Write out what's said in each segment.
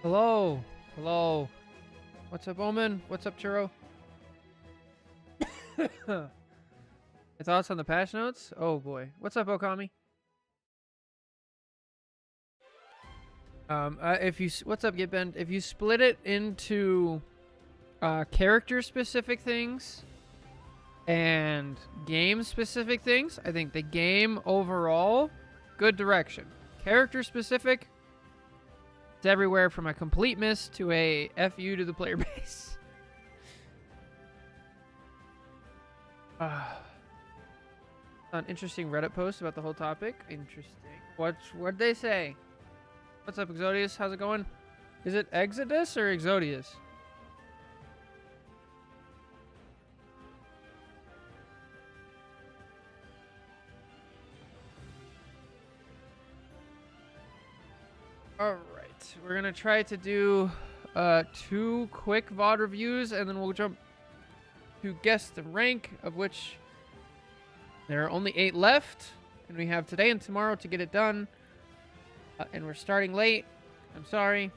Hello. Hello. What's up, Omen? What's up, Churro? Your thoughts on the patch notes? Oh boy. What's up, Okami? What's up, Gitbend? If you split it into character specific things and game specific things, I think the game overall, good direction. Character specific, it's everywhere from a complete miss to a FU to the player base. An interesting Reddit post about the whole topic. Interesting. What'd they say? What's up, Exodius? How's it going? Is it Exodus or Exodius? Alright, we're gonna try to do 2 quick VOD reviews, and then we'll jump to guess the rank, of which there are only 8 left, and we have today and tomorrow to get it done. And we're starting late. I'm sorry.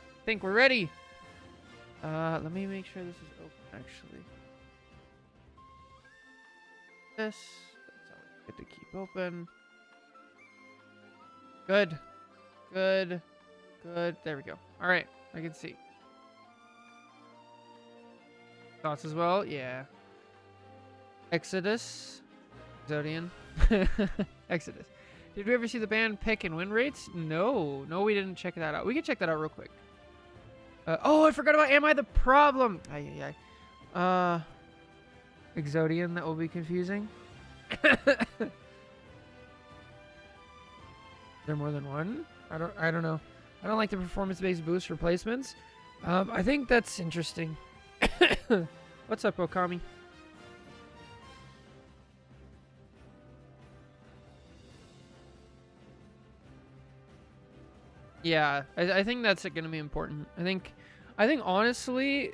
I think we're ready. Let me make sure this is open, actually. That's always good to keep open. Good. Good. Good. There we go. All right. I can see. Thoughts as well? Yeah. Exodus. Zodian. Exodus. Did we ever see the band pick and win rates? No. No, we didn't check that out. We can check that out real quick. Oh, I forgot about Am I the Problem? Exodian, that will be confusing. Is there more than one? I don't know. I don't like the performance-based boost replacements. I think that's interesting. What's up, Okami? Yeah, I think that's going to be important. I think honestly,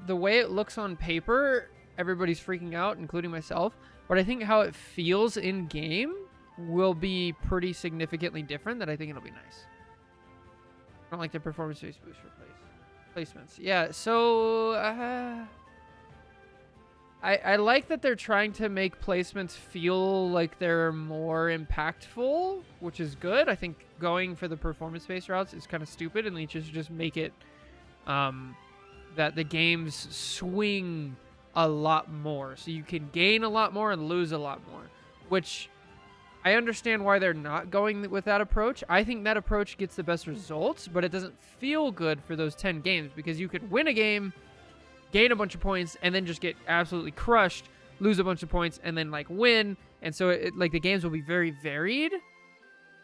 the way it looks on paper, everybody's freaking out, including myself. But I think how it feels in game will be pretty significantly different. That I think it'll be nice. I don't like the performance-based boost replacements. Yeah, so I like that they're trying to make placements feel like they're more impactful, which is good. I think going for the performance-based routes is kind of stupid, and they just make it that the games swing a lot more. So you can gain a lot more and lose a lot more, which I understand why they're not going with that approach. I think that approach gets the best results, but it doesn't feel good for those 10 games because you could win a game, gain a bunch of points, and then just get absolutely crushed, lose a bunch of points, and then like win. And so like the games will be very varied.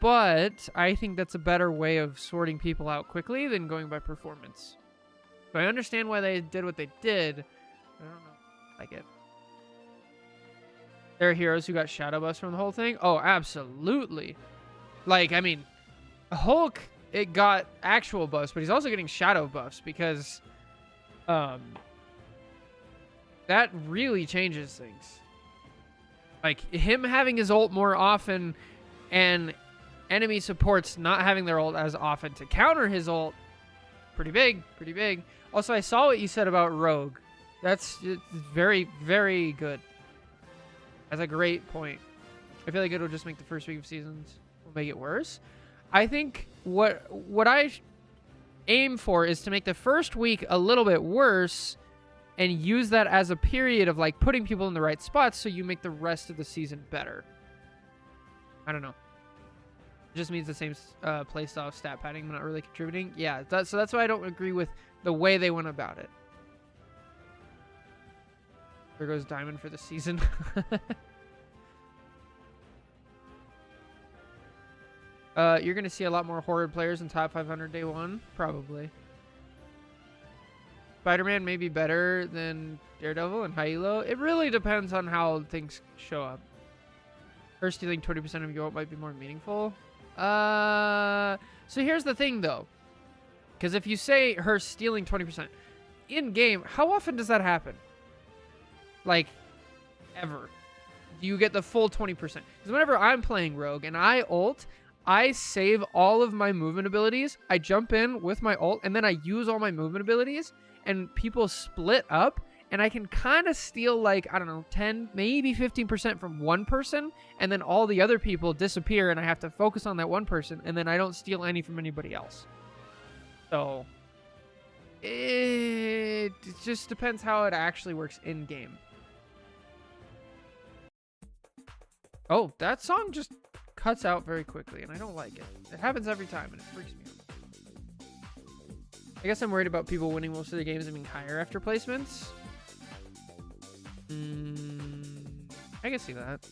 But I think that's a better way of sorting people out quickly than going by performance. So I understand why they did what they did. I don't know. I like it. There are heroes who got shadow buffs from the whole thing. Oh, absolutely. Like, I mean, Hulk, it got actual buffs, but he's also getting shadow buffs because that really changes things. Like, him having his ult more often and enemy supports not having their ult as often to counter his ult, pretty big, pretty big. Also, I saw what you said about Rogue. It's very, very good. That's a great point. I feel like it'll just make the first week of seasons will make it worse. I think what I aim for is to make the first week a little bit worse and use that as a period of like putting people in the right spots so you make the rest of the season better. I don't know. It just means the same playstyle stat padding, not really contributing. Yeah, so that's why I don't agree with the way they went about it. There goes Diamond for the season. You're going to see a lot more Horde players in top 500 day 1? Probably. Spider-Man may be better than Daredevil and high elo. It really depends on how things show up. Her stealing 20% of your ult might be more meaningful. So here's the thing, though. Because if you say her stealing 20% in-game, how often does that happen? Like, ever. Do you get the full 20%? Because whenever I'm playing Rogue and I ult, I save all of my movement abilities. I jump in with my ult, and then I use all my movement abilities, and people split up, and I can kind of steal, like, I don't know, 10, maybe 15% from one person, and then all the other people disappear, and I have to focus on that one person, and then I don't steal any from anybody else. So it just depends how it actually works in-game. Oh, that song just cuts out very quickly, and I don't like it. It happens every time, and it freaks me out. I guess I'm worried about people winning most of the games and being higher after placements. I can see that.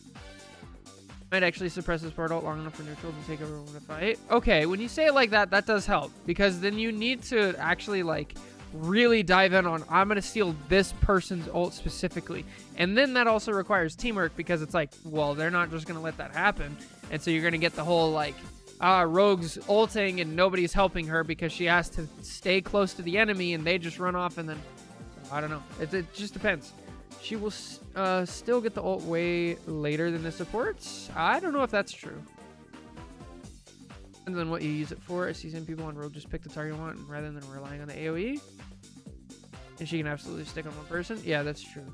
Might actually suppress his part out long enough for neutral to take over with a fight. Okay, when you say it like that, that does help. Because then you need to actually, like, really dive in on, I'm going to steal this person's ult specifically. And then that also requires teamwork, because it's like, well, they're not just going to let that happen. And so you're going to get the whole, like, Rogue's ulting and nobody's helping her because she has to stay close to the enemy and they just run off, and then, I don't know. It just depends. She will still get the ult way later than the supports. I don't know if that's true. And then what you use it for. I see some people on Rogue just pick the target you want rather than relying on the AoE. And she can absolutely stick on one person. Yeah, that's true.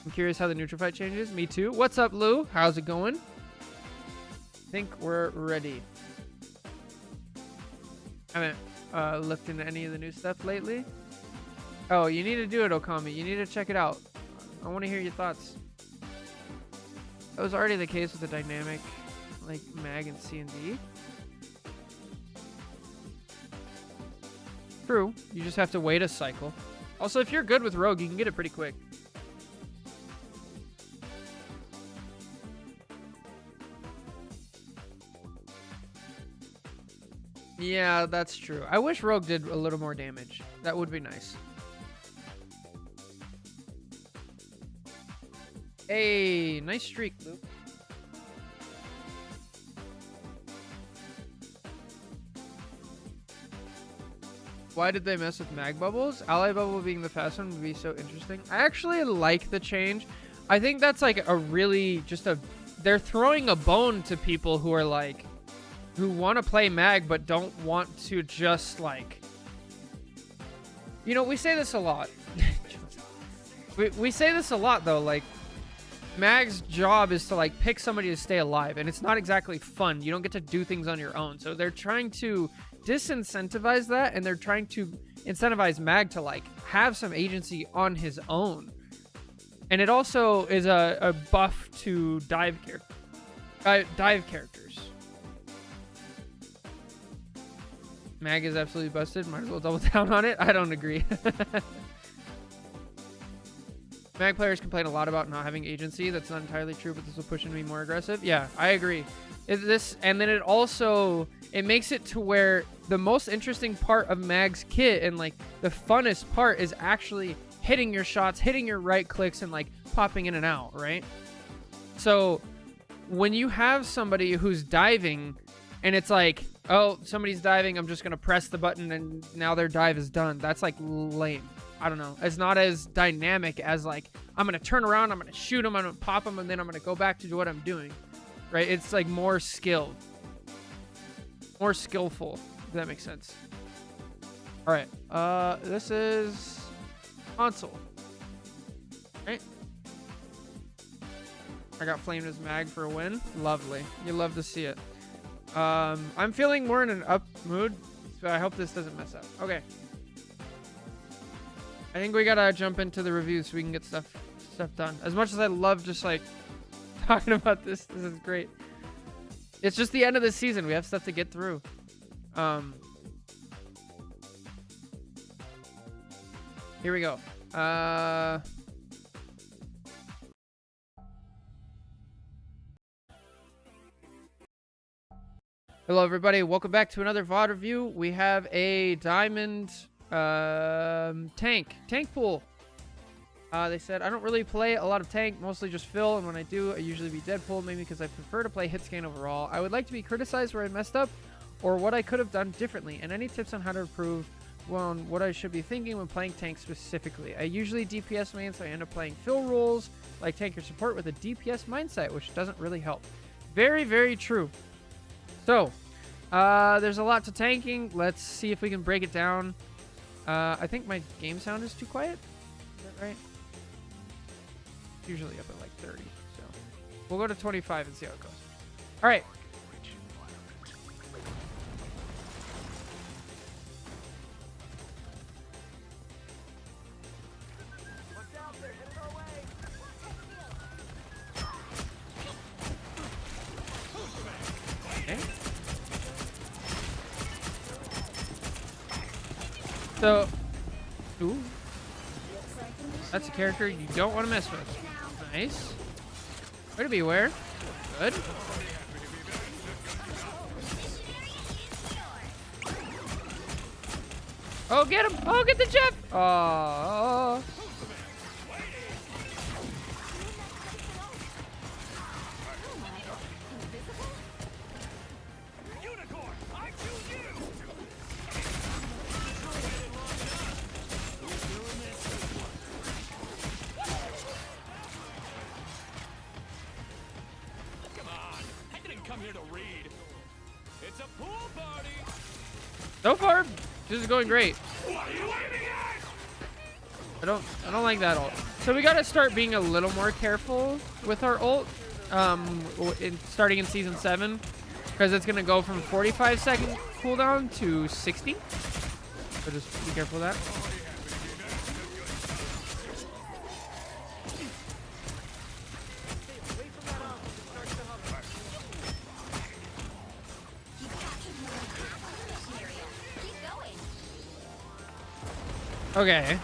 I'm curious how the neutral fight changes. Me too. What's up, Lou? How's it going? I think we're ready. I haven't looked into any of the new stuff lately. Oh, you need to do it, Okami. You need to check it out. I want to hear your thoughts. That was already the case with the dynamic, like, mag and C&D. True. You just have to wait a cycle. Also, if you're good with Rogue, you can get it pretty quick. Yeah, that's true. I wish Rogue did a little more damage. That would be nice. Hey, nice streak, Luke. Why did they mess with mag bubbles? Ally bubble being the fast one would be so interesting. I actually like the change. I think that's like a really they're throwing a bone to people who are like, who want to play mag but don't want to just like, you know, we say this a lot. we say this a lot though, like, mag's job is to like pick somebody to stay alive, and it's not exactly fun. You don't get to do things on your own. So they're trying to disincentivize that, and they're trying to incentivize mag to like have some agency on his own. And it also is a buff to dive characters. Mag is absolutely busted. Might as well double down on it. I don't agree. Mag players complain a lot about not having agency. That's not entirely true, but this will push him to be more aggressive. Yeah, I agree. And then it makes it to where the most interesting part of Mag's kit and like the funnest part is actually hitting your shots, hitting your right clicks, and like popping in and out, right? So when you have somebody who's diving and it's like, oh, somebody's diving, I'm just going to press the button and now their dive is done. That's like lame. I don't know. It's not as dynamic as like, I'm going to turn around, I'm going to shoot him, I'm going to pop him, and then I'm going to go back to what I'm doing. Right? It's like more skilled. More skillful, if that makes sense. All right. This is console. Right? I got flamed as mag for a win. Lovely. You love to see it. I'm feeling more in an up mood, so I hope this doesn't mess up. Okay. I think we gotta jump into the reviews so we can get stuff done. As much as I love just like talking about this is great. It's just the end of the season. We have stuff to get through. Here we go. Hello everybody, welcome back to another VOD review. We have a diamond tank pool. They said, I don't really play a lot of tank, mostly just fill, and when I do, I usually be Deadpool, maybe because I prefer to play hit scan overall. I would like to be criticized where I messed up, or what I could have done differently, and any tips on how to improve on what I should be thinking when playing tank specifically. I usually DPS main, so I end up playing fill roles, like tank or support with a DPS mindset, which doesn't really help. Very, very true. So, there's a lot to tanking. Let's see if we can break it down. I think my game sound is too quiet. Is that right? Usually up at like 30. So, we'll go to 25 and see how it goes. All right. Okay. So, ooh, that's a character you don't want to mess with. Nice. Way to be aware. Good. Oh, get him! Oh, get the Jeff! Oh. So far, this is going great. I don't like that ult. So we gotta start being a little more careful with our ult, starting in season 7, because it's gonna go from 45-second cooldown to 60. So just be careful of that. Okay.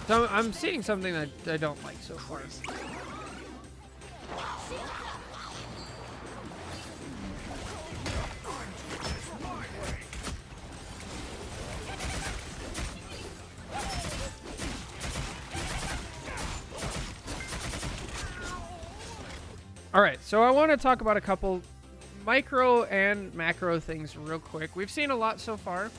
So I'm seeing something that I don't like so far. All right, so I want to talk about a couple micro and macro things real quick. We've seen a lot so far.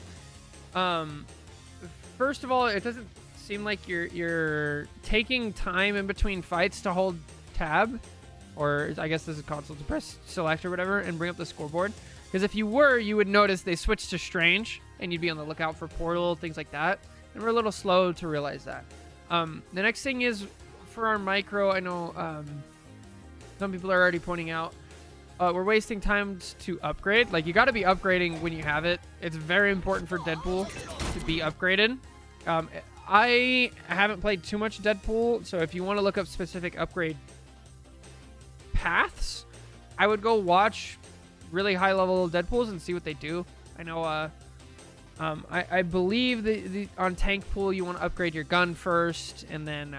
First of all, it doesn't seem like you're taking time in between fights to hold tab, or I guess this is console, to press select or whatever and bring up the scoreboard. Because if you were, you would notice they switched to strange, and you'd be on the lookout for portal, things like that. And we're a little slow to realize that. The next thing is for our micro. I know some people are already pointing out we're wasting time to upgrade. Like, you got to be upgrading when you have it. It's very important for Deadpool to be upgraded. I haven't played too much Deadpool, so if you want to look up specific upgrade paths, I would go watch really high level Deadpools and see what they do. I know I believe the on tank pool you want to upgrade your gun first and then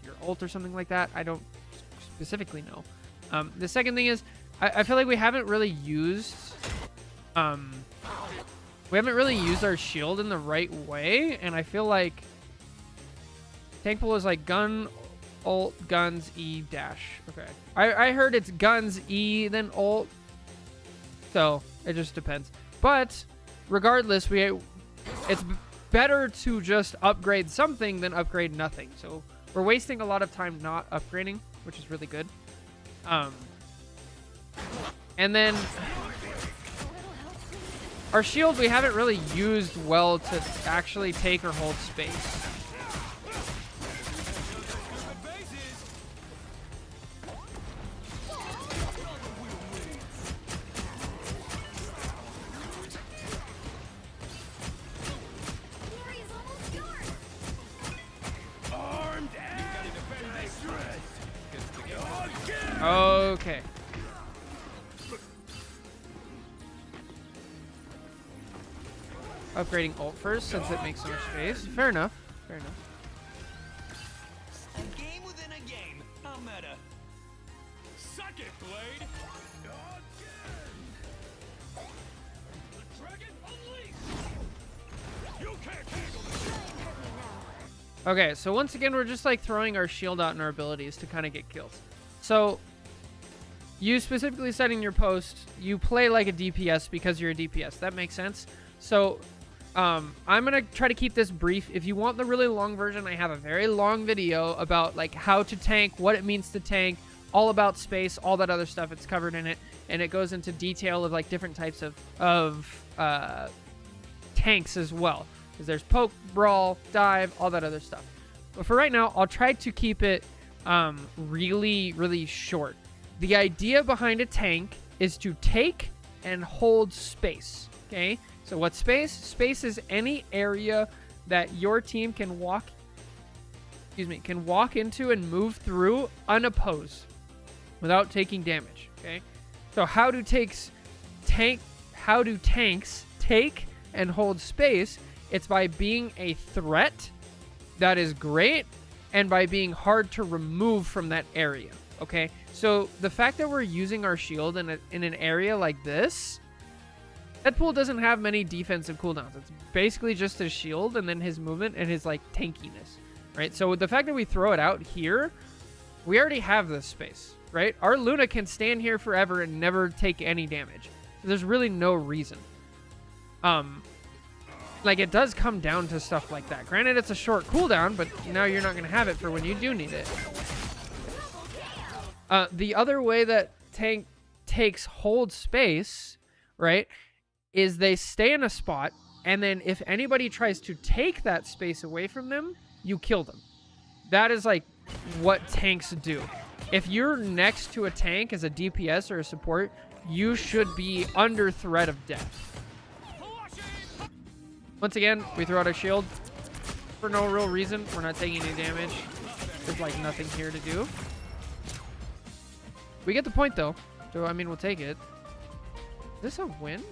your ult or something like that. I don't specifically know. The second thing is I feel like we haven't really used our shield in the right way, and I feel like tank pool is like gun, ult, guns, E, dash. Okay. I heard it's guns, E, then ult. So it just depends. But regardless, it's better to just upgrade something than upgrade nothing. So we're wasting a lot of time not upgrading, which is really good. And then our shield we haven't really used well to actually take or hold space. Okay. Upgrading ult first since it makes so much space. Fair enough. Fair enough. A game within a game. A meta. Suck it, Blade. The dragon unleashed. You can't handle this. Okay, so once again, we're just like throwing our shield out in our abilities to kind of get kills. So you specifically said in your post, you play like a DPS because you're a DPS. That makes sense. So I'm going to try to keep this brief. If you want the really long version, I have a very long video about like how to tank, what it means to tank, all about space, all that other stuff. It's covered in it, and it goes into detail of like different types of tanks as well. Because there's poke, brawl, dive, all that other stuff. But for right now, I'll try to keep it really, really short. The idea behind a tank is to take and hold space. Okay, so what's space? Space is any area that your team can walk into and move through unopposed without taking damage. Okay, so how do tanks take and hold space? It's by being a threat that is great, and by being hard to remove from that area. Okay, so the fact that we're using our shield in an area like this, Deadpool doesn't have many defensive cooldowns. It's basically just his shield and then his movement and his like tankiness, right? So with the fact that we throw it out here, we already have this space, right? Our Luna can stand here forever and never take any damage. So there's really no reason. Like, it does come down to stuff like that. Granted, it's a short cooldown, but now you're not going to have it for when you do need it. The other way that takes hold space, right, is they stay in a spot, and then if anybody tries to take that space away from them, you kill them. That is, like, what tanks do. If you're next to a tank as a DPS or a support, you should be under threat of death. Once again, we throw out our shield for no real reason. We're not taking any damage. There's like nothing here to do. We get the point though. So I mean, we'll take it. Is this a win?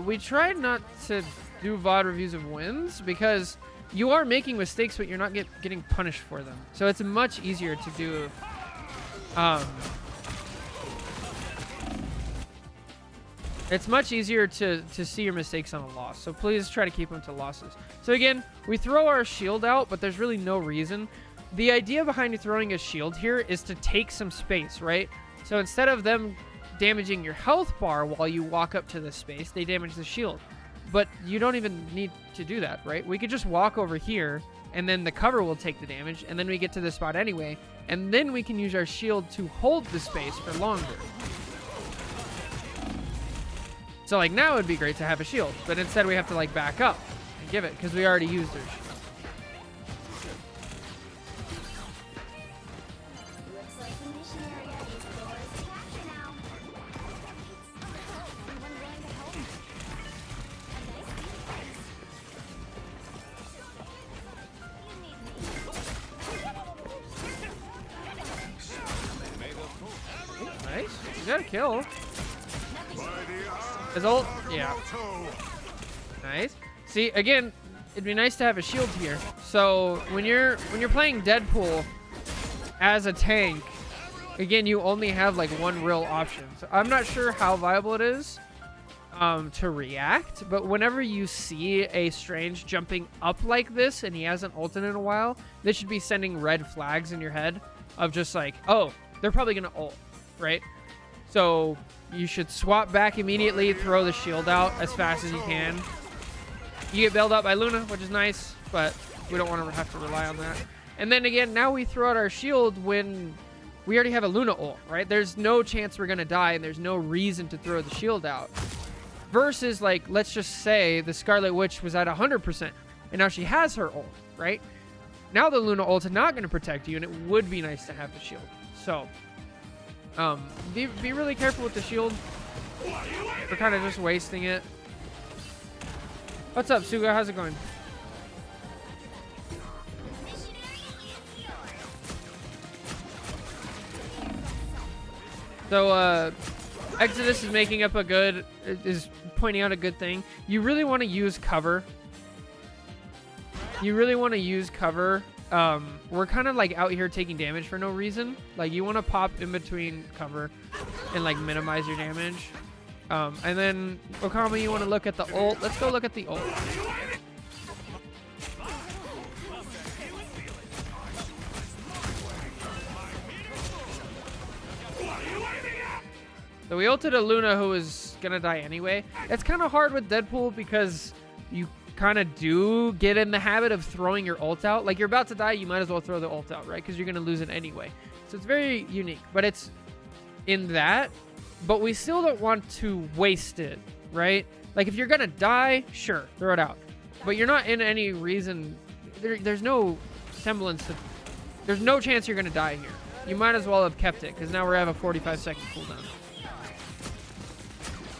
We tried not to do VOD reviews of wins because you are making mistakes, but you're not getting punished for them. So it's much easier to do. It's much easier to see your mistakes on a loss. So please try to keep them to losses. So again, we throw our shield out, but there's really no reason. The idea behind throwing a shield here is to take some space, right? So instead of them damaging your health bar while you walk up to the space, they damage the shield. But you don't even need to do that, right? We could just walk over here, and then the cover will take the damage, and then we get to this spot anyway, and then we can use our shield to hold the space for longer. So, like, now it would be great to have a shield, but instead we have to, like, back up and give it, because we already used our shield. Nice. You got a kill. His ult? Yeah. Nice. See, again, it'd be nice to have a shield here. So when you're playing Deadpool as a tank, again, you only have like one real option. So I'm not sure how viable it is to react, but whenever you see a Strange jumping up like this and he hasn't ulted in a while, this should be sending red flags in your head of just like, oh, they're probably gonna ult. Right? So you should swap back immediately, throw the shield out as fast as you can. You get bailed out by Luna, which is nice, but we don't want to have to rely on that. And then again, now we throw out our shield when we already have a Luna ult, right? There's no chance we're going to die, and there's no reason to throw the shield out. Versus, like, let's just say the Scarlet Witch was at 100%, and now she has her ult, right? Now the Luna ult is not going to protect you, and it would be nice to have the shield. So be really careful with the shield. We're kind of just wasting it. What's up, Suga? How's it going? So, Exodus is making up is pointing out a good thing. You really want to use cover. We're kind of like out here taking damage for no reason. Like, you want to pop in between cover and like minimize your damage. And then Okama, you want to look at the ult. Let's go look at the ult. So we ulted a Luna who was gonna die anyway. It's kind of hard with Deadpool because you kind of do get in the habit of throwing your ult out. Like, you're about to die, you might as well throw the ult out, right? Because you're gonna lose it anyway. So it's very unique, but it's in that, but we still don't want to waste it, right? Like, if you're gonna die, sure, throw it out. But you're not in any reason, there's no semblance of, there's no chance you're gonna die here. You might as well have kept it, because now we have a 45-second cooldown.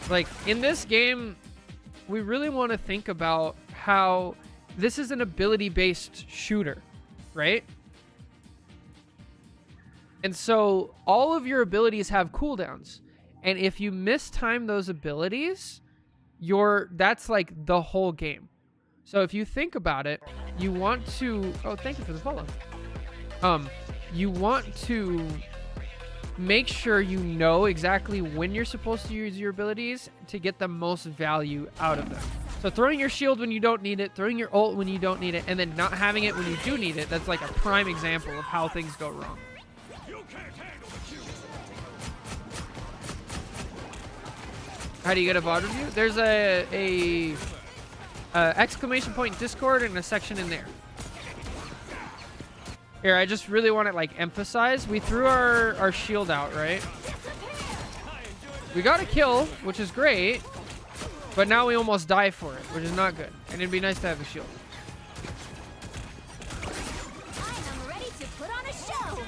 Like, in this game, we really want to think about how this is an ability-based shooter, right? And so all of your abilities have cooldowns. And if you mistime those abilities, that's like the whole game. So if you think about it, you want to... Oh, thank you for the follow. You want to make sure you know exactly when you're supposed to use your abilities to get the most value out of them. So throwing your shield when you don't need it, throwing your ult when you don't need it, and then not having it when you do need it, that's like a prime example of how things go wrong. How do you get a VOD review? There's a exclamation point Discord and a section in there. Here, I just really want to like emphasize. We threw our shield out, right? We got a kill, which is great, but now we almost die for it, which is not good. And it'd be nice to have a shield. I'm ready to put on a show.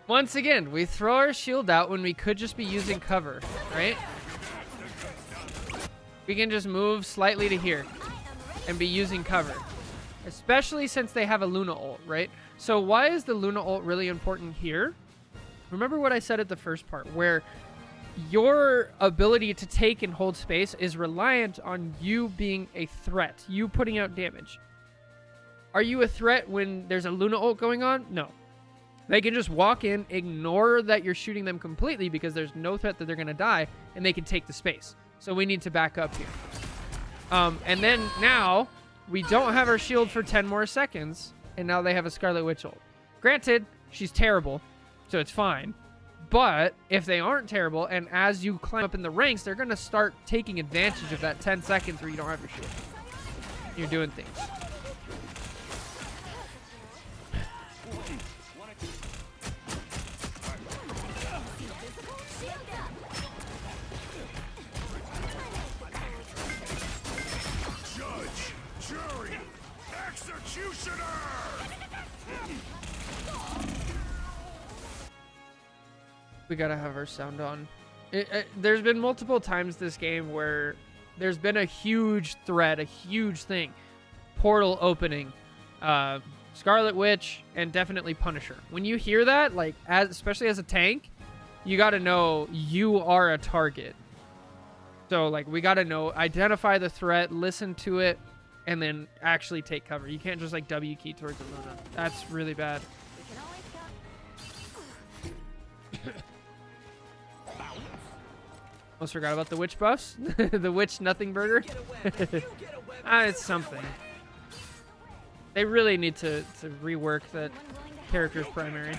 Once again, we throw our shield out when we could just be using cover, right? We can just move slightly to here and be using cover, especially since they have a Luna ult, right? So why is the Luna ult really important here? Remember what I said at the first part, where your ability to take and hold space is reliant on you being a threat, you putting out damage. Are you a threat when there's a Luna ult going on? No. They can just walk in, ignore that you're shooting them completely because there's no threat that they're going to die, and they can take the space. So we need to back up here. And then now, we don't have our shield for 10 more seconds, and now they have a Scarlet Witch ult. Granted, she's terrible, so it's fine. But if they aren't terrible, and as you climb up in the ranks, they're going to start taking advantage of that 10 seconds where you don't have your shield. You're doing things. We gotta have our sound on. There's been multiple times this game where there's been a huge threat, a huge thing. Portal opening, Scarlet Witch, and definitely Punisher. When you hear that, like, especially as a tank, you gotta know you are a target. So, like, we gotta know, identify the threat, listen to it, and then actually take cover. You can't just, like, W key towards the Luna. That's really bad. Almost forgot about the witch buffs. The witch nothing burger. It's something. They really need to rework that character's primary.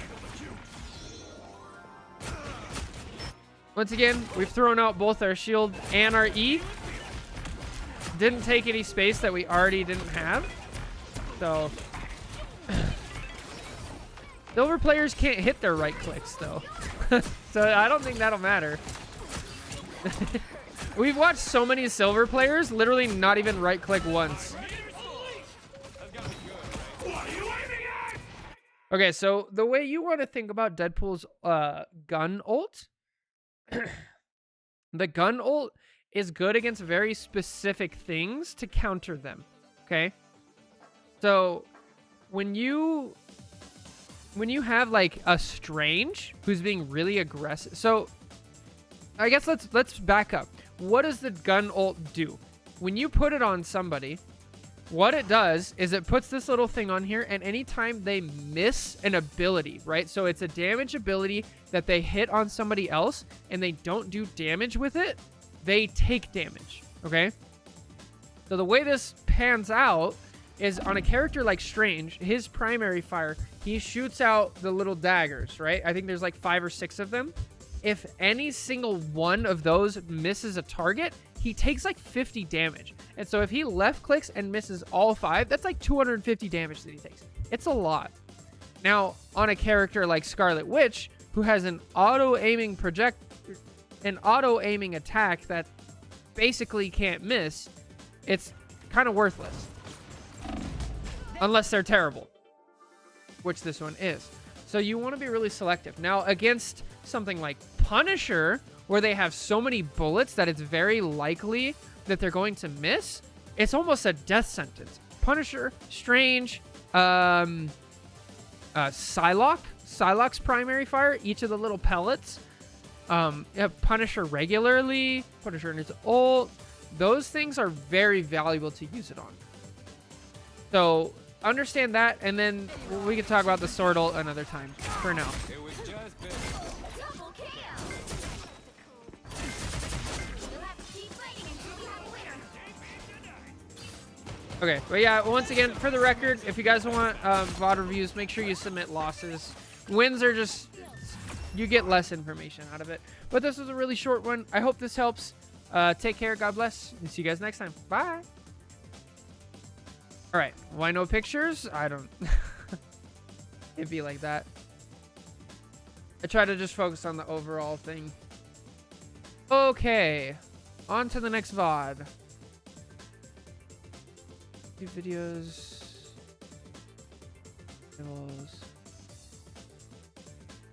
Once again, we've thrown out both our shield and our E. Didn't take any space that we already didn't have. So silver players can't hit their right clicks though. So I don't think that'll matter. We've watched so many silver players literally not even right click once. Okay, so the way you want to think about Deadpool's gun ult, the gun ult is good against very specific things to counter them. Okay, so when you have like a Strange who's being really aggressive, so I guess let's back up. What does the gun ult do? When you put it on somebody, what it does is it puts this little thing on here, and anytime they miss an ability, right? So it's a damage ability that they hit on somebody else and they don't do damage with it, they take damage, okay? So the way this pans out is on a character like Strange, his primary fire, he shoots out the little daggers, right? I think there's like 5 or 6 of them. If any single one of those misses a target, he takes like 50 damage. And so if he left clicks and misses all 5, that's like 250 damage that he takes. It's a lot. Now, on a character like Scarlet Witch, who has an auto-aiming attack that basically can't miss, it's kind of worthless. Unless they're terrible, which this one is. So you want to be really selective. Now, against something like Punisher, where they have so many bullets that it's very likely that they're going to miss, it's almost a death sentence. Punisher, Strange, Psylocke's primary fire, each of the little pellets, Punisher regularly, Punisher in his ult, those things are very valuable to use it on. So understand that, and then we can talk about the sword ult another time. For now. It was just Double kill. You'll have to keep fighting until you have a winner. Okay, but yeah, once again, for the record, if you guys want VOD reviews, make sure you submit losses. Wins are just, you get less information out of it. But this was a really short one. I hope this helps. Take care, God bless, and see you guys next time. Bye. All right, why no pictures? I don't. It'd be like that. I try to just focus on the overall thing. Okay, on to the next VOD. Videos.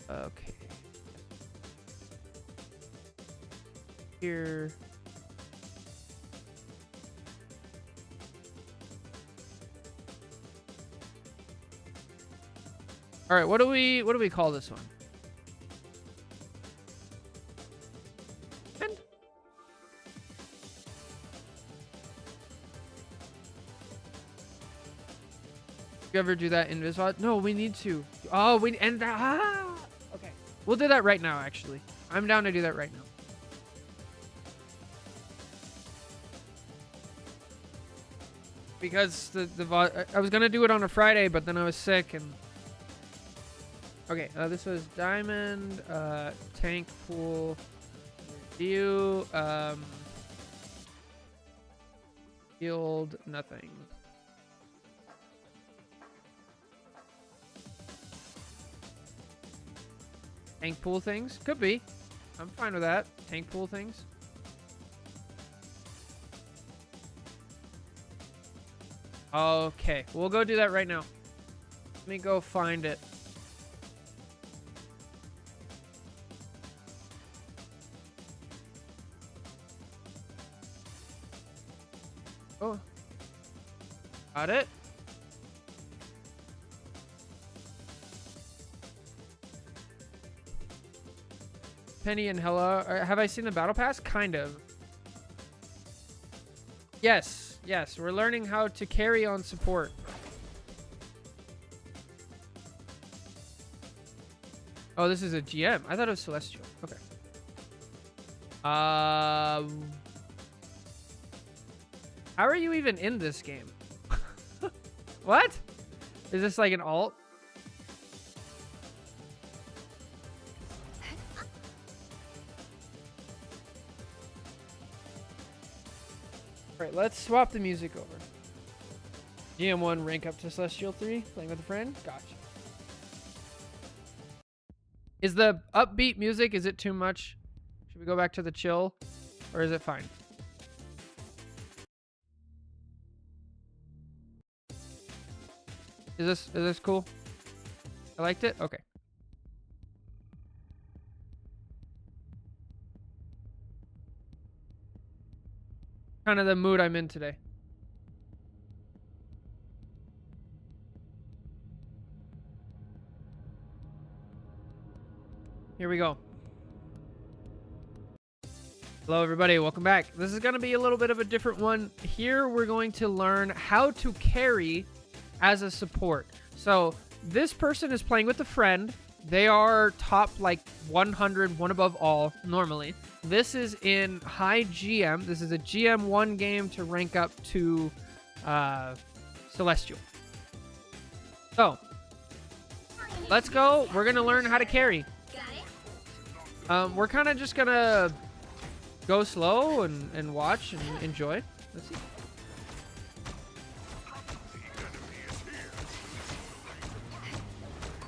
Okay. Here. All right, what do we call this one? And you ever do that in VisVod? No, we need to. Oh, okay. We'll do that right now, actually. I'm down to do that right now. Because the VOD, I was gonna do it on a Friday, but then I was sick and. Okay, this was Diamond, Tank Pool, Review, Field, nothing. Tank Pool things? Could be. I'm fine with that. Tank Pool things. Okay, we'll go do that right now. Let me go find it. Oh, got it. Penny and Hella. Have I seen the battle pass? Kind of. Yes, yes. We're learning how to carry on support. Oh, this is a GM. I thought it was Celestial. Okay. How are you even in this game? What? Is this like an alt? Alright, let's swap the music over. GM1, rank up to Celestial 3, playing with a friend. Gotcha. Is the upbeat music, is it too much? Should we go back to the chill? Or is it fine? Is this cool? I liked it? Okay. Kind of the mood I'm in today. Here we go. Hello everybody, welcome back. This is going to be a little bit of a different one. Here we're going to learn how to carry as a support. So this person is playing with a friend. They are top like 100, one above all normally. This is in high GM. This is a GM1 game to rank up to Celestial. So, let's go. We're going to learn how to carry. Got it? We're kind of just going to go slow and watch and enjoy. Let's see.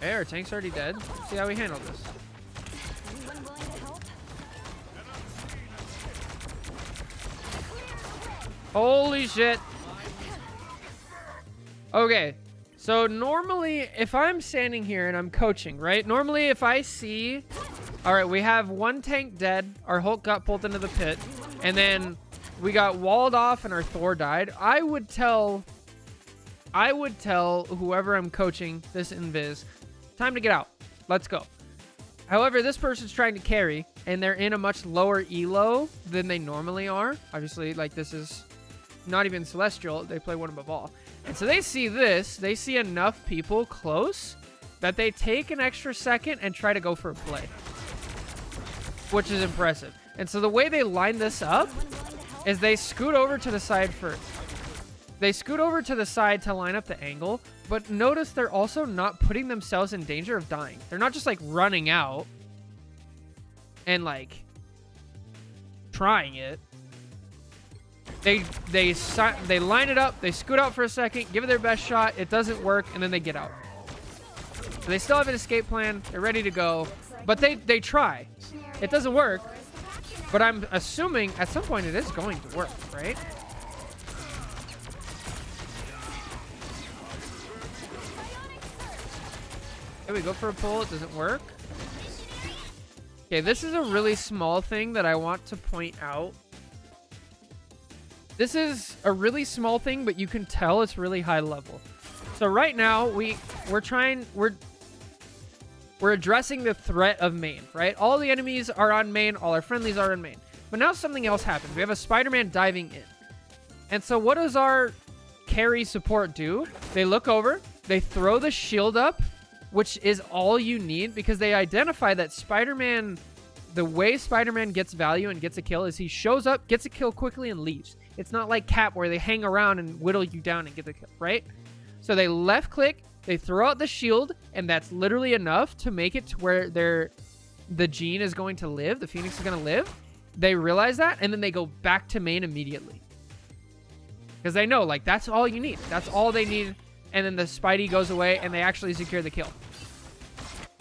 Hey, our tank's already dead. Let's see how we handle this. Anyone willing to help? Holy shit. Okay. So normally if I'm standing here and I'm coaching, right? Normally if I see, all right, we have one tank dead. Our Hulk got pulled into the pit. And then we got walled off and our Thor died. I would tell whoever I'm coaching, this Invis, time to get out. Let's go. However, this person's trying to carry and they're in a much lower elo than they normally are. Obviously, like this is not even Celestial. They play one above all. And so they see this. They see enough people close that they take an extra second and try to go for a play, which is impressive. And so the way they line this up is they scoot over to the side first. They scoot over to the side to line up the angle, but notice they're also not putting themselves in danger of dying. They're not just like running out and like trying it. They line it up, they scoot out for a second, give it their best shot, it doesn't work, and then they get out. So they still have an escape plan, they're ready to go, but they try. It doesn't work, but I'm assuming at some point it is going to work, right? Okay, we go for a pull, it doesn't work. Okay, this is a really small thing that I want to point out. This is a really small thing, but you can tell it's really high level. So right now we're addressing the threat of main, right? All the enemies are on main, all our friendlies are on main. But now something else happens. We have a Spider-Man diving in. And so what does our carry support do? They look over, they throw the shield up, which is all you need because they identify that Spider-Man, the way Spider-Man gets value and gets a kill is he shows up, gets a kill quickly, and leaves. It's not like Cap where they hang around and whittle you down and get the kill, right? So they left click, they throw out the shield, and that's literally enough to make it to where the Gene is going to live, the Phoenix is going to live. They realize that, and then they go back to main immediately. Because they know, like, that's all you need. That's all they need. And then the Spidey goes away, and they actually secure the kill.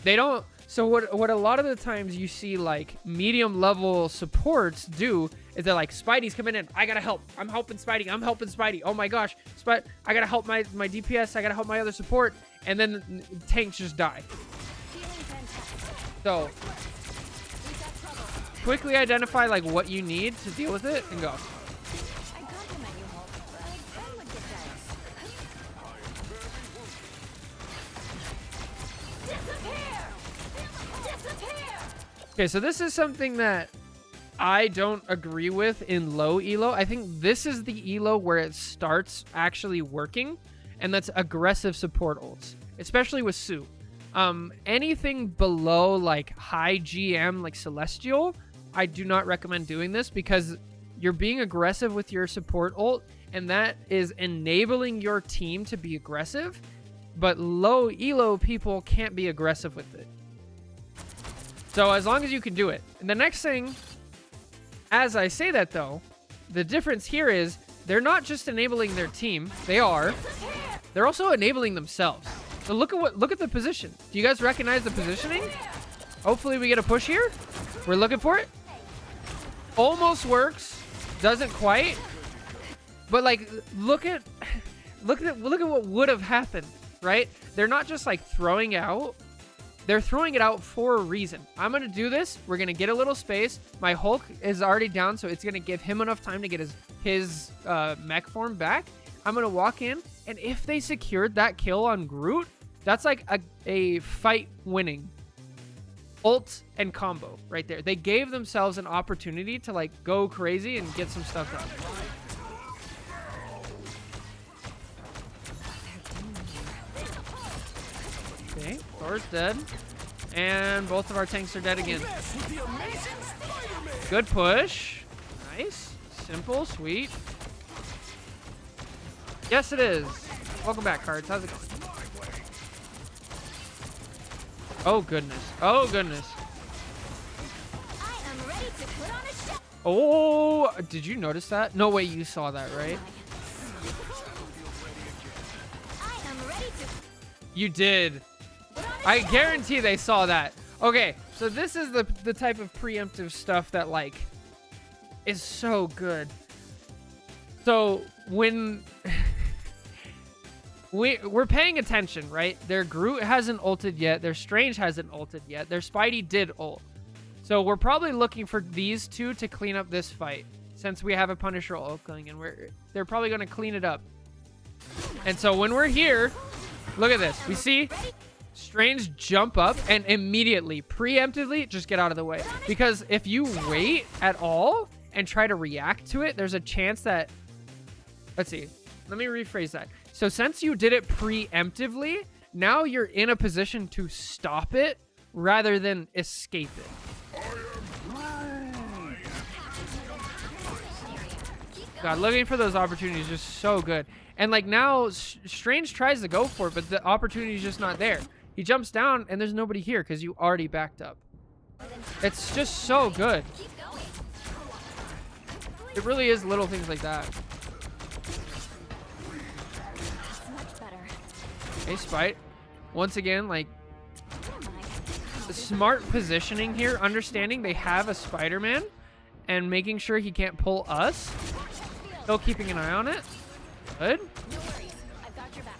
They don't... So what a lot of the times you see, like, medium-level supports do is they're like, Spidey's coming in. I gotta help. I'm helping Spidey. I'm helping Spidey. Oh, my gosh. I gotta help my DPS. I gotta help my other support. And then tanks just die. So, quickly identify, like, what you need to deal with it and go. Okay, so this is something that I don't agree with in low elo. I think this is the elo where it starts actually working, and that's aggressive support ults, especially with Sue. Anything below like high GM, like Celestial, I do not recommend doing this because you're being aggressive with your support ult, and that is enabling your team to be aggressive, but low elo people can't be aggressive with it. So as long as you can do it. And the next thing, as I say that though, the difference here is they're not just enabling their team. They're also enabling themselves. So look at the position. Do you guys recognize the positioning? Hopefully we get a push here. We're looking for it. Almost works. Doesn't quite. But like look at what would have happened, right? They're not just like throwing out. They're throwing it out for a reason. I'm going to do this. We're going to get a little space. My Hulk is already down, so it's going to give him enough time to get his mech form back. I'm going to walk in, and if they secured that kill on Groot, that's like a fight winning ult and combo right there. They gave themselves an opportunity to like go crazy and get some stuff done. Okay, Thor's dead. And both of our tanks are dead again. Good push. Nice. Simple, sweet. Yes, it is. Welcome back, Cards. How's it going? Oh, goodness. Oh, goodness. I am ready to put on a show. Oh, did you notice that? No way you saw that, right? I am ready to You did. put on a I show. guarantee they saw that. Okay, so this is the type of preemptive stuff that, like, is so good. So when we're paying attention, right? Their Groot hasn't ulted yet. Their Strange hasn't ulted yet. Their Spidey did ult. So we're probably looking for these two to clean up this fight, since we have a Punisher ulting, and they're probably going to clean it up. And so when we're here, look at this. We see Strange jump up and immediately, preemptively, just get out of the way. Because if you wait at all and try to react to it, there's a chance that... Let's see. Let me rephrase that. So since you did it preemptively, now you're in a position to stop it rather than escape it. God, looking for those opportunities is just so good. And like now, Strange tries to go for it, but the opportunity is just not there. He jumps down and there's nobody here because you already backed up. It's just so good. Keep going. It really is little things like that. Much better. Hey, Spite. Once again, like, Who am I? smart positioning here, understanding they have a Spider-Man and making sure he can't pull us. Still keeping an eye on it. Good. No worries. I've got your back.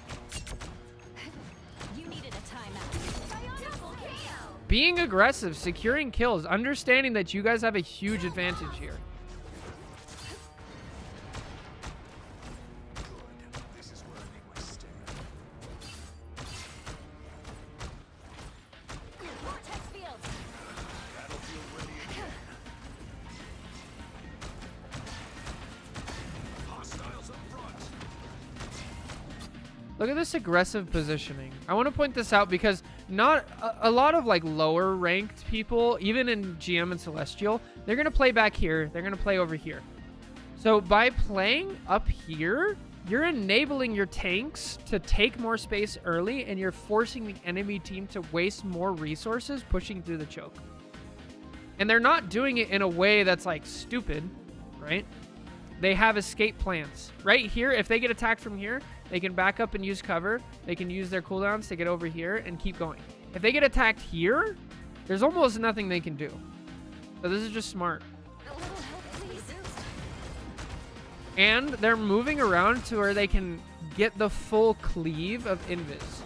You needed a timeout. Double KO. Being aggressive, securing kills, understanding that you guys have a huge advantage here. Vortex field. Look at this aggressive positioning. I want to point this out because not a lot of like lower ranked people, even in GM and Celestial, they're going to play back here. They're going to play over here. So by playing up here, you're enabling your tanks to take more space early, and you're forcing the enemy team to waste more resources pushing through the choke. And they're not doing it in a way that's like stupid, right? They have escape plans. Right here, if they get attacked from here, they can back up and use cover. They can use their cooldowns to get over here and keep going. If they get attacked here, there's almost nothing they can do. So this is just smart. A little help, please. And they're moving around to where they can get the full cleave of Invis.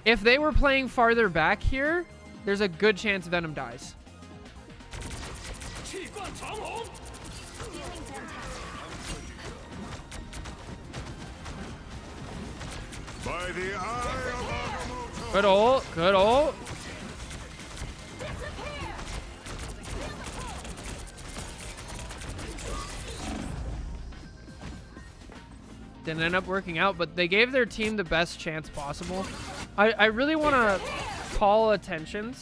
If they were playing farther back here, there's a good chance Venom dies. 气贯长虹。 Feeling fantastic. By the eye of Agamotto. Good ult, good ult. Didn't end up working out, but they gave their team the best chance possible. I really want to call attention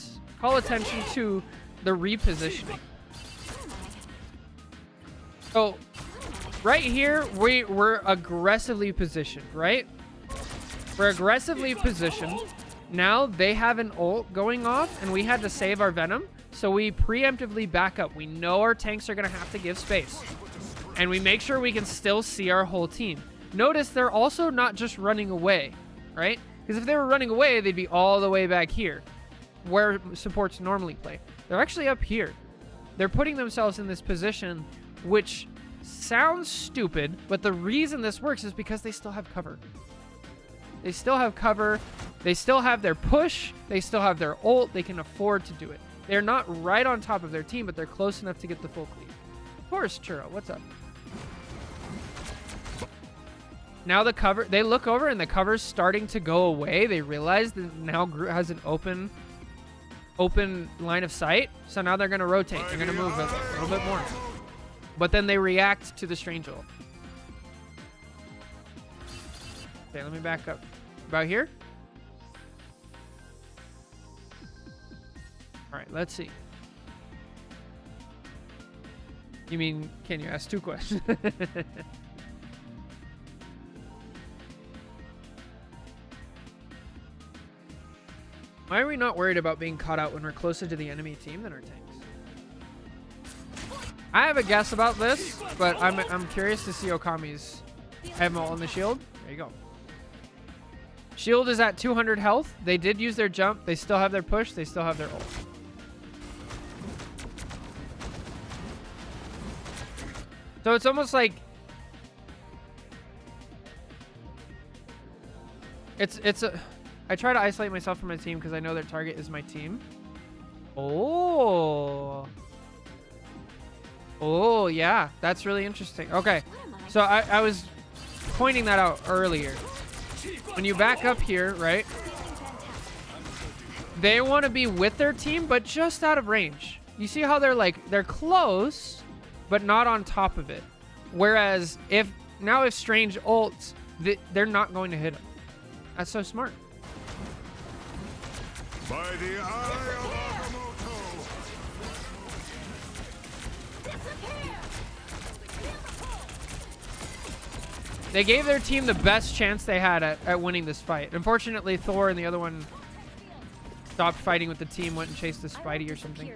to the repositioning. So right here, we're aggressively positioned, right? We're aggressively positioned. Now they have an ult going off, and we had to save our Venom, so we preemptively back up. We know our tanks are going to have to give space, and we make sure we can still see our whole team. Notice they're also not just running away, right? Because if they were running away, they'd be all the way back here, where supports normally play. They're actually up here. They're putting themselves in this position, which sounds stupid, but the reason this works is because they still have cover. They still have cover. They still have their push. They still have their ult. They can afford to do it. They're not right on top of their team, but they're close enough to get the full cleave. Of course, Churro, what's up? Now the cover, they look over and the cover's starting to go away. They realize that now Groot has an open line of sight. So now they're going to rotate. They're going to move a little bit more. But then they react to the strange ult. Okay, let me back up. About here? All right, let's see. You mean, can you ask two questions? Why are we not worried about being caught out when we're closer to the enemy team than our tanks? I have a guess about this, but I'm curious to see Okami's ammo on the shield. There you go. Shield is at 200 health. They did use their jump. They still have their push. They still have their ult. So it's almost like I try to isolate myself from my team because I know their target is my team. Oh, yeah, that's really interesting. Okay, so I was pointing that out earlier. When you back up here, right? They want to be with their team, but just out of range. You see how they're close, but not on top of it. Whereas if Strange ults, they're not going to hit him. That's so smart. By the eye of Agamotto. They gave their team the best chance they had at winning this fight. Unfortunately, Thor and the other one stopped fighting with the team, went and chased the Spidey or something.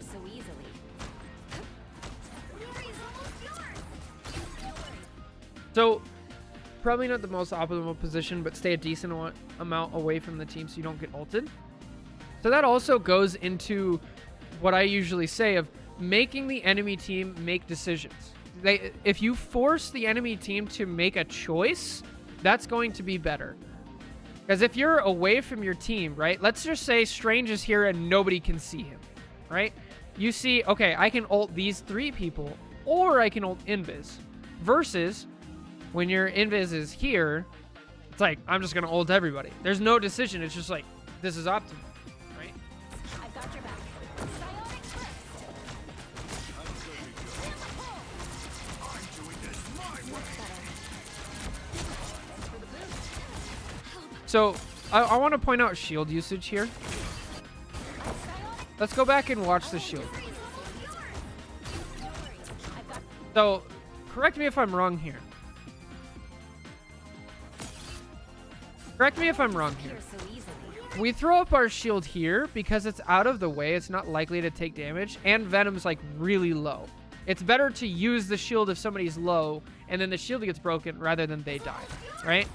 So, probably not the most optimal position, but stay a decent amount away from the team so you don't get ulted. So that also goes into what I usually say of making the enemy team make decisions. If you force the enemy team to make a choice, that's going to be better. Because if you're away from your team, right? Let's just say Strange is here and nobody can see him, right? You see, okay, I can ult these 3 people, or I can ult Invis. Versus when your Invis is here, it's like, I'm just going to ult everybody. There's no decision. It's just like, this is optimal, right? I've got your back. So, I want to point out shield usage here. Let's go back and watch the shield. So, correct me if I'm wrong here. Correct me if I'm wrong here. We throw up our shield here because it's out of the way. It's not likely to take damage. And Venom's like really low. It's better to use the shield if somebody's low and then the shield gets broken rather than they die, right?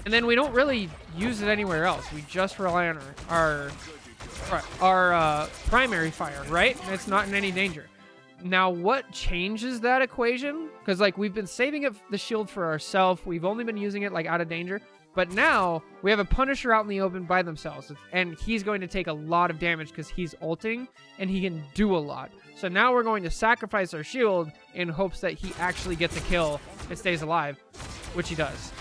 And then we don't really use it anywhere else. We just rely on our primary fire, right? And it's not in any danger. Now, what changes that equation? Because, like, we've been saving the shield for ourselves. We've only been using it, like, out of danger. But now, we have a Punisher out in the open by themselves. And he's going to take a lot of damage because he's ulting, and he can do a lot. So now we're going to sacrifice our shield in hopes that he actually gets a kill and stays alive, which he does.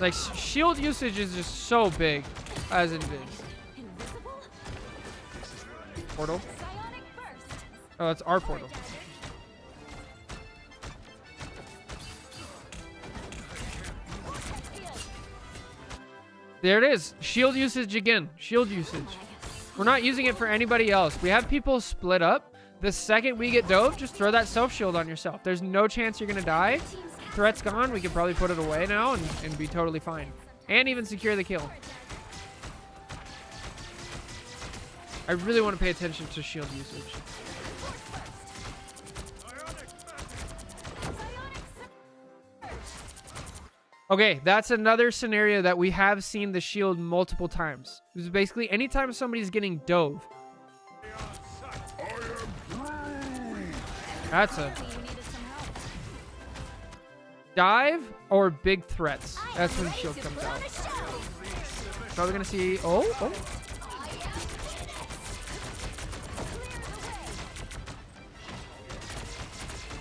Like, shield usage is just so big as Invis. Portal? Oh, that's our portal. There it is. Shield usage again. Shield usage. We're not using it for anybody else. We have people split up. The second we get dove, just throw that self shield on yourself. There's no chance you're going to die. Threat's gone. We can probably put it away now and be totally fine. And even secure the kill. I really want to pay attention to shield usage. Okay, that's another scenario that we have seen the shield multiple times. It was basically anytime somebody's getting dove. That's a dive or big threats. That's when shield comes out. Probably gonna see. Oh.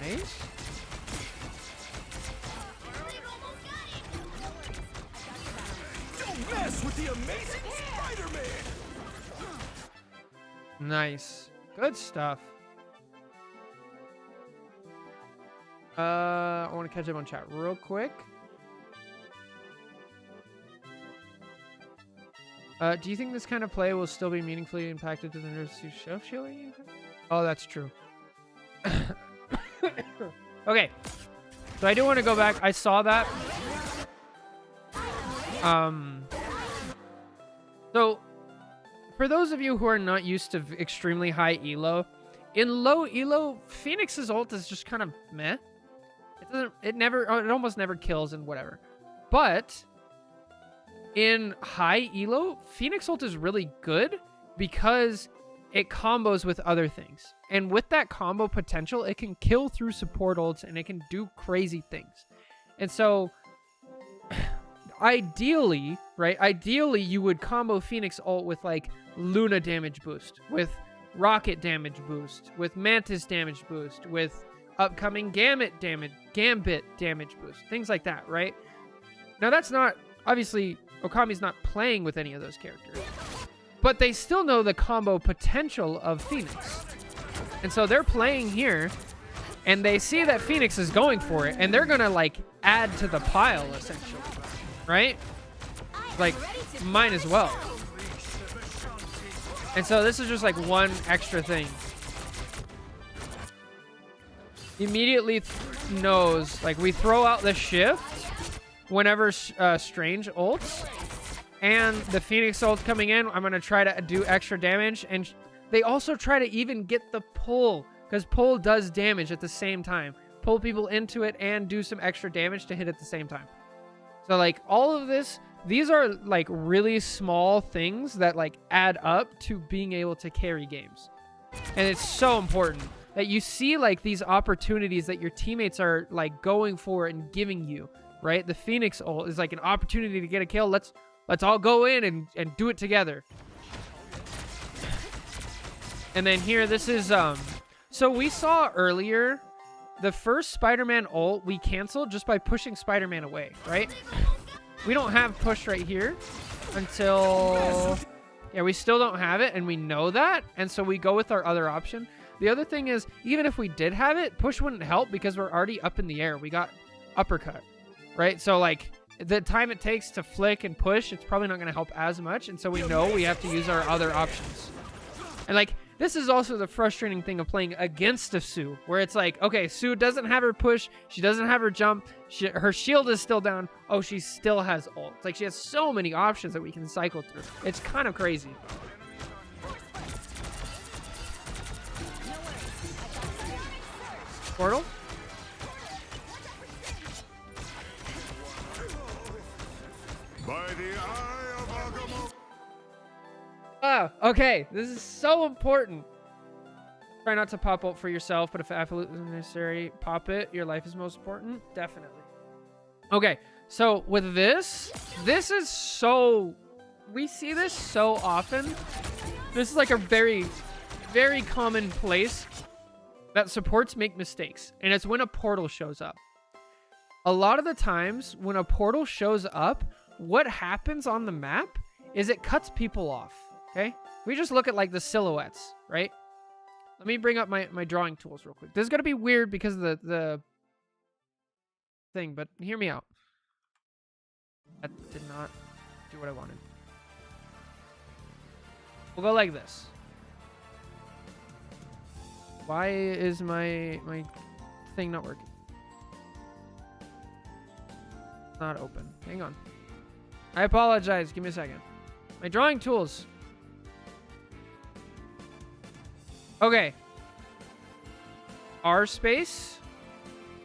Nice. Don't mess with the amazing Spider-Man. Nice. Good stuff. I want to catch up on chat real quick. Do you think this kind of play will still be meaningfully impacted to the nerds who show shielding? Oh, that's true. Okay. So I do want to go back. I saw that. So for those of you who are not used to extremely high elo, in low elo, Phoenix's ult is just kind of meh. It almost never kills and whatever. But in high elo, Phoenix ult is really good because it combos with other things. And with that combo potential, it can kill through support ults and it can do crazy things. And so ideally, right? Ideally, you would combo Phoenix ult with like Luna damage boost, with Rocket damage boost, with Mantis damage boost, with upcoming Gambit damage boost, things like that, right? Now that's not, obviously, Okami's not playing with any of those characters, but they still know the combo potential of Phoenix. And so they're playing here, and they see that Phoenix is going for it, and they're gonna like add to the pile, essentially, right? Like, mine as well. And so this is just like one extra thing. Immediately knows, like, we throw out the shift whenever Strange ults, and the Phoenix ult coming in, I'm gonna try to do extra damage, and they also try to even get the pull, because pull does damage at the same time. Pull people into it and do some extra damage to hit at the same time. So like all of this, these are like really small things that like add up to being able to carry games. And it's so important that you see like these opportunities that your teammates are like going for and giving you, right? The Phoenix ult is like an opportunity to get a kill. Let's all go in and do it together. And then here, this is, so we saw earlier, the first Spider-Man ult we canceled just by pushing Spider-Man away, right? We don't have push right here until, yeah, we still don't have it, and we know that, and so we go with our other option. The other thing is, even if we did have it, push wouldn't help because we're already up in the air. We got uppercut, right? So like the time it takes to flick and push, it's probably not going to help as much, and so we know we have to use our other options. And like, this is also the frustrating thing of playing against a Sue, where it's like, okay, Sue doesn't have her push, she doesn't have her jump, her shield is still down, oh, she still has ult. It's like she has so many options that we can cycle through. It's kind of crazy. Portal? By the eye of Agamotto. Oh, okay. This is so important. Try not to pop ult for yourself, but if absolutely necessary, pop it. Your life is most important. Definitely. Okay, so with this is so... We see this so often. This is like a very, very common place that supports make mistakes, and it's when a portal shows up. A lot of the times when a portal shows up, what happens on the map is it cuts people off, okay? We just look at like the silhouettes, right? Let me bring up my drawing tools real quick. This is going to be weird because of the thing, but hear me out. That did not do what I wanted. We'll go like this. Why is my thing not working? It's not open. Hang on. I apologize. Give me a second. My drawing tools. Okay. R space.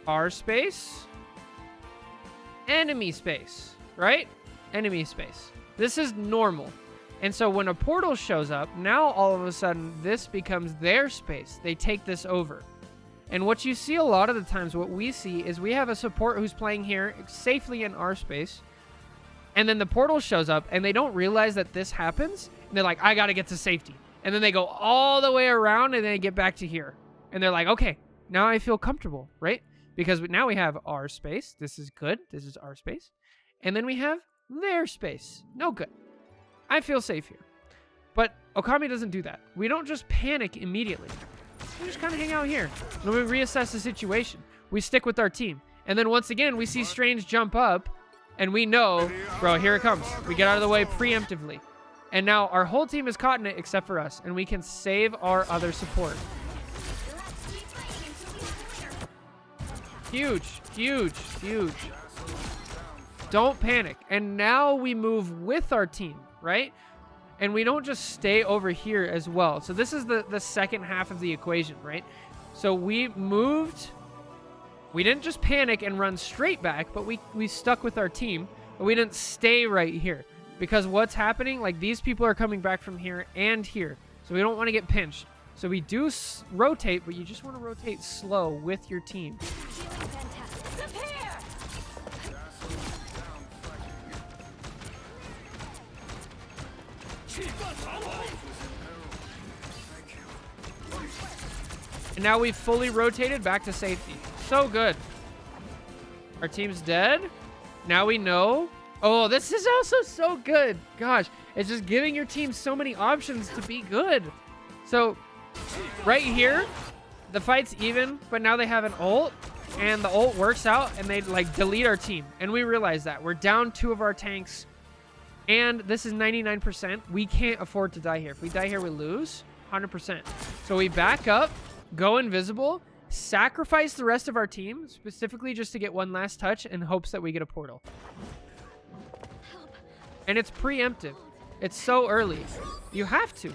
R space. Enemy space. Right? Enemy space. This is normal. And so when a portal shows up, now all of a sudden this becomes their space. They take this over. And what you see a lot of the times, what we see is we have a support who's playing here safely in our space. And then the portal shows up and they don't realize that this happens. And they're like, I got to get to safety. And then they go all the way around and then they get back to here. And they're like, okay, now I feel comfortable, right? Because now we have our space. This is good. This is our space. And then we have their space. No good. I feel safe here. But Okami doesn't do that. We don't just panic immediately. We just kind of hang out here. And we reassess the situation. We stick with our team. And then once again, we see Strange jump up. And we know, bro, here it comes. We get out of the way preemptively. And now our whole team is caught in it except for us. And we can save our other support. Huge, huge, huge. Don't panic. And now we move with our team, right? And we don't just stay over here as well. So this is the second half of the equation, right? So we moved. We didn't just panic and run straight back, but we stuck with our team. But we didn't stay right here. Because what's happening, like these people are coming back from here and here. So we don't want to get pinched. So we do rotate, but you just want to rotate slow with your team. Feeling fantastic. Disappear! And now we've fully rotated back to safety. So good. Our team's dead. Now we know. Oh, this is also so good. Gosh, it's just giving your team so many options to be good. So right here, the fight's even, but now they have an ult, and the ult works out, and they like delete our team. And we realize that. We're down 2 of our tanks, and this is 99%. We can't afford to die here. If we die here, we lose 100%. So we back up, go invisible, sacrifice the rest of our team, specifically just to get one last touch in hopes that we get a portal. And it's preemptive. It's so early. You have to.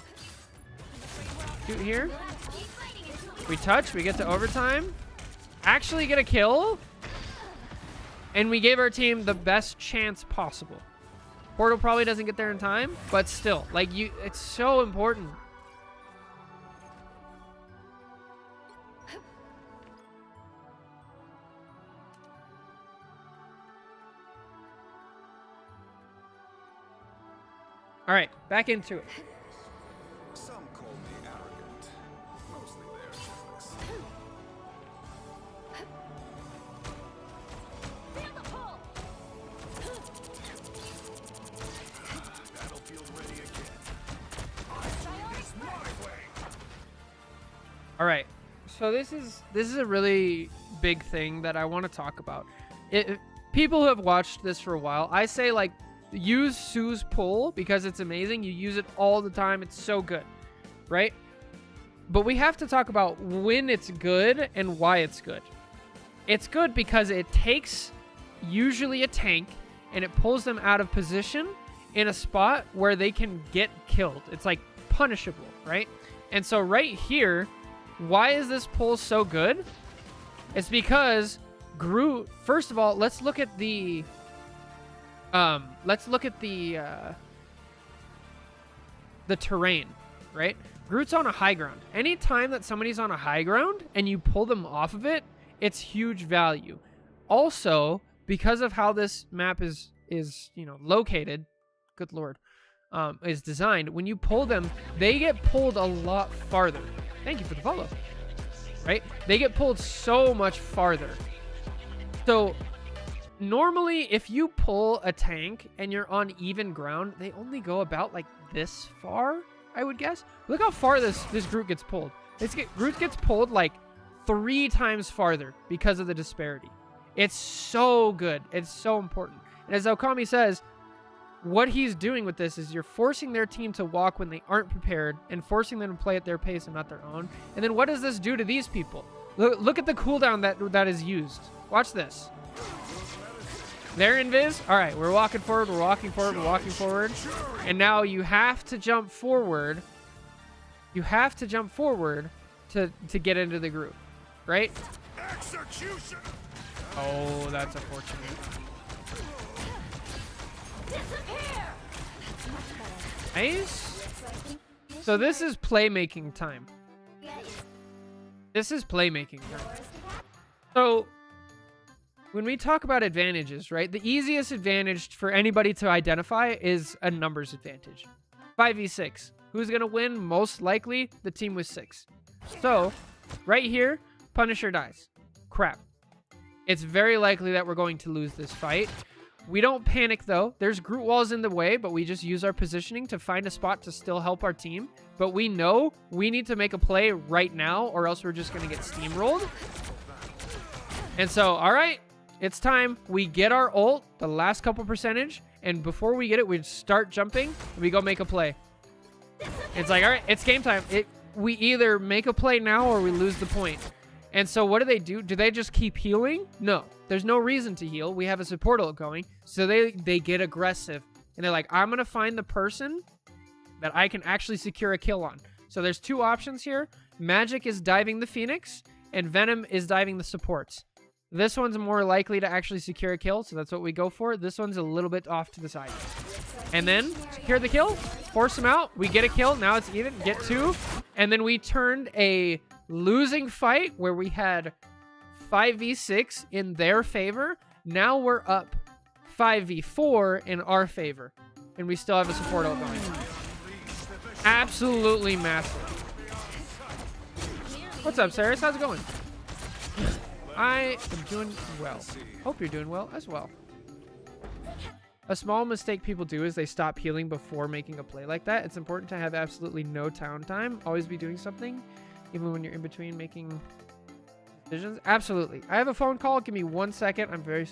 Shoot here. We touch. We get to overtime. Actually get a kill. And we gave our team the best chance possible. Portal probably doesn't get there in time, but still, like it's so important. All right, back into it. Some call me arrogant. Mostly they're jealous. Feel the pull! Battlefield ready again. This my way. All right, so this is a really big thing that I want to talk about. People who have watched this for a while, I say like use Sue's pull because it's amazing. You use it all the time. It's so good, right? But we have to talk about when it's good and why it's good. It's good because it takes usually a tank and it pulls them out of position in a spot where they can get killed. It's like punishable, right? And so right here, why is this pull so good? It's because Groot, first of all, let's look at the terrain, right? Groot's on a high ground. Anytime that somebody's on a high ground and you pull them off of it, it's huge value. Also, because of how this map is located, good lord, is designed, when you pull them, they get pulled a lot farther. Thank you for the follow. Right? They get pulled so much farther. So normally, if you pull a tank and you're on even ground, they only go about like this far, I would guess. Look how far this Groot gets pulled. Groot gets pulled like 3 times farther because of the disparity. It's so good. It's so important. And as Okami says, what he's doing with this is you're forcing their team to walk when they aren't prepared and forcing them to play at their pace and not their own. And then what does this do to these people? Look at the cooldown that is used. Watch this. They're invis. All right, we're walking forward. We're walking forward. We're walking forward. And now you have to jump forward. You have to jump forward to get into the group, right? Execution. Oh, that's unfortunate. Disappear! Nice. So this is playmaking time. This is playmaking time. So when we talk about advantages, right? The easiest advantage for anybody to identify is a numbers advantage. 5v6. Who's going to win? Most likely the team with 6. So right here, Punisher dies. Crap. It's very likely that we're going to lose this fight. We don't panic though. There's Groot walls in the way, but we just use our positioning to find a spot to still help our team. But we know we need to make a play right now or else we're just going to get steamrolled. And so, all right, it's time. We get our ult, the last couple percentage, and before we get it, we start jumping and we go make a play. It's like, all right, it's game time. We either make a play now or we lose the point. And so what do? Do they just keep healing? No, there's no reason to heal. We have a support ult going. So they get aggressive. And they're like, I'm going to find the person that I can actually secure a kill on. So there's two options here. Magic is diving the Phoenix, and Venom is diving the supports. This one's more likely to actually secure a kill, so that's what we go for. This one's a little bit off to the side. And then secure the kill, force him out. We get a kill. Now it's even. Get two. And then we turned a losing fight where we had 5v6 in their favor. Now we're up 5v4 in our favor. And we still have a support ult going. Absolutely massive. What's up, Saris? How's it going? I am doing well. Hope you're doing well as well. A small mistake people do is they stop healing before making a play like that. It's important to have absolutely no downtime. Always be doing something, even when you're in between making decisions. Absolutely. I have a phone call. Give me 1 second. I'm very...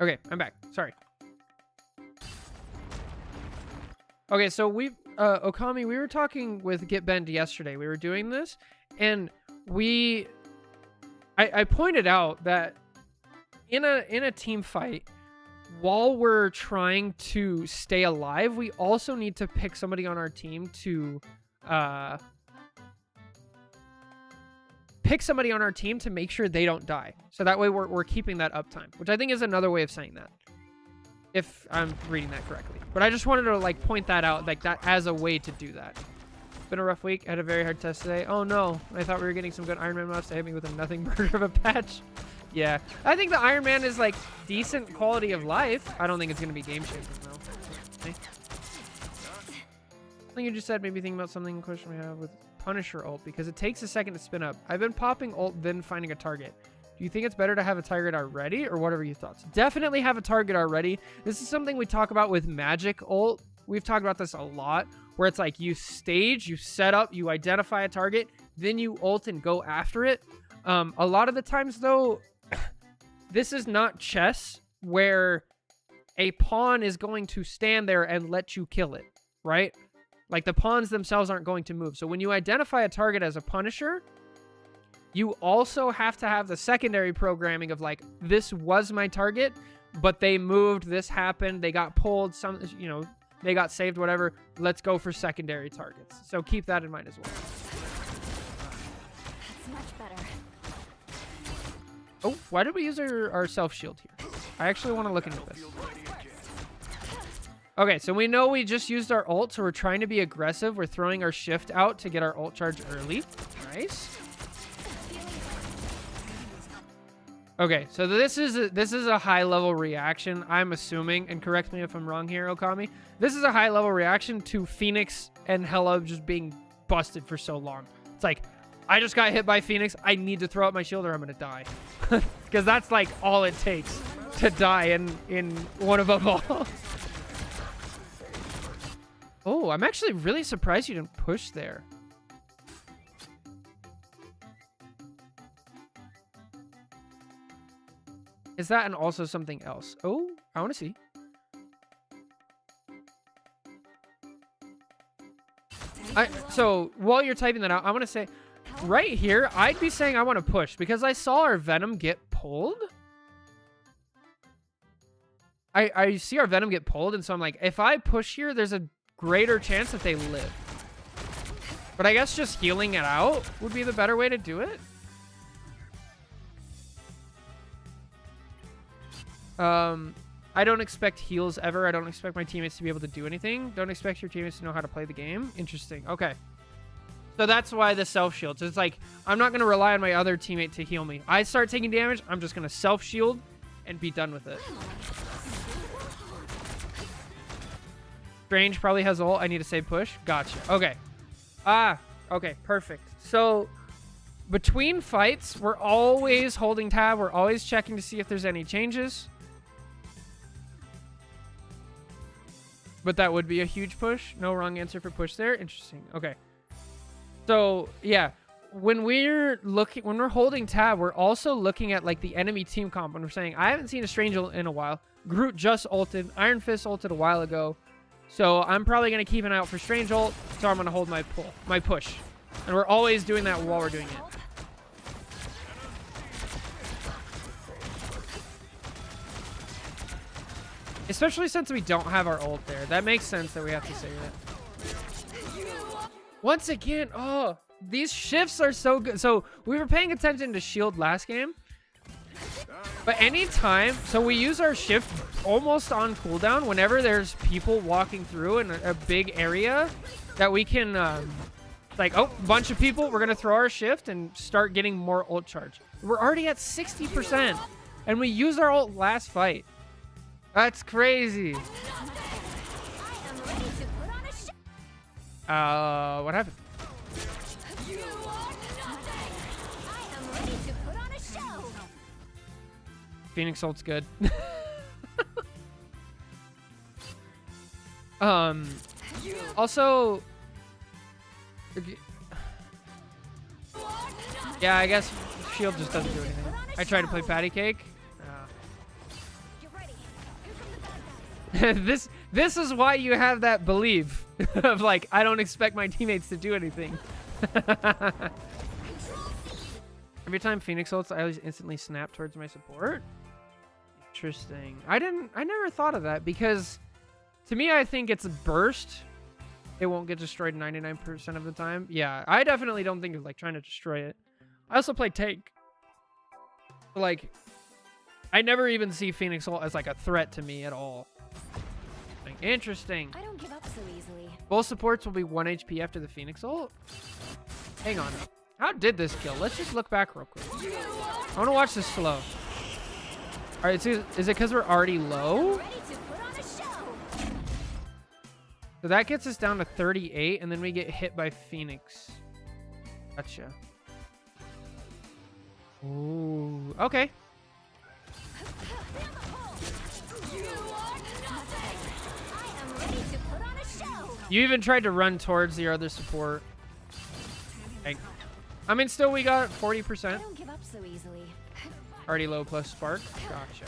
Okay, I'm back. Sorry. Okay, so Okami, we were talking with Get Bend yesterday. We were doing this, and I pointed out that in a team fight, while we're trying to stay alive, we also need to pick somebody on our team to make sure they don't die. So that way we're keeping that uptime, which I think is another way of saying that, if I'm reading that correctly. But I just wanted to like point that out, like that as a way to do that. Been a rough week. I had a very hard test today. Oh no, I thought we were getting some good Iron Man buffs to hit me with a nothing burger of a patch. Yeah, I think the Iron Man is like decent quality of life. I don't think it's gonna be game changing though. Okay. I think you just said maybe thinking about something question we have with Punisher ult, because it takes a second to spin up. I've been popping ult, then finding a target. Do you think it's better to have a target already, or what are your thoughts? Definitely have a target already. This is something we talk about with Magic ult. We've talked about this a lot, where it's like you stage, you set up, you identify a target, then you ult and go after it. A lot of the times though, this is not chess where a pawn is going to stand there and let you kill it, right? Like the pawns themselves aren't going to move. So when you identify a target as a Punisher, you also have to have the secondary programming of like, this was my target, but they moved, this happened, they got pulled, some, you know, they got saved, whatever. Let's go for secondary targets. So keep that in mind as well. That's much better. Oh, why did we use our self-shield here? I actually want to look into this. Okay, so we know we just used our ult, so we're trying to be aggressive. We're throwing our shift out to get our ult charge early. Nice. Okay, so this is a high-level reaction, I'm assuming, and correct me if I'm wrong here, Okami. This is a high-level reaction to Phoenix and Hela just being busted for so long. It's like, I just got hit by Phoenix. I need to throw out my shield or I'm going to die. Because that's like all it takes to die in one of them all. Oh, I'm actually really surprised you didn't push there. Is that and also something else? Oh, I want to see. So while you're typing that out, I want to say right here, I'd be saying I want to push because I saw our Venom get pulled. I see our Venom get pulled, and so I'm like, if I push here, there's a greater chance that they live. But I guess just healing it out would be the better way to do it. I don't expect heals ever. I don't expect my teammates to be able to do anything. Don't expect your teammates to know how to play the game. Interesting. Okay. So that's why the self-shield. So it's like, I'm not going to rely on my other teammate to heal me. I start taking damage, I'm just going to self-shield and be done with it. Strange probably has ult. I need to say push. Gotcha. Okay. Okay. Perfect. So between fights, we're always holding tab. We're always checking to see if there's any changes. But that would be a huge push. No wrong answer for push there. Interesting. Okay. So, yeah. When we're holding tab, we're also looking at like the enemy team comp. And we're saying, I haven't seen a Strange ult in a while. Groot just ulted. Iron Fist ulted a while ago. So I'm probably going to keep an eye out for Strange ult. So I'm going to hold my push. And we're always doing that while we're doing it. Especially since we don't have our ult there. That makes sense that we have to save it. Once again, oh, these shifts are so good. So we were paying attention to shield last game. But anytime, so we use our shift almost on cooldown whenever there's people walking through in a big area that we can, like, oh, bunch of people, we're going to throw our shift and start getting more ult charge. We're already at 60%, and we used our ult last fight. That's crazy. What happened? Phoenix ult's good. Also, yeah, I guess shield just doesn't do anything. I tried to play patty cake. This is why you have that belief of like, I don't expect my teammates to do anything. Every time Phoenix ults, I always instantly snap towards my support. Interesting. I never thought of that because to me, I think it's a burst. It won't get destroyed 99% of the time. Yeah, I definitely don't think of like trying to destroy it. I also play tank. Like, I never even see Phoenix ult as like a threat to me at all. Like, interesting. I don't give up so easily. Both supports will be 1 HP after the Phoenix ult. Hang on. How did this kill? Let's just look back real quick. I want to watch this slow. All right, is it because we're already low? So that gets us down to 38, and then we get hit by Phoenix. Gotcha. Ooh, okay. You even tried to run towards your other support. Okay. I mean, still we got 40%. I don't give up so easily. Already low plus spark. Gotcha.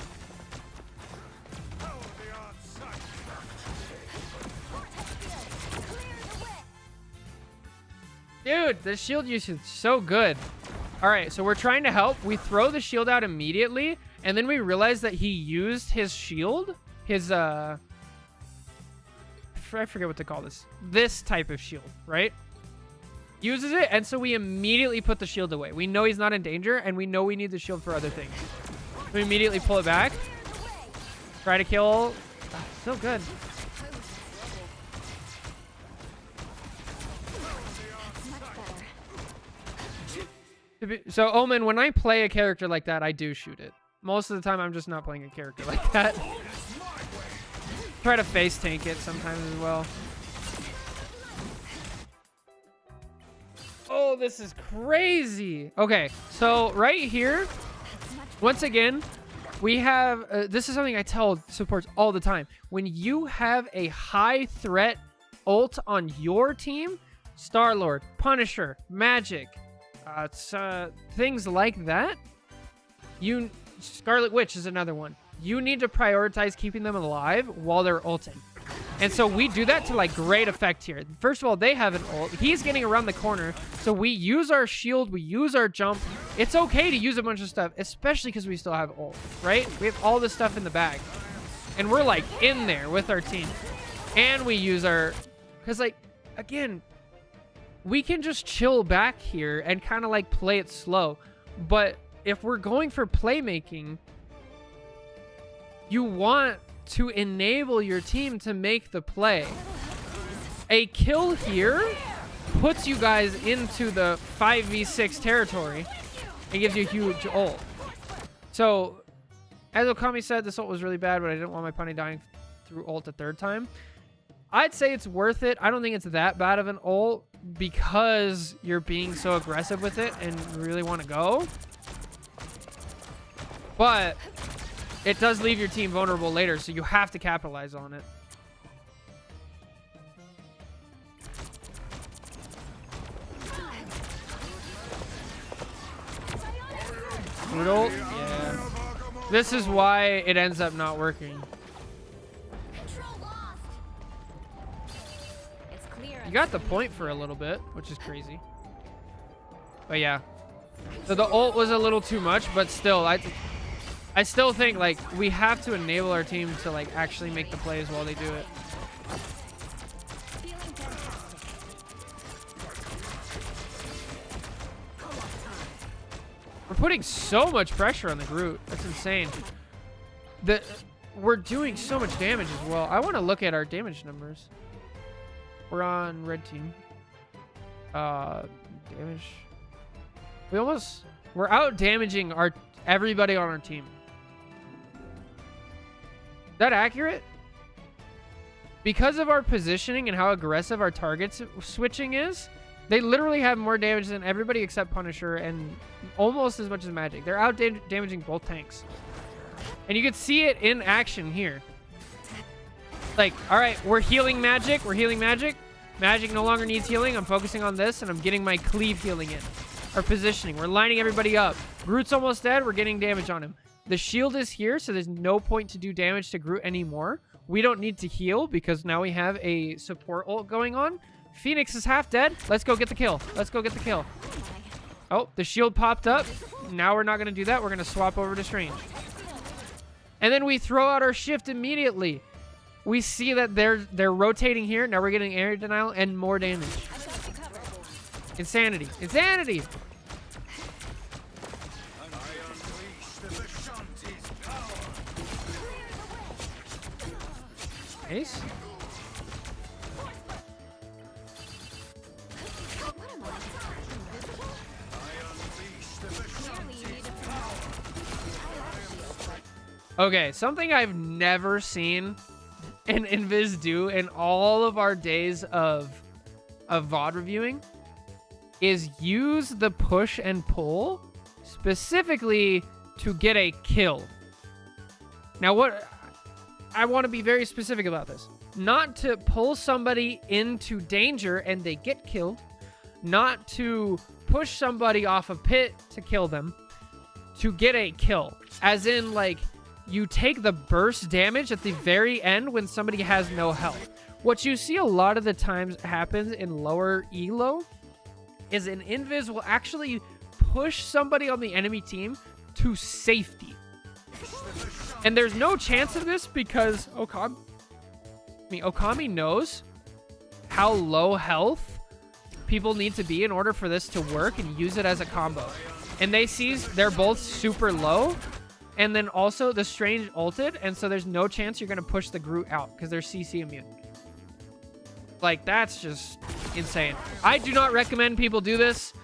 Dude, the shield usage is so good. All right, so we're trying to help. We throw the shield out immediately, and then we realize that he used his shield. His, I forget what to call this. This type of shield, right? Uses it, and so we immediately put the shield away. We know he's not in danger, and we know we need the shield for other things. We immediately pull it back. Try to kill. Oh, so good. So, Omen, when I play a character like that, I do shoot it. Most of the time, I'm just not playing a character like that. Try to face tank it sometimes as well. Oh, this is crazy. Okay, so right here, once again, we have... this is something I tell supports all the time. When you have a high threat ult on your team, Star-Lord, Punisher, Magic... things like that. Scarlet Witch is another one. You need to prioritize keeping them alive while they're ulting. And so we do that to like great effect here. First of all, they have an ult. He's getting around the corner. So we use our shield. We use our jump. It's okay to use a bunch of stuff, especially because we still have ult, right? We have all this stuff in the bag. And we're like in there with our team. And we use our... Because like, again... We can just chill back here and kind of like play it slow. But if we're going for playmaking, you want to enable your team to make the play. A kill here puts you guys into the 5v6 territory and gives you a huge ult. So, as Okami said, this ult was really bad, but I didn't want my punny dying through ult a third time. I'd say it's worth it. I don't think it's that bad of an ult because you're being so aggressive with it and really want to go. But it does leave your team vulnerable later, so you have to capitalize on it. Groot ult? Yeah. This is why it ends up not working. Control lost. It's clear. You got the point for a little bit, which is crazy. But yeah. So the ult was a little too much, but still, I still think like we have to enable our team to like actually make the plays while they do it. Feeling fantastic. We're putting so much pressure on the Groot. That's insane. We're doing so much damage as well. I want to look at our damage numbers. We're on red team. Damage. We're out damaging everybody on our team. Is that accurate? Because of our positioning and how aggressive our target switching is, they literally have more damage than everybody except Punisher and almost as much as Magic. They're out damaging both tanks. And you can see it in action here. Like, all right, we're healing Magic. We're healing Magic. Magic no longer needs healing. I'm focusing on this, and I'm getting my cleave healing in. Our positioning. We're lining everybody up. Groot's almost dead. We're getting damage on him. The shield is here, so there's no point to do damage to Groot anymore. We don't need to heal because now we have a support ult going on. Phoenix is half dead. Let's go get the kill. Let's go get the kill. Oh, the shield popped up. Now we're not going to do that. We're going to swap over to Strange. And then we throw out our shift immediately. We see that they're rotating here. Now we're getting area denial and more damage. Insanity. Insanity! Nice. Okay, something I've never seen an Invis do in all of our days of VOD reviewing is use the push and pull specifically to get a kill. Now, what I want to be very specific about this. Not to pull somebody into danger and they get killed. Not to push somebody off a pit to kill them. To get a kill. As in, like, you take the burst damage at the very end when somebody has no health. What you see a lot of the times happens in lower elo is an Invis will actually push somebody on the enemy team to safety. And there's no chance of this because Okami knows how low health people need to be in order for this to work and use it as a combo. And they see they're both super low. And then also the Strange ulted. And so there's no chance you're going to push the Groot out because they're CC immune. Like, that's just insane. I do not recommend people do this.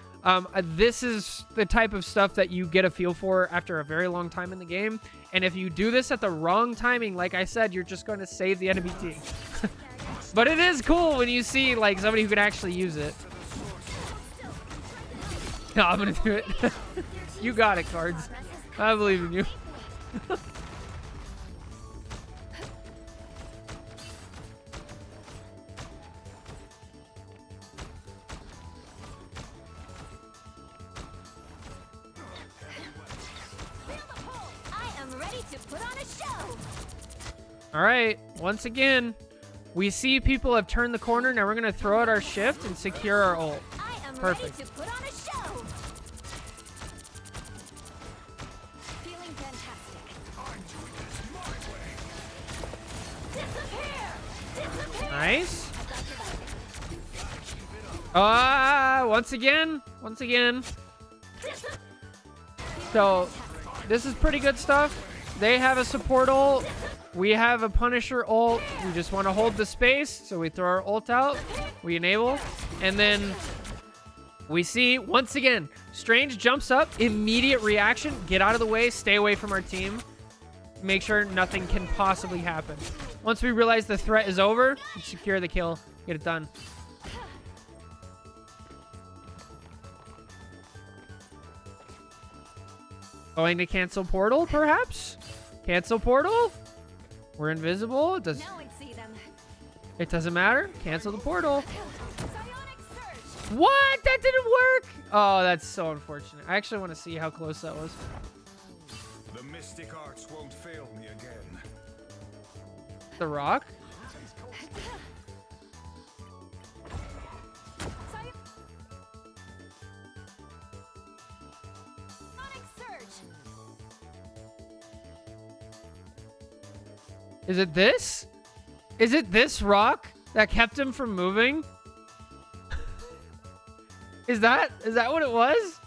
This is the type of stuff that you get a feel for after a very long time in the game. And if you do this at the wrong timing, like I said, you're just going to save the enemy team. But it is cool when you see like somebody who can actually use it. No, I'm going to do it. You got it, Cards. I believe in you. All right, once again, we see people have turned the corner. Now we're going to throw out our shift and secure our ult. Perfect. Ready to put on a show. Feeling fantastic. I'm doing this my way. Disappear! Nice. Once again. So, this is pretty good stuff. They have a support ult. We have a Punisher ult. We just want to hold the space. So we throw our ult out. We enable. And then we see, once again, Strange jumps up. Immediate reaction. Get out of the way. Stay away from our team. Make sure nothing can possibly happen. Once we realize the threat is over, we secure the kill. Get it done. Going to cancel portal, perhaps? Cancel portal? We're invisible. It doesn't matter. Cancel the portal. What? That didn't work. Oh, that's so unfortunate. I actually want to see how close that was. mystic arts won't fail me again. The Rock? Sonic Surge. Is it this? Is it this rock that kept him from moving? Is that what it was?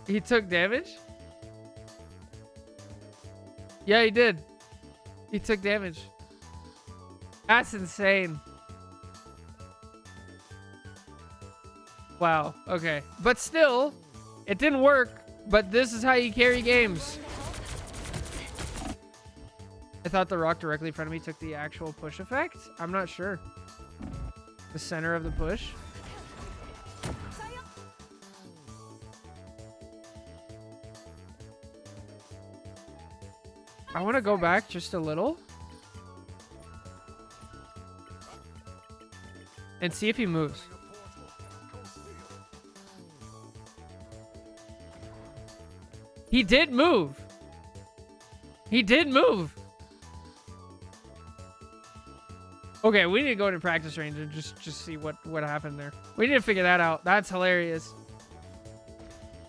He took damage? Yeah, he did. He took damage. That's insane. Wow, okay. But still, it didn't work, but this is how you carry games. I thought the rock directly in front of me took the actual push effect. I'm not sure. The center of the push. I want to go back just a little and see if he moves. He did move. He did move. Okay, we need to go to practice range and just see what happened there. We need to figure that out. That's hilarious.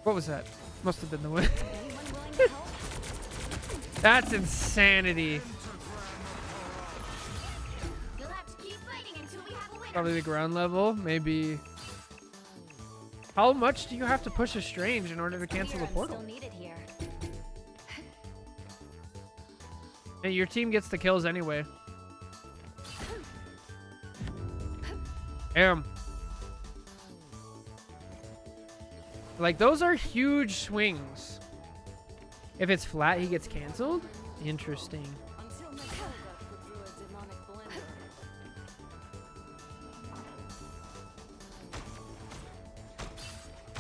What was that? Must have been the wind. Anyone willing to help? That's insanity. You'll have to keep fighting until we have a winner. Probably the ground level, maybe. How much do you have to push a strange in order to cancel the I'm portal? still needed here. And your team gets the kills anyway. Damn. Like, those are huge swings. If it's flat, he gets canceled? Interesting. Until next time, put through a demonic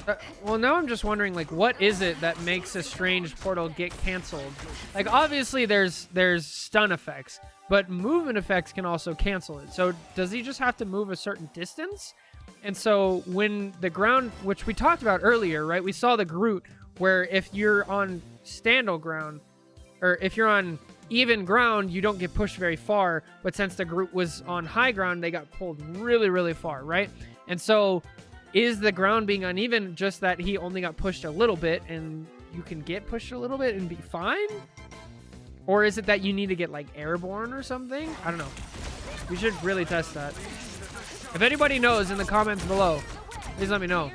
blender. Well, now I'm just wondering, like, what is it that makes a strange portal get canceled? Like, obviously there's stun effects, but movement effects can also cancel it. So does he just have to move a certain distance? And so when the ground, which we talked about earlier, right? We saw the Groot, where if you're on standal ground, or if you're on even ground, you don't get pushed very far. But since the Groot was on high ground, they got pulled really, really far, right? And so is the ground being uneven just that he only got pushed a little bit and you can get pushed a little bit and be fine? Or is it that you need to get like airborne or something? I don't know. We should really test that. If anybody knows in the comments below, please let me know.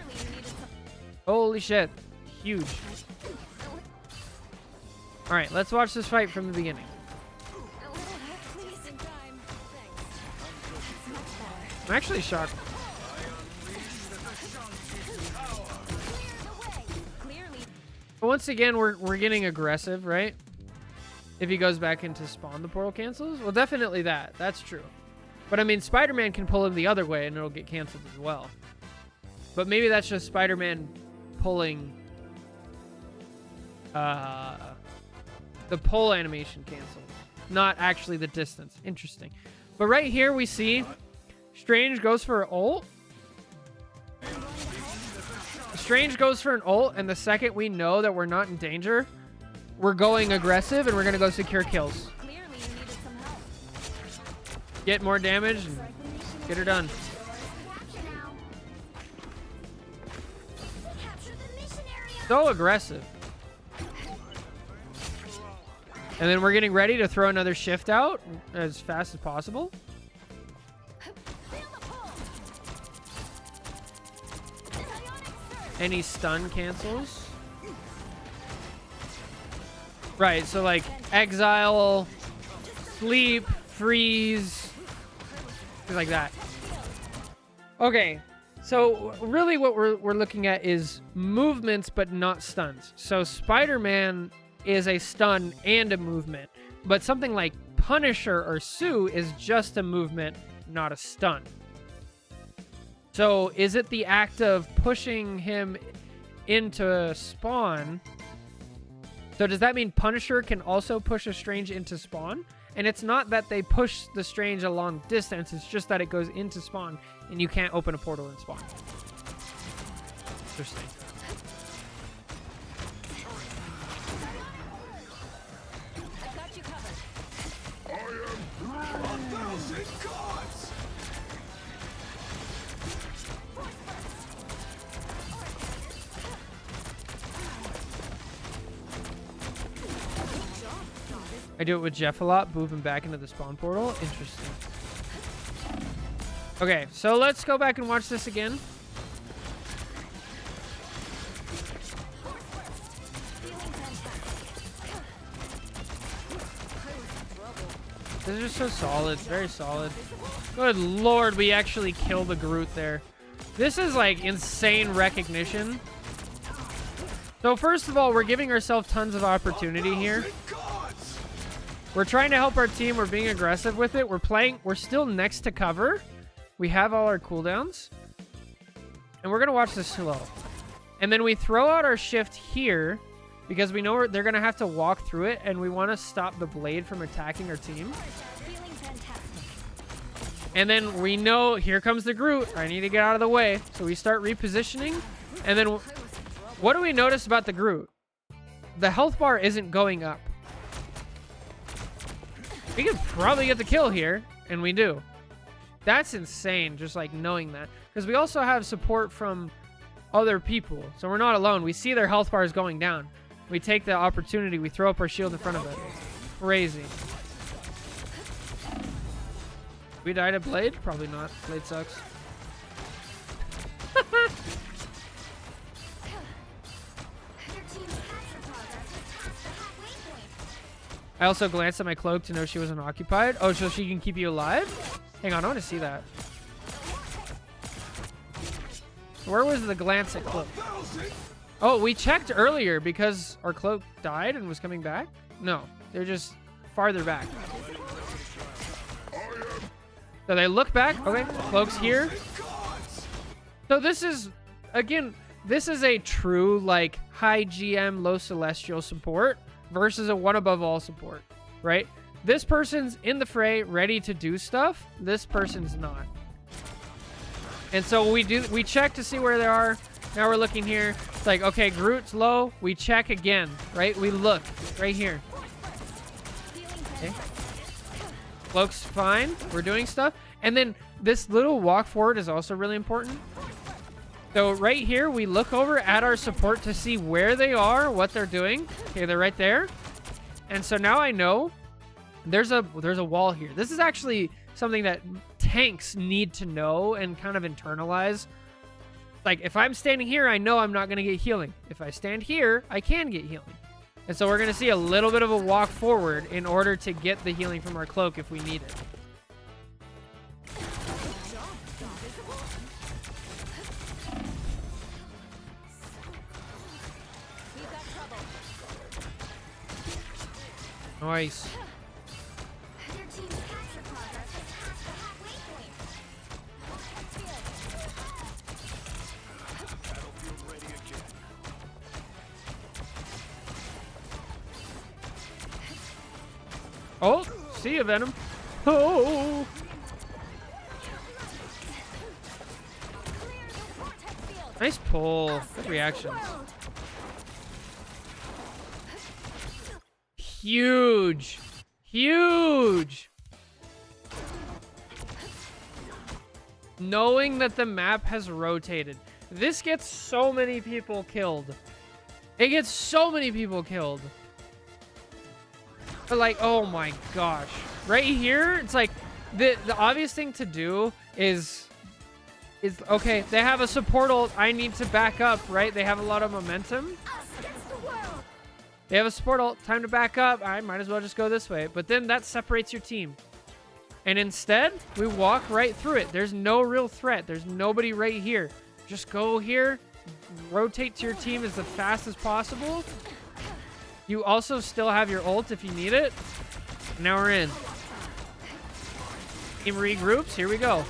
Holy shit. Huge. All right, let's watch this fight from the beginning. A little help, please. In time. Thanks. It's much better. I'm actually shocked. Clearly. But once again, we're getting aggressive, right? If he goes back into spawn, the portal cancels? Well, definitely that. That's true. But I mean, Spider-Man can pull him the other way and it'll get canceled as well. But maybe that's just Spider-Man pulling the pull animation canceled, not actually the distance. Interesting. But right here we see Strange goes for an ult. Strange goes for an ult, and the second we know that we're not in danger, we're going aggressive and we're gonna go secure kills. Clearly, you needed some help. Get more damage and get her done. Capture now. Capture the mission area. So aggressive. And then we're getting ready to throw another shift out as fast as possible. Feel the pull. Psionic surge. Any stun cancels. Right, so like exile, sleep, freeze, things like that. Okay, so really what we're looking at is movements but not stuns. So Spider-Man is a stun and a movement, but something like Punisher or Sue is just a movement, not a stun. So is it the act of pushing him into spawn? So does that mean Punisher can also push a Strange into spawn? And it's not that they push the Strange a long distance, it's just that it goes into spawn and you can't open a portal in spawn. Interesting. I do it with Jeff a lot, move him back into the spawn portal. Interesting. Okay, so let's go back and watch this again. This is just so solid, very solid. Good lord, we actually killed the Groot there. This is like insane recognition. So first of all, we're giving ourselves tons of opportunity here. We're trying to help our team. We're being aggressive with it. We're still next to cover. We have all our cooldowns. And we're going to watch this slow. And then we throw out our shift here because we know they're going to have to walk through it, and we want to stop the blade from attacking our team. Feeling fantastic. And then we know, here comes the Groot. I need to get out of the way. So we start repositioning. And then what do we notice about the Groot? The health bar isn't going up. We could probably get the kill here, and we do. That's insane, just like knowing that. Because we also have support from other people. So we're not alone. We see their health bars going down. We take the opportunity. We throw up our shield in front of it. Crazy. We died at Blade? Probably not. Blade sucks. Your team's capture progress has passed the halfway point. I also glanced at my cloak to know she wasn't occupied. Oh, so she can keep you alive? Hang on, I want to see that. Where was the glance at cloak? Oh, we checked earlier because our cloak died and was coming back? No, they're just farther back. So they look back. Okay, cloak's here. So this is, again, this is a true, like, high GM, low celestial support versus a one above all support, right? This person's in the fray, ready to do stuff. This person's not. And so we check to see where they are. Now we're looking here. It's like, okay, Groot's low. We check again, right? We look right here. Okay. Cloak's fine. We're doing stuff. And then this little walk forward is also really important. So right here, we look over at our support to see where they are, what they're doing. Okay, they're right there. And so now I know there's a wall here. This is actually something that tanks need to know and kind of internalize. Like, if I'm standing here, I know I'm not going to get healing. If I stand here, I can get healing. And so we're going to see a little bit of a walk forward in order to get the healing from our cloak if we need it. We've got trouble. Nice. Your team's capture progress has passed the halfway point. Battlefield ready again. Oh, see you, Venom. Oh. Clear the vortex field. Nice pull. Good reactions. Huge. Huge. Knowing that the map has rotated. This gets so many people killed. It gets so many people killed. But like, oh my gosh. Right here, it's like the obvious thing to do is okay, they have a support ult. I need to back up, right? They have a lot of momentum. Us against the world. They have a support ult. Time to back up. I might as well just go this way. But then that separates your team. And instead, we walk right through it. There's no real threat. There's nobody right here. Just go here. Rotate to your team as fast as possible. You also still have your ult if you need it. Now we're in. Team regroups. Here we go.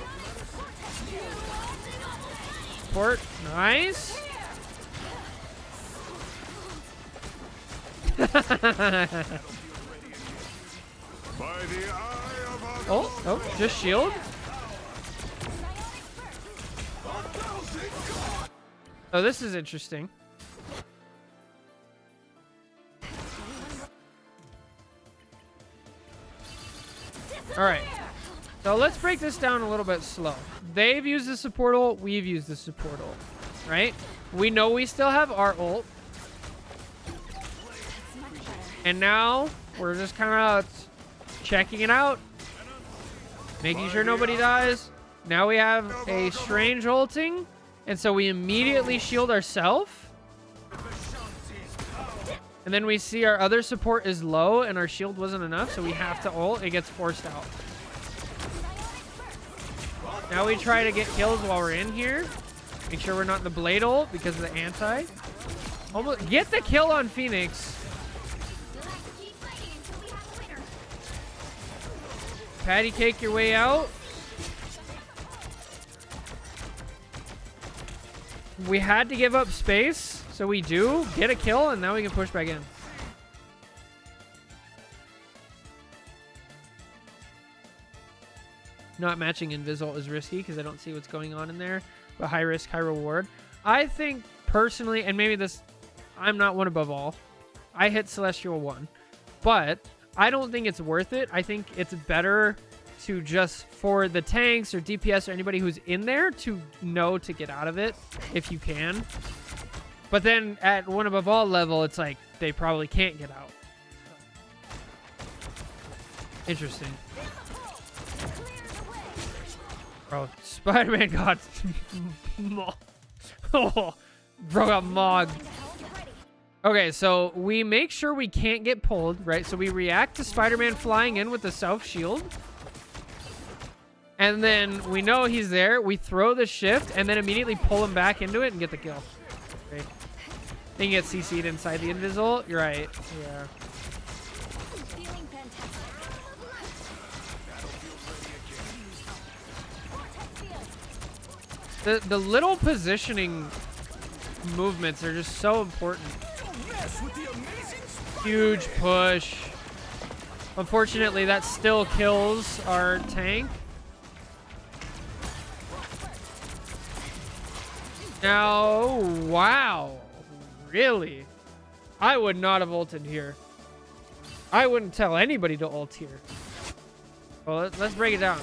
Support. Nice. By the eye of our Oh, just shield. Oh, this is interesting. All right. So let's break this down a little bit slow. They've used the support ult. We've used the support ult. Right? We know we still have our ult. That's much better. And now We're just kind of checking it out, making sure nobody dies. Now we have a Strange ulting, and so we immediately shield ourselves. And then we see our other support is low, and our shield wasn't enough, so we have to ult. It gets forced out. Now we try to get kills while we're in here. Make sure we're not in the blade ult because of the anti. Almost get the kill on Phoenix. Patty cake your way out. We had to give up space, so we do get a kill, and now we can push back in. Not matching Invisult is risky because I don't see what's going on in there, but high risk, high reward. I think personally, and maybe this, I'm not one above all. I hit Celestial 1, but I don't think it's worth it. I think it's better to just, for the tanks or DPS or anybody who's in there, to know to get out of it if you can. But then at one above all level, it's like they probably can't get out. Interesting. Bro, Spider-Man got oh, bro got mogged. Okay, so we make sure we can't get pulled, right? So we react to Spider-Man flying in with the self-shield. And then we know he's there. We throw the shift and then immediately pull him back into it and get the kill. Okay. Then you get CC'd inside the Invisult. You're right. Yeah. The little positioning movements are just so important. Huge push. Unfortunately, that still kills our tank. Now, wow. Really? I would not have ulted here. I wouldn't tell anybody to ult here. Well, let's break it down.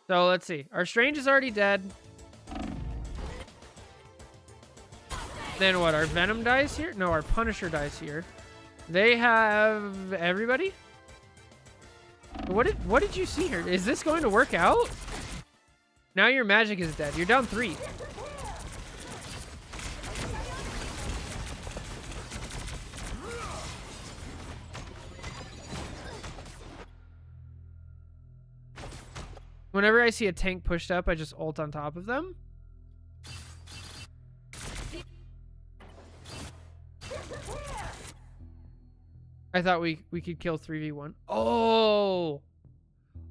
So let's see. Our Strange is already dead. Then what? Our Venom dies here? No, our Punisher dies here. They have everybody? What did you see here? Is this going to work out? Now your magic is dead. You're down 3. Whenever I see a tank pushed up, I just ult on top of them. I thought we could kill 3v1. Oh!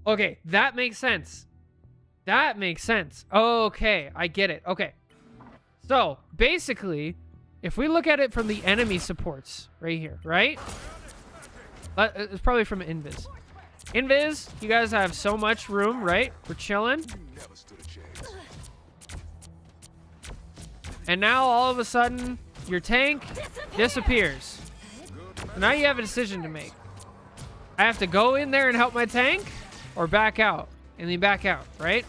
Okay, that makes sense. That makes sense. Okay, I get it. Okay. So, basically, if we look at it from the enemy supports right here, right? It's probably from Invis. Invis, you guys have so much room, right? We're chilling. And now, all of a sudden, your tank disappears. So now you have a decision to make. I have to go in there and help my tank, or back out. And then back out, right?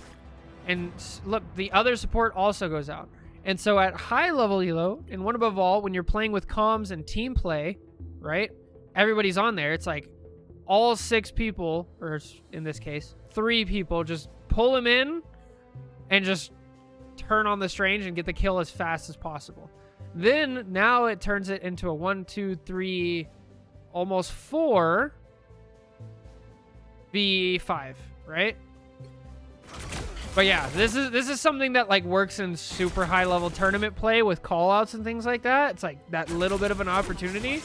And look, the other support also goes out. And so at high level elo, and one above all, when you're playing with comms and team play, right? Everybody's on there. It's like all 6 people, or in this case, 3 people, just pull him in and just turn on the Strange and get the kill as fast as possible. Then now it turns it into a 1, 2, 3, almost 4 v5, right? But yeah, this is something that like works in super high level tournament play with callouts and things like that. It's like that little bit of an opportunity.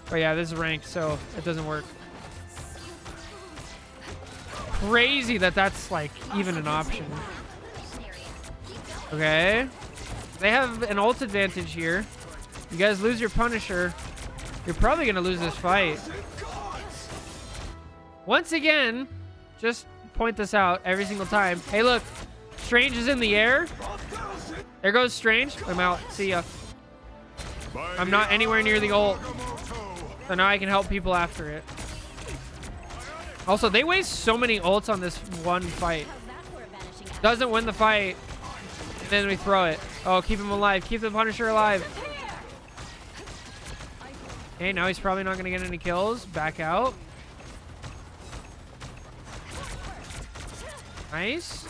But yeah, this is ranked, so it doesn't work. Crazy that that's like even an option. Okay. They have an ult advantage here. You guys lose your Punisher. You're probably going to lose this fight. Once again, just point this out every single time. Hey, look. Strange is in the air. There goes Strange. I'm out. See ya. I'm not anywhere near the ult. So now I can help people after it. Also, they waste so many ults on this one fight. Doesn't win the fight. And then we throw it. Oh, keep him alive. Keep the Punisher alive. Okay, now he's probably not going to get any kills. Back out. Nice.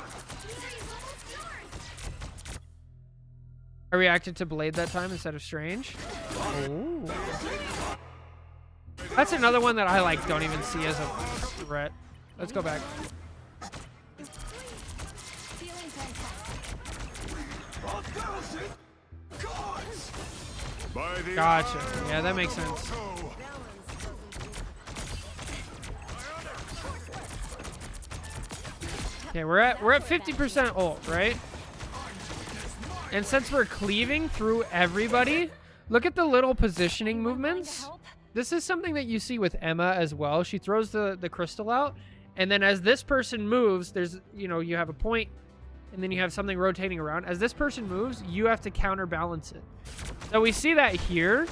I reacted to Blade that time instead of Strange. Oh. That's another one that I like don't even see as a threat. Let's go back. Feeling fantastic. Gotcha. Yeah, that makes sense. Okay, we're at 50% ult, right? And since we're cleaving through everybody, look at the little positioning movements. This is something that you see with Emma as well. She throws the crystal out, and then as this person moves, there's, you know, you have a point, and then you have something rotating around. As this person moves, you have to counterbalance it. So we see that here,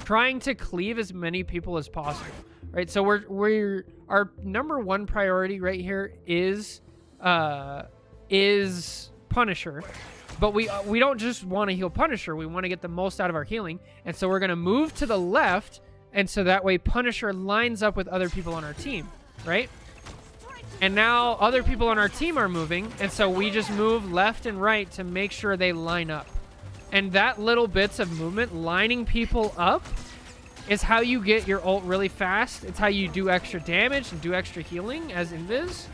trying to cleave as many people as possible, right? So we're our number one priority right here is Punisher. But we don't just want to heal Punisher. We want to get the most out of our healing. And so we're going to move to the left. And so that way Punisher lines up with other people on our team, right? And now other people on our team are moving. And so we just move left and right to make sure they line up. And that little bits of movement, lining people up, is how you get your ult really fast. It's how you do extra damage and do extra healing as Invis.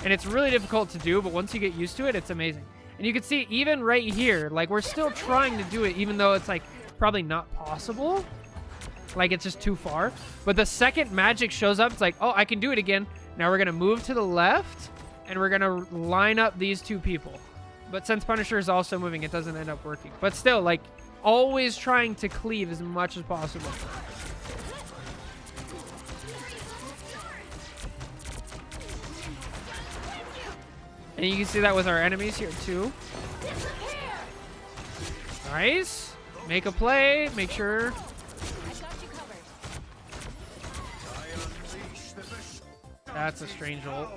And it's really difficult to do, but once you get used to it, it's amazing. And you can see even right here, like we're still trying to do it, even though it's like probably not possible. Like it's just too far. But the second magic shows up, it's like, oh, I can do it again. Now we're going to move to the left and we're going to line up these two people. But since Punisher is also moving, it doesn't end up working. But still, like always trying to cleave as much as possible. And you can see that with our enemies here too. Nice. Make a play. Make sure. I got you covered. That's a strange ult.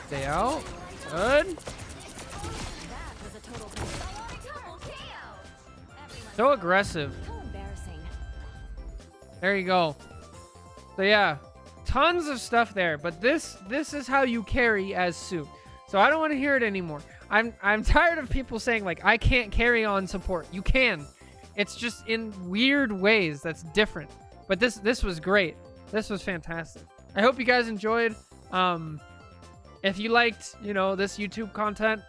Stay out. Good. That was a total So aggressive. so embarrassing. There you go. So yeah, tons of stuff there, but this is how you carry as Sue. So I don't want to hear it anymore. I'm tired of people saying like I can't carry on support. You can. It's just in weird ways that's different. But this was great. This was fantastic. I hope you guys enjoyed. If you liked, you know, this YouTube content,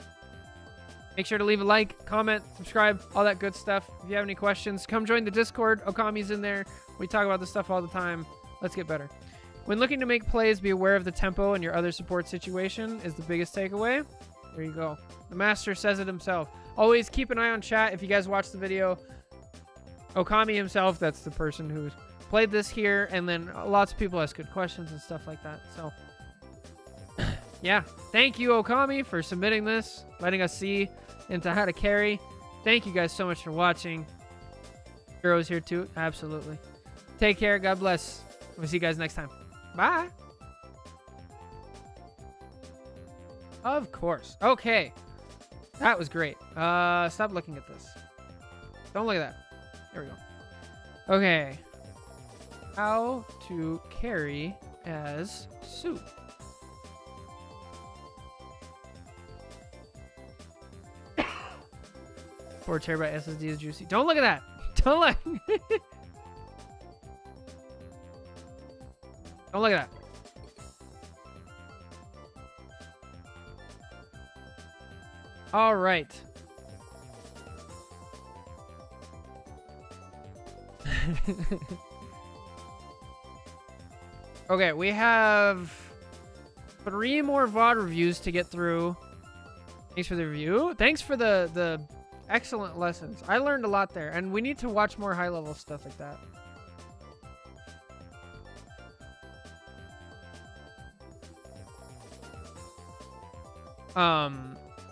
make sure to leave a like, comment, subscribe, all that good stuff. If you have any questions, come join the Discord. Okami's in there. We talk about this stuff all the time. Let's get better. When looking to make plays, be aware of the tempo and your other support situation is the biggest takeaway. There you go. The master says it himself. Always keep an eye on chat. If you guys watch the video, Okami himself, that's the person who's played this here, and then lots of people ask good questions and stuff like that. So yeah, thank you Okami for submitting this, letting us see into how to carry. Thank you guys so much for watching. Heroes here too, absolutely. Take care, God bless. We'll see you guys next time. Bye. Of course. Okay, that was great. Stop looking at this. Don't look at that. There we go. Okay, how to carry as Sue. 4 terabyte SSD is juicy. Don't look at that. Don't look. Don't look at that. All right. Okay, we have 3 more VOD reviews to get through. Thanks for the review. Thanks for the excellent lessons. I learned a lot there, and we need to watch more high-level stuff like that.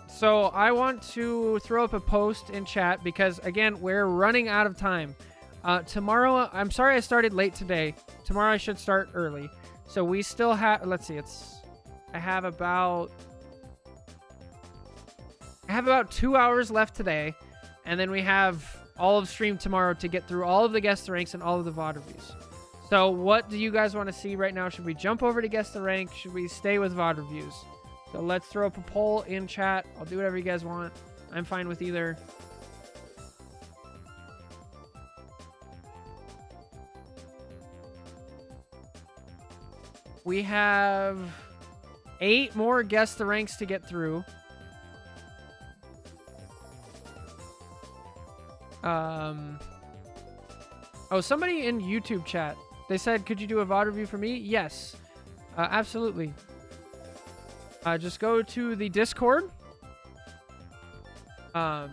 So I want to throw up a post in chat because, again, we're running out of time. Tomorrow, I'm sorry I started late today. Tomorrow I should start early. So we still have, let's see, I have about I have about 2 hours left today, and then we have all of stream tomorrow to get through all of the guest ranks and all of the VOD reviews. So what do you guys want to see right now? Should we jump over to guest the rank? Should we stay with VOD reviews? So let's throw up a poll in chat. I'll do whatever you guys want. I'm fine with either. We have 8 more guess the ranks to get through. Oh, somebody in YouTube chat, they said, could you do a VOD review for me? Yes, absolutely. Just go to the Discord. Go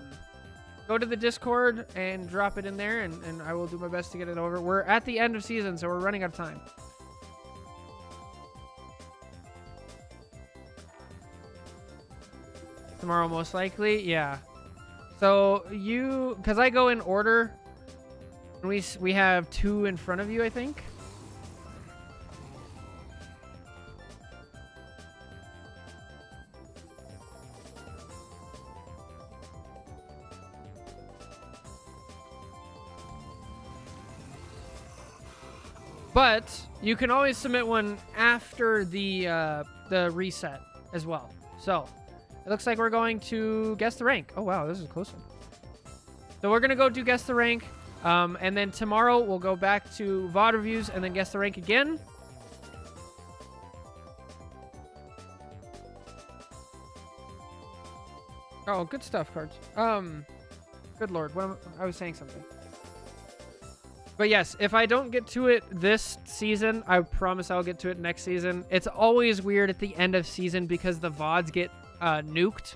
to the Discord and drop it in there, and I will do my best to get it over. We're at the end of season, so we're running out of time. Tomorrow, most likely, yeah. So because I go in order, and we have 2 in front of you, I think. But you can always submit one after the reset as well. So it looks like we're going to guess the rank. Oh wow, this is a close one. So we're gonna go do guess the rank, and then tomorrow we'll go back to VOD reviews and then guess the rank again. Oh, good stuff, cards. Good lord, I was saying something. But yes, if I don't get to it this season, I promise I'll get to it next season. It's always weird at the end of season because the VODs get nuked.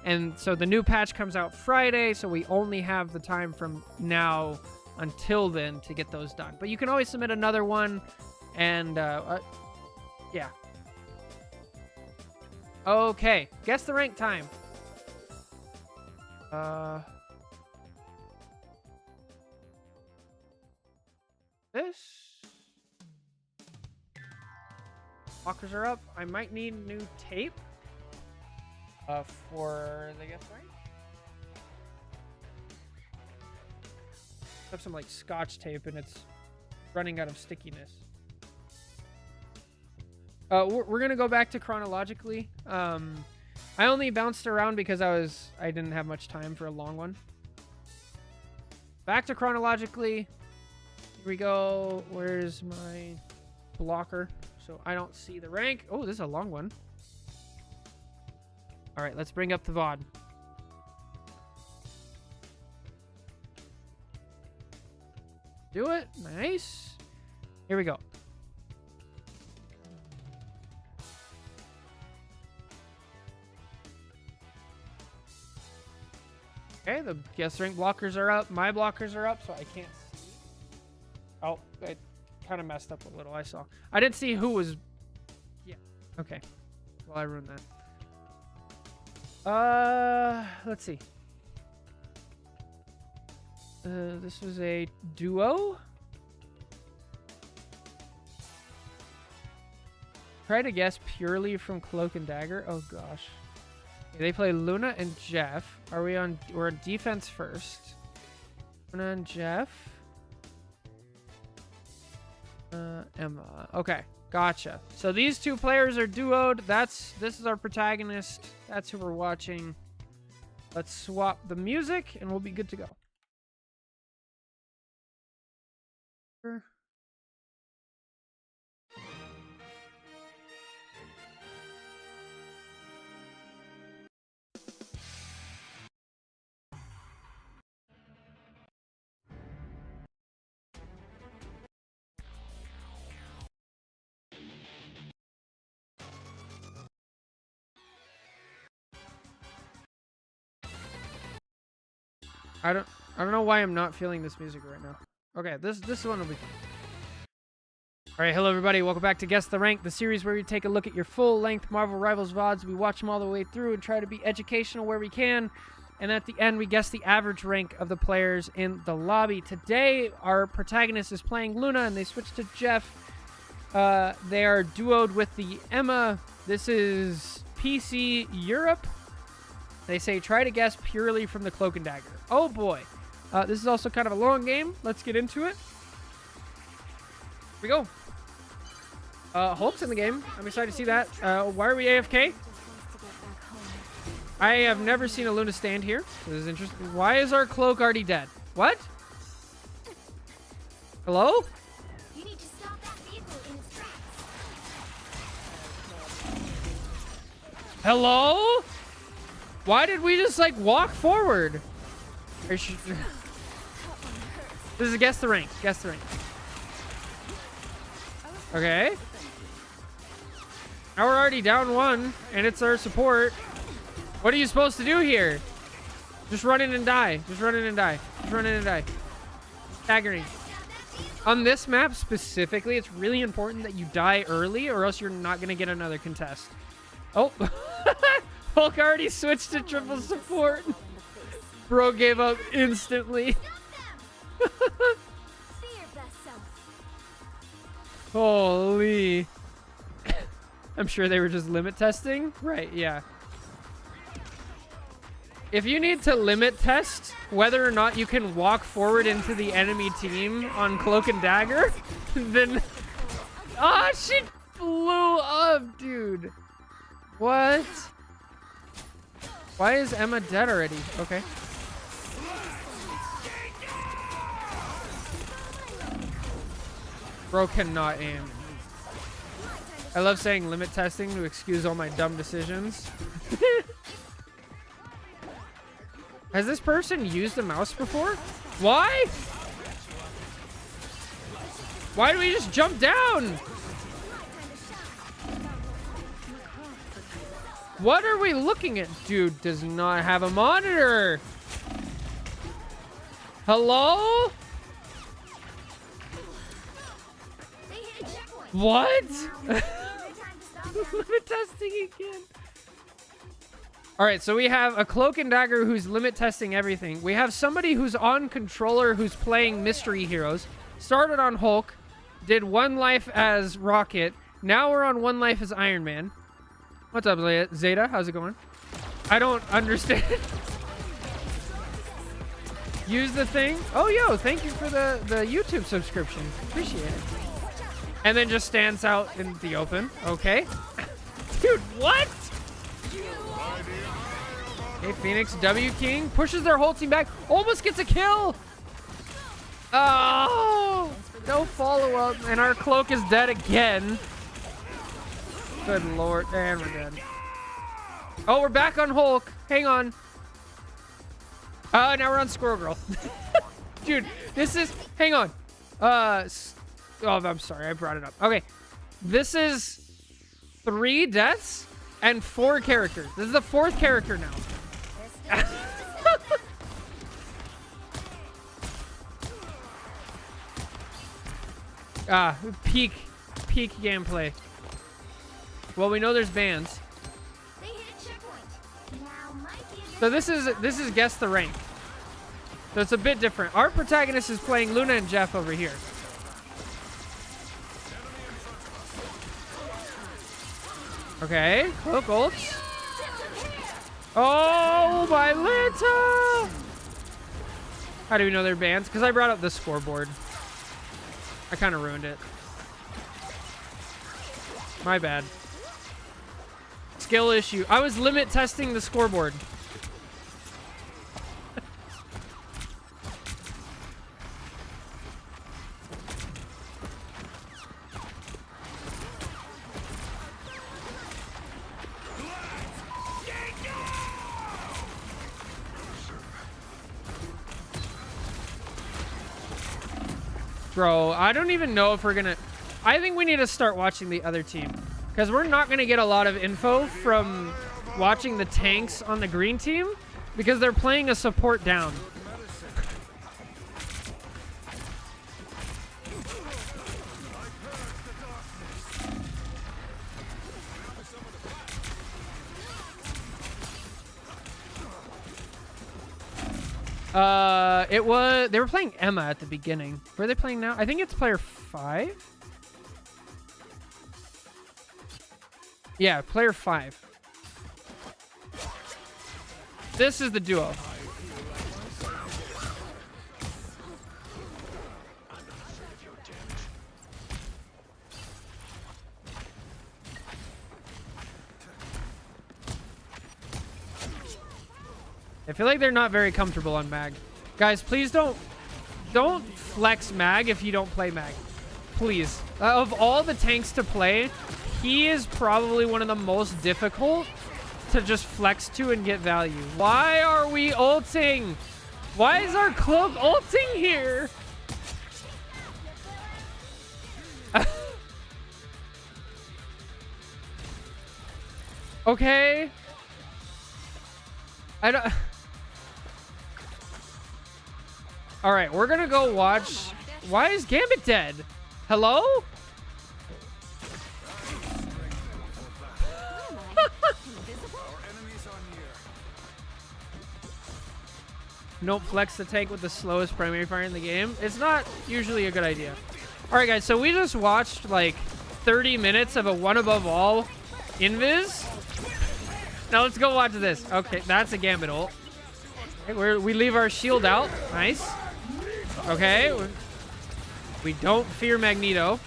And so the new patch comes out Friday, so we only have the time from now until then to get those done. But you can always submit another one, and yeah. Okay, guess the rank time. This. Lockers are up. I might need new tape for the guest rank. I have some like Scotch tape and it's running out of stickiness. We're gonna go back to chronologically. I only bounced around because I didn't have much time for a long one. Back to chronologically. Here we go. Where's my blocker? So I don't see the rank. Oh, this is a long one. All right, let's bring up the VOD. Do it. Nice. Here we go. Okay, the guest rank blockers are up. My blockers are up, so I can't see. Oh, I kind of messed up a little. I saw. I didn't see who was. Yeah. Okay. Well, I ruined that. Let's see. This was a duo. Try to guess purely from Cloak and Dagger. Oh gosh. They play Luna and Jeff. We're on defense first. Luna and Jeff. Emma. Okay, gotcha. So these two players are duoed. This is our protagonist. That's who we're watching. Let's swap the music and we'll be good to go. I don't know why I'm not feeling this music right now. Okay, this one will be fun. All right, hello everybody. Welcome back to Guess the Rank, the series where we take a look at your full-length Marvel Rivals VODs. We watch them all the way through and try to be educational where we can. And at the end, we guess the average rank of the players in the lobby. Today, our protagonist is playing Luna, and they switched to Jeff. They are duoed with the Emma. This is PC Europe. They say try to guess purely from the cloak and dagger. Oh boy. This is also kind of a long game. Let's get into it. Here we go. Hulk's in the game. I'm excited to see that. Why are we AFK? I have never seen a Luna stand here. This is interesting. Why is our cloak already dead? What? Hello? You need to stop that vehicle in its tracks. Hello? Why did we just like walk forward? This is guess the rank. Guess the rank. Okay. Now we're already down 1, and it's our support. What are you supposed to do here? Just run in and die. Just run in and die. Just run in and die. Staggering. On this map specifically, it's really important that you die early, or else you're not going to get another contest. Oh. Hulk already switched to triple support. Bro gave up instantly. Holy. I'm sure they were just limit testing. Right, yeah. If you need to limit test whether or not you can walk forward into the enemy team on Cloak and Dagger, then... Ah, she flew up, dude. What? Why is Emma dead already? Okay. Bro cannot aim. I love saying limit testing to excuse all my dumb decisions. Has this person used a mouse before? Why? Why do we just jump down? What are we looking at? Dude does not have a monitor. Hello? What? Limit testing again. All right, so we have a Cloak and Dagger who's limit testing everything. We have somebody who's on controller who's playing Mystery Heroes. Started on Hulk, did 1 life as Rocket. Now we're on 1 life as Iron Man. What's up, Zeta? How's it going? I don't understand. Use the thing. Oh, yo, thank you for the YouTube subscription. Appreciate it. And then just stands out in the open. Okay. Dude, what? Hey, Phoenix W King pushes their whole team back. Almost gets a kill. Oh, no follow-up. And our Cloak is dead again. Good lord. And we're dead. Oh, we're back on Hulk. Hang on. Now we're on Squirrel Girl. Dude, this is... Hang on. Oh, I'm sorry. I brought it up. Okay. This is 3 deaths and 4 characters. This is the 4th character now. Peak gameplay. Well, we know there's bans. So this is guess the rank. So it's a bit different. Our protagonist is playing Luna and Jeff over here. Okay, Cloak ults. Oh, my Lanta! How do we know they're bans? Because I brought up the scoreboard. I kind of ruined it. My bad. Skill issue. I was limit testing the scoreboard. Bro, I don't even know if we're gonna... I think we need to start watching the other team. Because we're not gonna get a lot of info from watching the tanks on the green team. Because they're playing a support down. They were playing Emma at the beginning. Where are they playing now? I think it's player 5. Yeah, player 5. This is the duo. I feel like they're not very comfortable on Mag. Guys, please don't flex Mag if you don't play Mag. Please. Of all the tanks to play, he is probably one of the most difficult to just flex to and get value. Why are we ulting? Why is our cloak ulting here? Okay. I don't... Alright, we're gonna go watch... Why is Gambit dead? Hello? Nope, flex the tank with the slowest primary fire in the game. It's not usually a good idea. Alright guys, so we just watched like 30 minutes of a one above all invis. Now let's go watch this. Okay, that's a Gambit ult. Okay, we leave our shield out. Nice. Okay. We don't fear Magneto.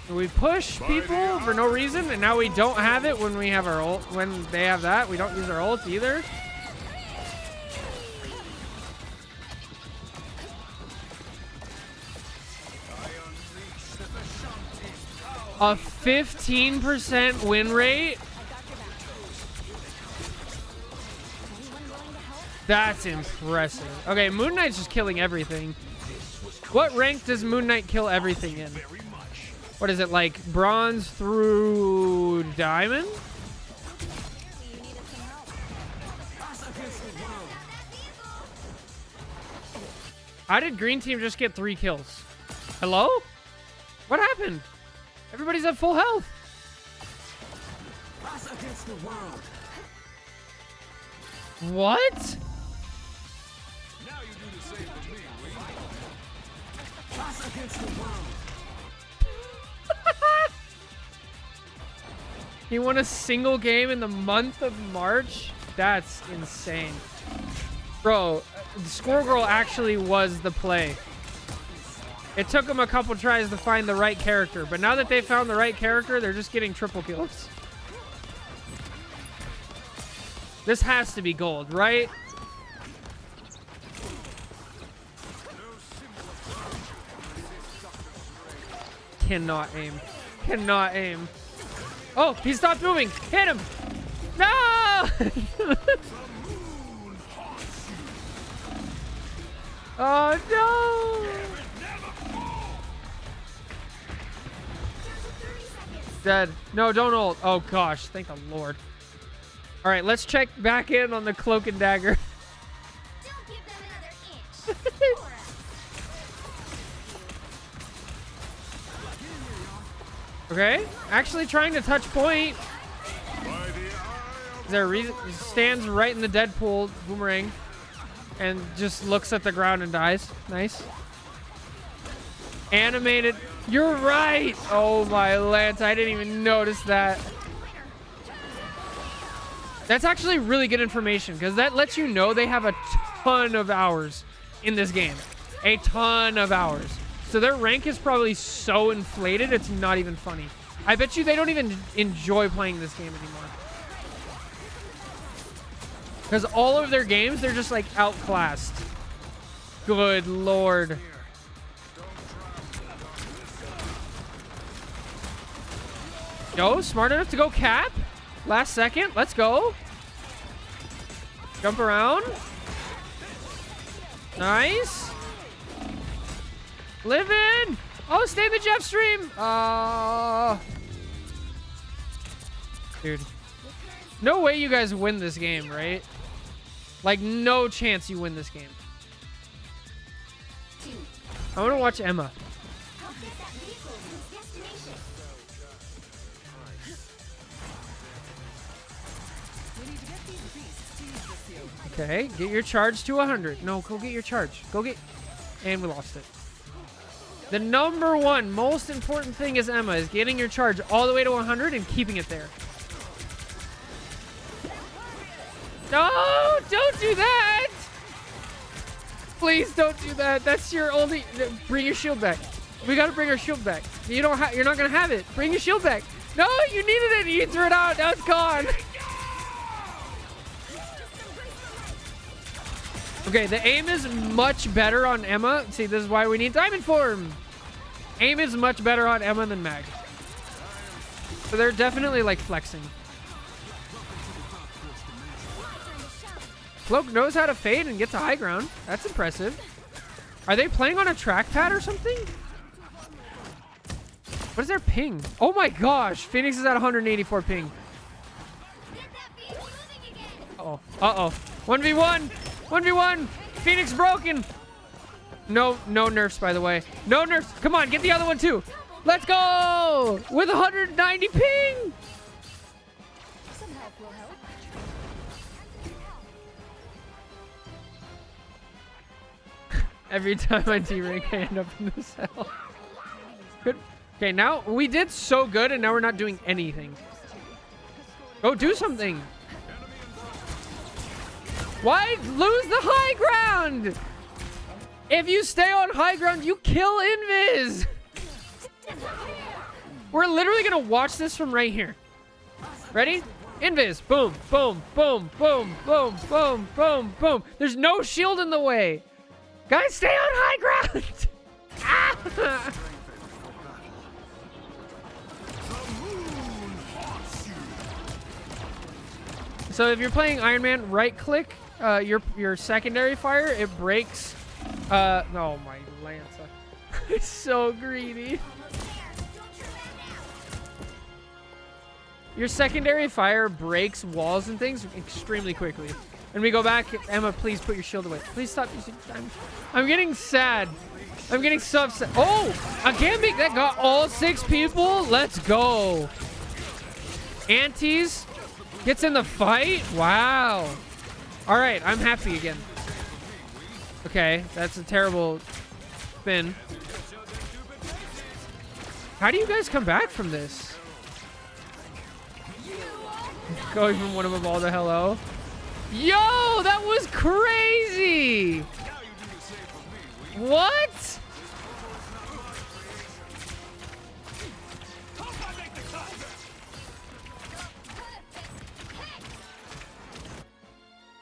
We push people for no reason, and now we don't have it when we have our ult. When they have that, we don't use our ult either. A 15% win rate? That's impressive. Okay, Moon Knight's just killing everything. What rank does Moon Knight kill everything in? What is it, like bronze through diamond? How did green team just get 3 kills? Hello? What happened? Everybody's at full health. What? Now you do the same with me, He won a single game in the month of March? That's insane. Bro, Squirrel Girl actually was the play. It took them a couple tries to find the right character, but now that they found the right character, they're just getting triple kills. This has to be gold, right? Cannot aim. Cannot aim. Oh, he stopped moving. Hit him. No! Oh, no! Dead. No, don't ult. Oh, gosh. Thank the Lord. All right, let's check back in on the cloak and dagger. Don't give them another inch. Okay. Actually trying to touch point. Is there a reason? He stands right in the Deadpool boomerang and just looks at the ground and dies. Nice. Animated. You're right. Oh, my Lance. I didn't even notice that. That's actually really good information because that lets you know they have a ton of hours in this game. A ton of hours. So their rank is probably so inflated, it's not even funny. I bet you they don't even enjoy playing this game anymore. Because all of their games, they're just like outclassed. Good Lord. Yo, smart enough to go cap. Last second. Let's go. Jump around. Nice. Live in. Oh, stay in the Jeff stream. Dude. No way you guys win this game, right? Like, no chance you win this game. I want to watch Emma. Okay, get your charge to 100. No, go get your charge. Go get... And we lost it. The number one most important thing is Emma, is getting your charge all the way to 100 and keeping it there. No, don't do that! Please don't do that. That's your only... Bring your shield back. We gotta bring our shield back. You don't have... You're not gonna have it. Bring your shield back. No, you needed it. You threw it out. Now it's gone. Okay, the aim is much better on Emma. See, this is why we need diamond form. Aim is much better on Emma than Mag. So they're definitely like flexing. Cloak knows how to fade and get to high ground. That's impressive. Are they playing on a trackpad or something? What is their ping? Oh my gosh. Phoenix is at 184 ping. Uh-oh. Uh-oh. 1v1. 1v1. Phoenix broken. No nerfs, by the way. No nerfs. Come on, get the other one too. Let's go. With 190 ping. Some help will help. Every time I D-rank, I end up in the cell. Good. Okay, now we did so good, and now we're not doing anything. Go do something. Why lose the high ground? If you stay on high ground, you kill Invis. We're literally gonna watch this from right here. Ready? Invis. Boom, boom, boom, boom, boom, boom, boom, boom. There's no shield in the way. Guys, stay on high ground. Ah! So if you're playing Iron Man, right click your secondary fire, it breaks. Oh my Lanza. It's so greedy. Your secondary fire breaks walls and things extremely quickly. And we go back. Emma, please put your shield away. Please stop using time. I'm getting sad. I'm getting so upset. Oh, a Gambit that got all 6 people. Let's go. Antes gets in the fight. Wow. All right, I'm happy again. Okay, that's a terrible spin. How do you guys come back from this? Going from one of them all to hello. Yo, that was crazy. What?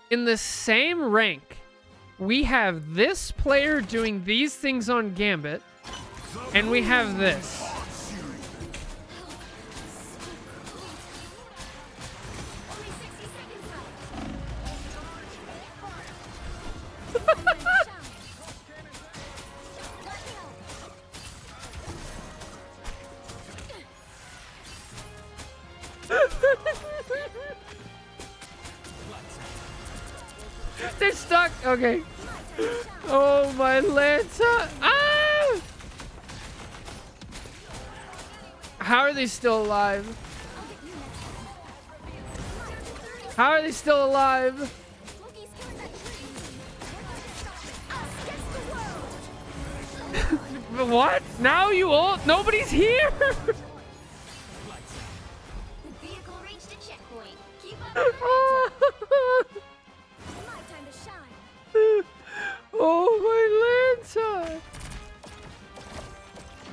In the same rank, we have this player doing these things on Gambit, and we have this. They're stuck. Okay. Oh my Lanza. Ah! How are they still alive? How are they still alive? What? Now you all? Nobody's here. The vehicle reached a checkpoint. Keep up the momentum. My time to shine. Oh my Lanza.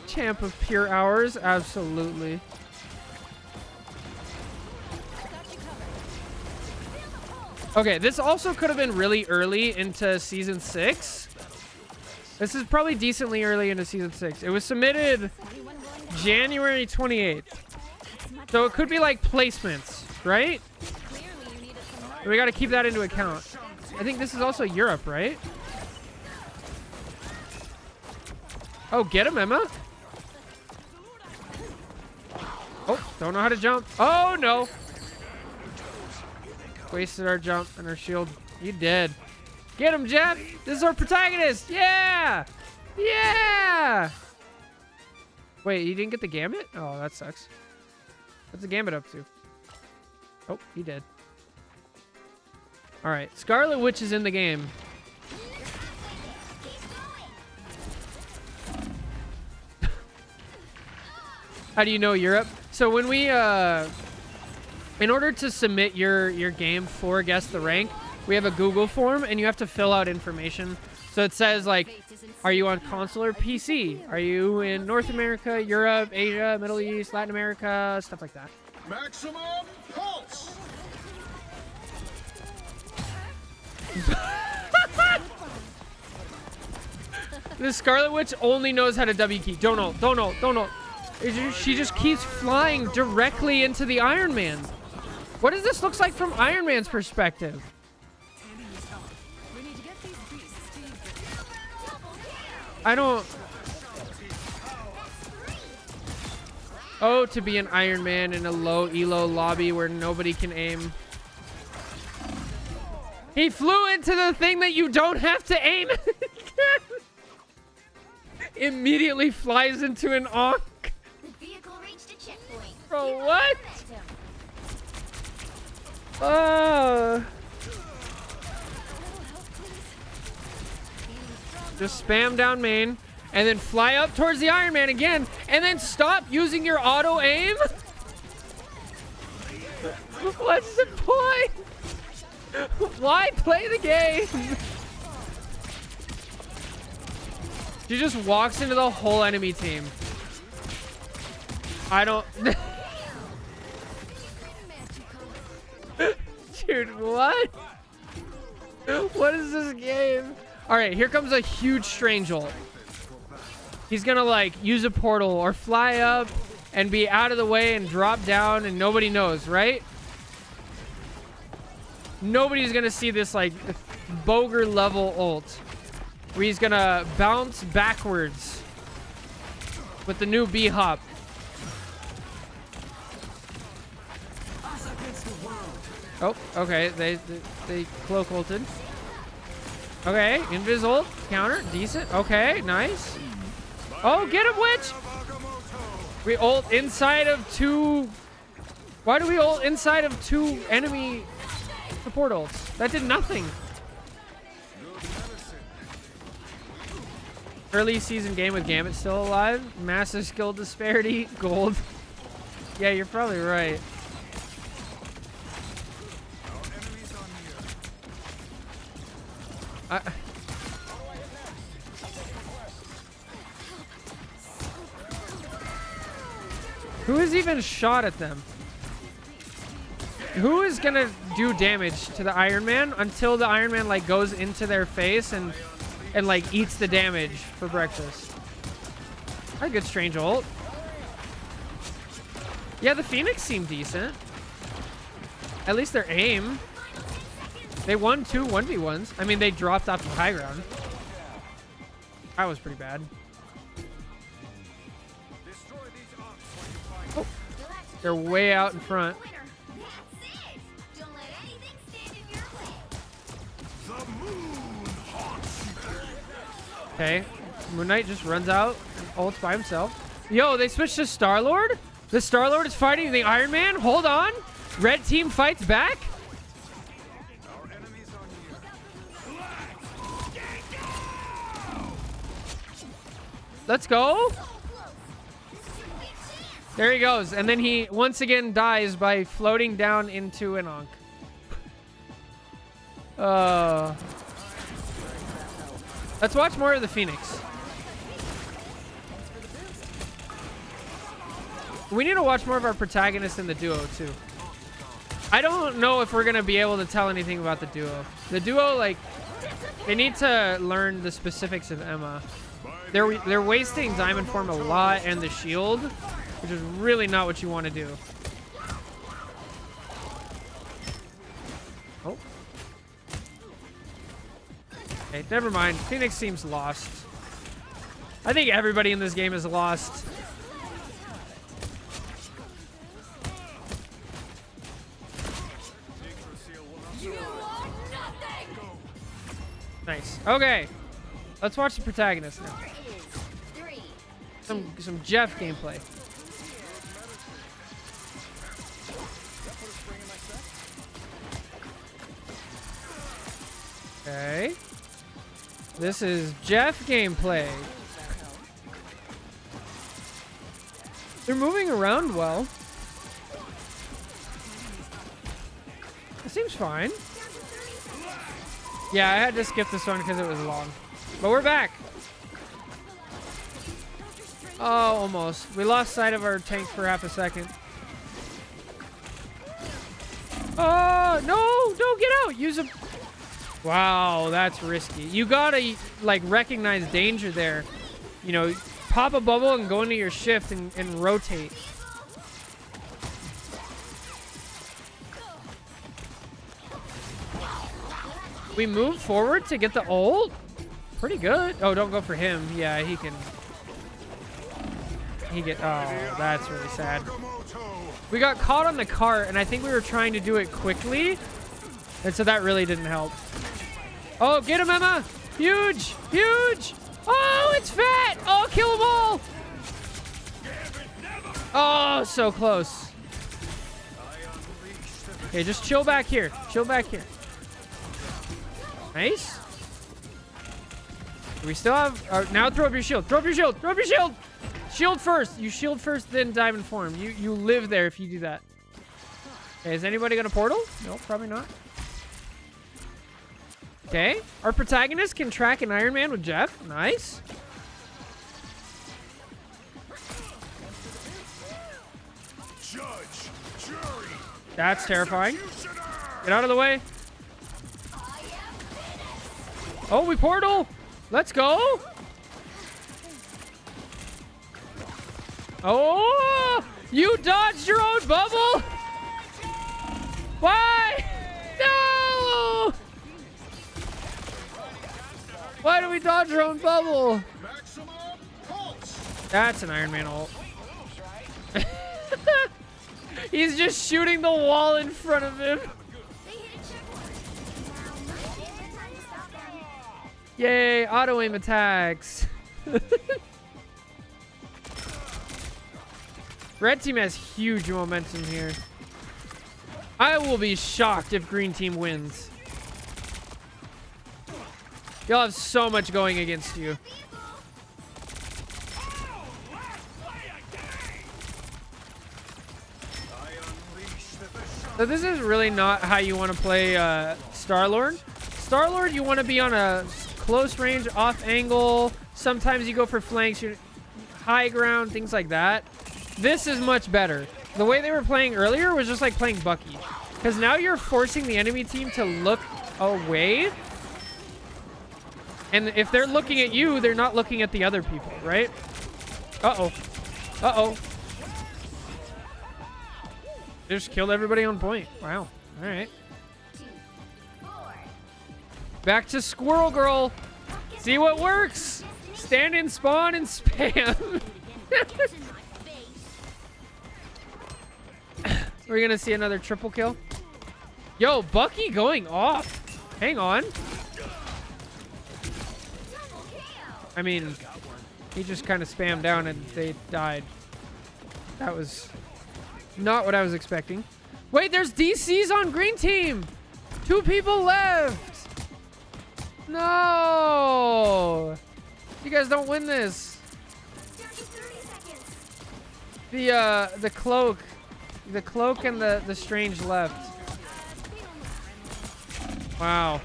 Champ of pure hours, absolutely. Okay, this also could have been really early into season 6. This is probably decently early into season 6. It was submitted January 28th. So it could be like placements, right? We got to keep that into account. I think this is also Europe, right? Oh, get him, Emma. Oh, don't know how to jump. Oh, no. Wasted our jump and our shield. You dead. Get him, Jeff. This is our protagonist. Yeah. Yeah. Wait, you didn't get the Gambit? Oh, that sucks. What's the Gambit up to? Oh, he did. All right, Scarlet Witch is in the game. How do you know Europe? So when we, in order to submit your game for Guess the Rank, we have a Google form and you have to fill out information. So it says like, are you on console or PC? Are you in North America, Europe, Asia, Middle East, Latin America, stuff like that. Maximum pulse. The Scarlet Witch only knows how to W key. Don't know. She just keeps flying directly into the Iron Man. What does this look like from Iron Man's perspective? I don't... Oh, to be an Iron Man in a low elo lobby where nobody can aim. He flew into the thing that you don't have to aim. Immediately flies into an Ankh. The vehicle reached a checkpoint. Bro, what? Just spam down main and then fly up towards the Iron Man again and then stop using your auto aim? What's the point? Why play the game? She just walks into the whole enemy team. I don't... Dude, what? What is this game? All right, here comes a huge strange ult. He's gonna like use a portal or fly up and be out of the way and drop down and nobody knows, right? Nobody's gonna see this like Boger level ult where he's gonna bounce backwards with the new B-hop. Oh, okay. They cloak ulted. Okay, invis ult, counter, decent. Okay, nice. Oh, get him, Witch! We ult inside of two... Why do we ult inside of two enemy support ults? That did nothing. Early season game with Gambit still alive. Massive skill disparity, gold. Yeah, you're probably right. Who has even shot at them? Who is gonna do damage to the Iron Man until the Iron Man like goes into their face and like eats the damage for breakfast? A good strange ult. Yeah, the Phoenix seemed decent. At least their aim. They won 2 1v1s. I mean, they dropped off the high ground. That was pretty bad. Oh, they're way out in front. Okay, Moon Knight just runs out and ults by himself. Yo, they switched to Star-Lord? The Star-Lord is fighting the Iron Man? Hold on. Red team fights back? Let's go. There he goes. And then he once again dies by floating down into an Ankh. Let's watch more of the Phoenix. We need to watch more of our protagonists in the duo too. I don't know if we're going to be able to tell anything about the duo. The duo, like, they need to learn the specifics of Emma. They're wasting Diamond Form a lot and the shield, which is really not what you want to do. Oh. Okay, never mind. Phoenix seems lost. I think everybody in this game is lost. Nice. Okay. Let's watch the protagonist now. Some Jeff gameplay. Okay. This is Jeff gameplay. They're moving around well. It seems fine. Yeah, I had to skip this one because it was long. But we're back. Oh, almost. We lost sight of our tank for half a second. Oh, no! Don't get out! Use a... Wow, that's risky. You gotta, like, recognize danger there. You know, pop a bubble and go into your shift and rotate. We move forward to get the ult? Pretty good. Oh, don't go for him. Yeah, he can... Oh, that's really sad. We got caught on the cart, and I think we were trying to do it quickly. And so that really didn't help. Oh, get him, Emma! Huge! Huge! Oh, it's fat! Oh, kill them all! Oh, so close. Okay, just chill back here. Chill back here. Nice. We still have... now throw up your shield. Throw up your shield. Throw up your shield! Shield first. You shield first, then dive and form. You live there if you do that. Okay, is anybody gonna portal? No, probably not. Okay. Our protagonist can track an Iron Man with Jeff. Nice. Judge, jury, That's terrifying. Get out of the way. Oh, we portal. Let's go. Oh, you dodged your own bubble. Why? No. Why do we dodge our own bubble? That's an Iron Man ult. He's just shooting the wall in front of him. Yay, auto aim attacks. Red team has huge momentum here. I will be shocked if green team wins. Y'all have so much going against you. So this is really not how you want to play Star-Lord. Star-Lord, you want to be on a close range, off angle. Sometimes you go for flanks, high ground, things like that. This is much better. The way they were playing earlier was just like playing Bucky. Because now you're forcing the enemy team to look away. And if they're looking at you, they're not looking at the other people, right? Uh-oh. Uh-oh. They just killed everybody on point. Wow. All right. Back to Squirrel Girl. See what works. Stand in spawn and spam. We're gonna see another triple kill. Yo, Bucky going off. Hang on. I mean, he just kind of spammed down and they died. That was not what I was expecting. Wait, there's DCs on green team. 2 people left. No. You guys don't win this. The cloak. The cloak and the strange left. Wow.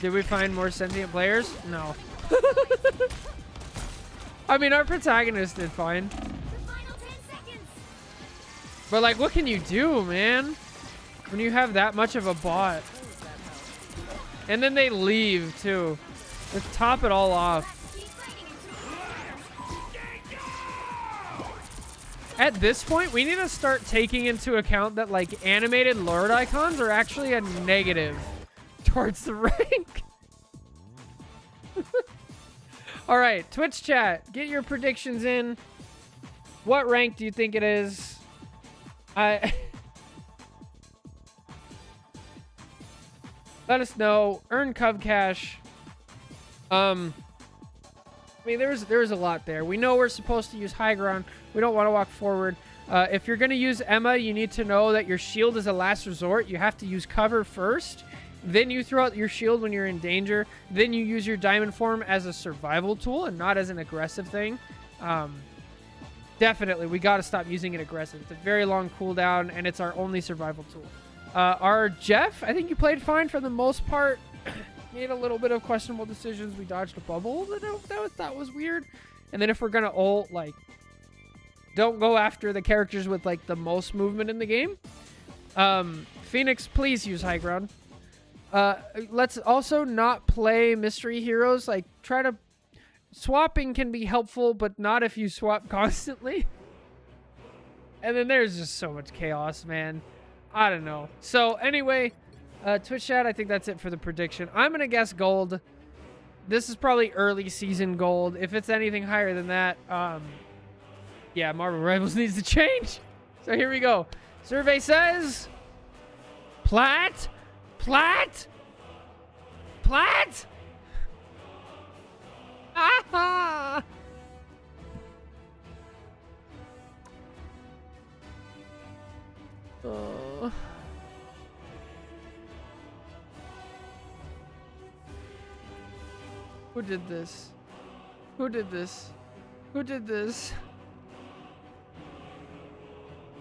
Did we find more sentient players? No. I mean, our protagonist did fine. But like, what can you do, man? When you have that much of a bot. And then they leave too. Let's top it all off. At this point, we need to start taking into account that like animated Lord icons are actually a negative towards the rank. All right, Twitch chat, get your predictions in. What rank do you think it is? Let us know. Earn Cub Cash. I mean, there's a lot there. We know we're supposed to use high ground. We don't want to walk forward. If you're going to use Emma, you need to know that your shield is a last resort. You have to use cover first. Then you throw out your shield when you're in danger. Then you use your diamond form as a survival tool and not as an aggressive thing. Definitely, we got to stop using it aggressive. It's a very long cooldown, and it's our only survival tool. Our Jeff, I think you played fine for the most part. Made a little bit of questionable decisions. We dodged a bubble that was weird. And then if we're going to ult, like, don't go after the characters with, like, the most movement in the game. Phoenix, please use high ground. Let's also not play mystery heroes. Like, try to... Swapping can be helpful, but not if you swap constantly. And then there's just so much chaos, man. I don't know. So, anyway, Twitch chat, I think that's it for the prediction. I'm going to guess gold. This is probably early season gold. If it's anything higher than that, yeah, Marvel Rivals needs to change. So here we go. Survey says... Plat? Plat? Plat? Ah! Oh. Who did this? Who did this? Who did this?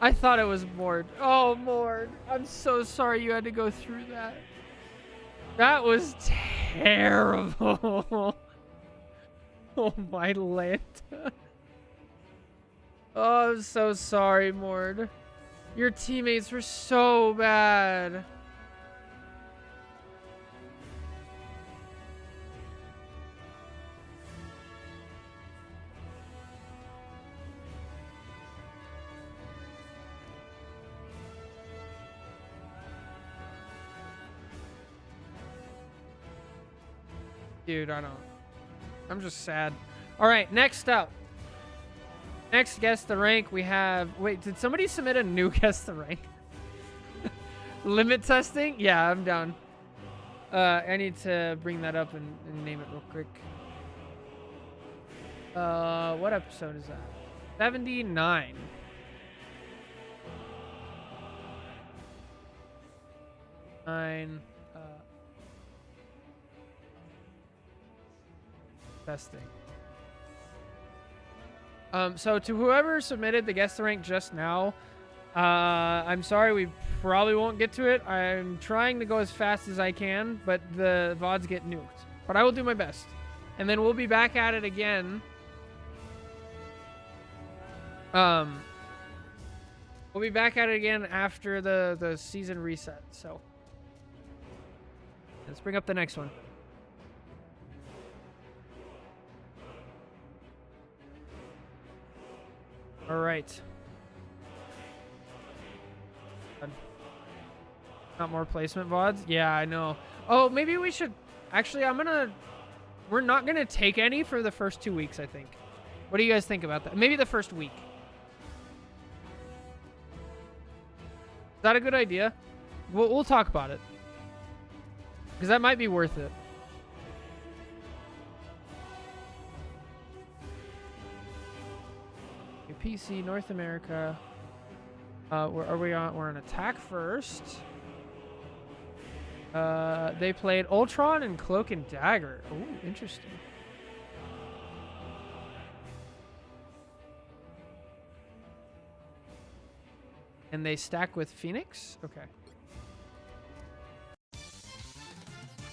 I thought it was Mord. Oh, Mord. I'm so sorry you had to go through that. That was terrible. Oh, my Lanta. Oh, I'm so sorry, Mord. Your teammates were so bad. Dude, I don't. I'm just sad. All right, next up. Next guess the rank we have. Wait, did somebody submit a new guess the rank? Limit testing? Yeah, I'm down. I need to bring that up and name it real quick. What episode is that? 79. Testing. So to whoever submitted the guess the rank just now, I'm sorry, we probably won't get to it. I'm trying to go as fast as I can, but the VODs get nuked. But I will do my best. And then we'll be back at it again. We'll be back at it again after the season reset. So let's bring up the next one. All right. Not more placement VODs? Yeah, I know. Oh, maybe we should... Actually, we're not going to take any for the first 2 weeks, I think. What do you guys think about that? Maybe the first week. Is that a good idea? We'll talk about it. Because that might be worth it. PC, North America. Where are we on? We're on attack first. They played Ultron and Cloak and Dagger. Oh, interesting. And they stack with Phoenix? Okay.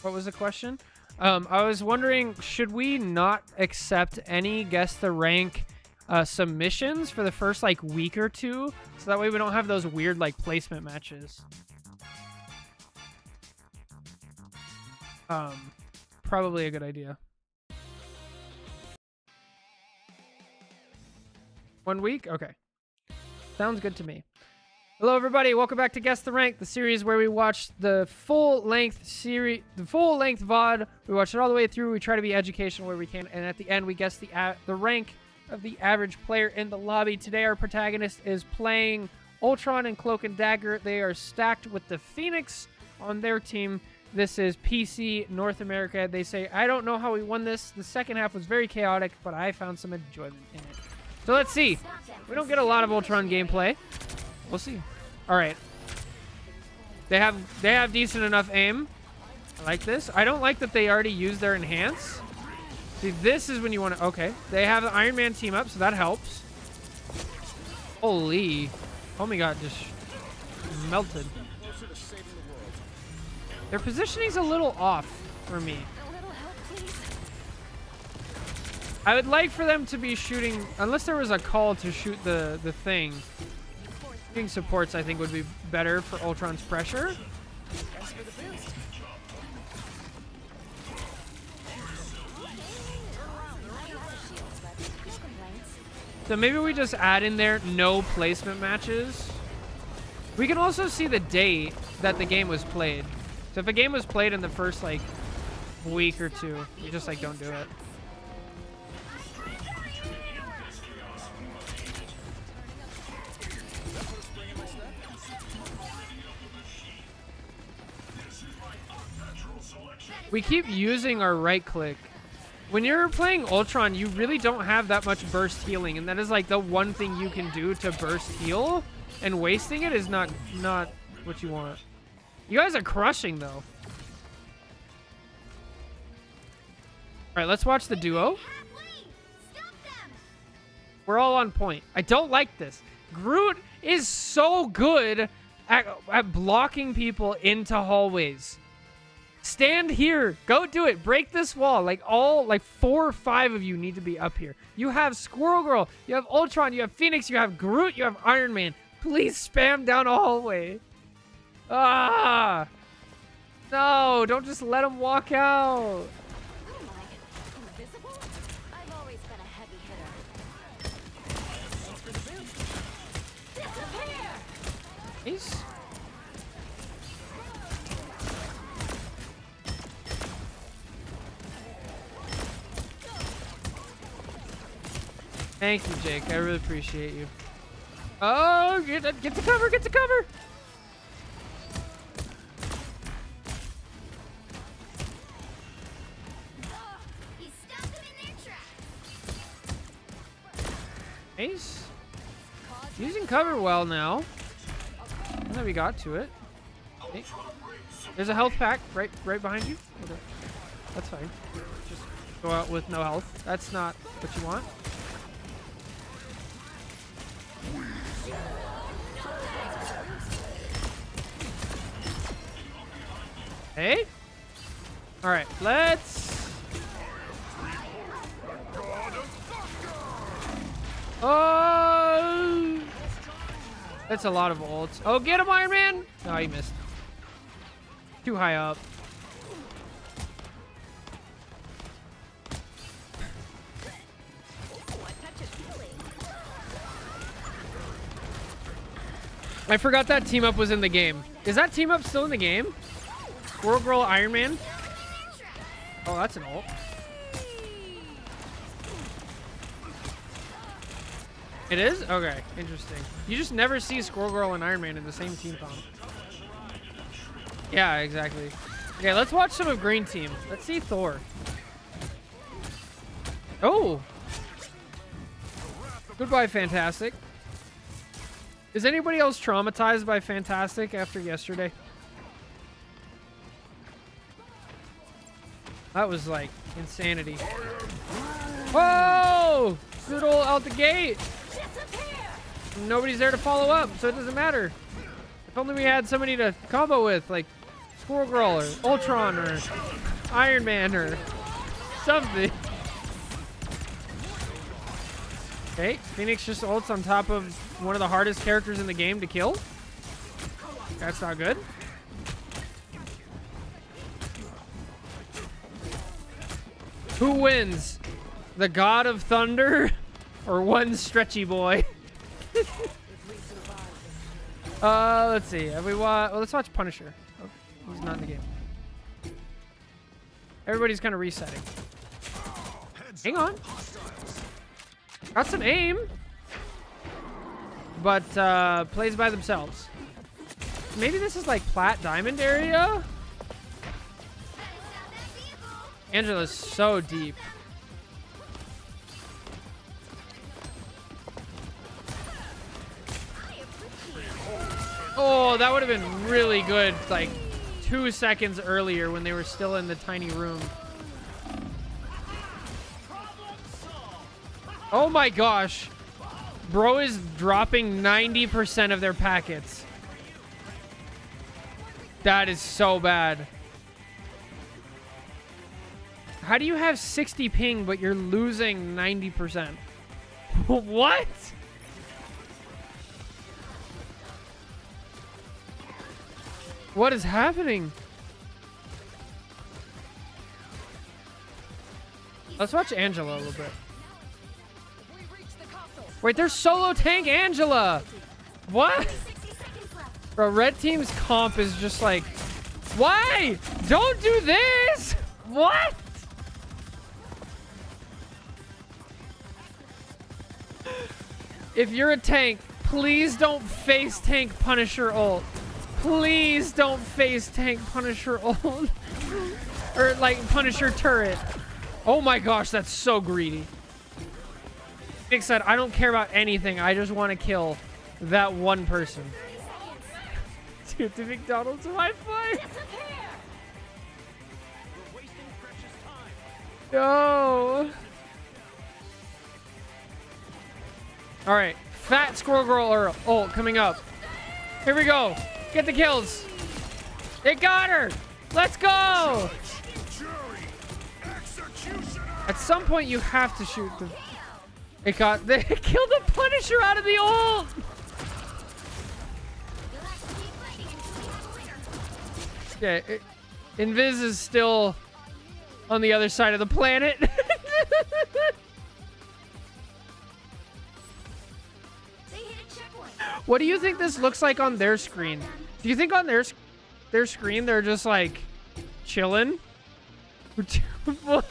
What was the question? I was wondering, should we not accept any guess the rank submissions for the first like week or two, so that way we don't have those weird like placement matches? Probably a good idea. 1 week? Okay. Sounds good to me. Hello everybody, welcome back to Guess the Rank, the series where we watch the full-length VOD. We watch it all the way through. We try to be educational where we can, and at the end we guess the rank of the average player in the lobby. Today our protagonist is playing Ultron and Cloak and Dagger. They are stacked with the Phoenix on their team. This is PC North America. They say, I don't know how we won this. The second half was very chaotic, but I found some enjoyment in it. So let's see. We don't get a lot of Ultron gameplay. We'll see. All right. They have decent enough aim. I like this. I don't like that they already used their enhance. See, this is when you want to... Okay. They have the Iron Man team up, so that helps. Holy. Oh my god, just melted. Their positioning's a little off for me. A little help, please. I would like for them to be shooting... Unless there was a call to shoot the thing. Shooting supports, I think, would be better for Ultron's pressure. Thanks for the boost. So maybe we just add in there no placement matches. We can also see the date that the game was played. So if a game was played in the first like week or two, you just like don't do it. We keep using our right click. When you're playing Ultron, you really don't have that much burst healing, and that is like the one thing you can do to burst heal, and wasting it is not what you want. You guys are crushing though. All right, let's watch the duo. We're all on point. I don't like this. Groot is so good at blocking people into hallways. Stand here. Go do it. Break this wall. Like 4 or 5 of you need to be up here. You have Squirrel Girl. You have Ultron. You have Phoenix. You have Groot. You have Iron Man. Please spam down a hallway. Ah. No, don't just let him walk out. Oh my. Invisible? I've always been a heavy hitter. Thanks for the boost. Disappear! Nice. Thank you, Jake. I really appreciate you. Oh, get to cover, get to cover. You stopped them in their tracks. Nice. Using cover well now. And then we got to it. Okay. There's a health pack right behind you. Okay. That's fine. Just go out with no health. That's not what you want. Hey. All right, let's. Oh, that's a lot of ults. Oh, get him, Iron Man! No, he missed. Too high up. I forgot that team up was in the game. Is that team up still in the game? Squirrel Girl, Iron Man? Oh, that's an ult. It is? Okay, interesting. You just never see Squirrel Girl and Iron Man in the same team comp. Yeah, exactly. Okay, let's watch some of Green Team. Let's see Thor. Oh! Goodbye, Fantastic. Is anybody else traumatized by Fantastic after yesterday? That was like insanity. Whoa! Good old out the gate. Nobody's there to follow up, so it doesn't matter. If only we had somebody to combo with, like Squirrel Girl or Ultron or Iron Man or something. Okay, Phoenix just ults on top of one of the hardest characters in the game to kill. That's not good. Who wins? The God of Thunder or one stretchy boy? Let's see. Have we watched? Well, let's watch Punisher. Oh, he's not in the game. Everybody's kind of resetting. Hang on. Got some aim. But plays by themselves. Maybe this is like Plat Diamond area? Angela's so deep. Oh, that would have been really good, like 2 seconds earlier when they were still in the tiny room. Oh my gosh. Bro is dropping 90% of their packets. That is so bad. How do you have 60 ping, but you're losing 90%? What? What is happening? Let's watch Angela a little bit. Wait, there's solo tank Angela. What? Bro, red team's comp is just like, why? Don't do this. What? If you're a tank, please don't face tank Punisher ult. Please don't face tank Punisher ult. Or like Punisher turret. Oh my gosh, that's so greedy. Nick said, I don't care about anything. I just want to kill that one person. Dude, the McDonald's Wi-Fi. No. All right, fat squirrel girl ult coming up. Here we go. Get the kills. It got her. Let's go. At some point, you have to shoot the. They killed the Punisher out of the ult. Yeah, Invis is still on the other side of the planet. What do you think this looks like on their screen? Do you think on their screen they're just like chilling? What?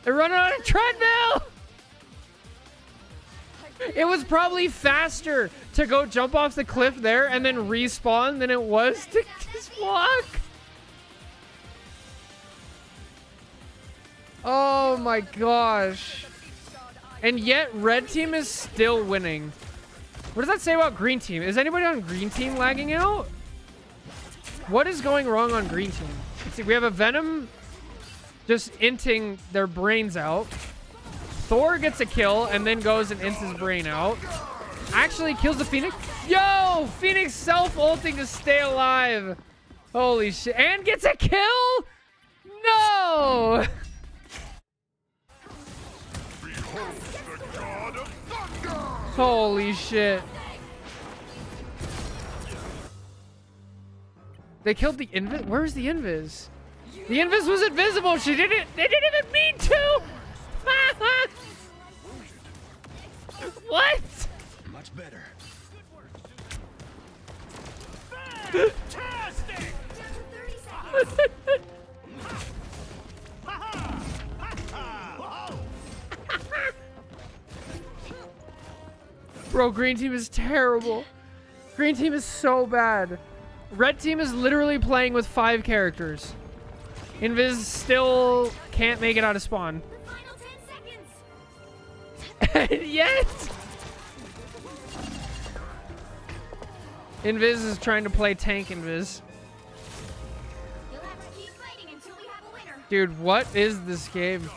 They're running on a treadmill. It was probably faster to go jump off the cliff there and then respawn than it was to just walk. Oh my gosh. And yet red team is still winning. What does that say about green team? Is anybody on green team lagging out? What is going wrong on green team? Let's see, we have a Venom just inting their brains out. Thor gets a kill and then goes and ints his brain out. Actually kills the Phoenix. Yo! Phoenix self-ulting to stay alive. Holy shit. And gets a kill? No! Holy shit. They killed the Invis? Where's the Invis? The Invis was invisible. They didn't even mean to. What? Much better. Bro, green team is terrible. Green team is so bad. Red team is literally playing with 5 characters. Invis still can't make it out of spawn. The final 10 seconds. Yes! Invis is trying to play tank Invis. You'll have to keep fighting until we have a winner. Dude, what is this game?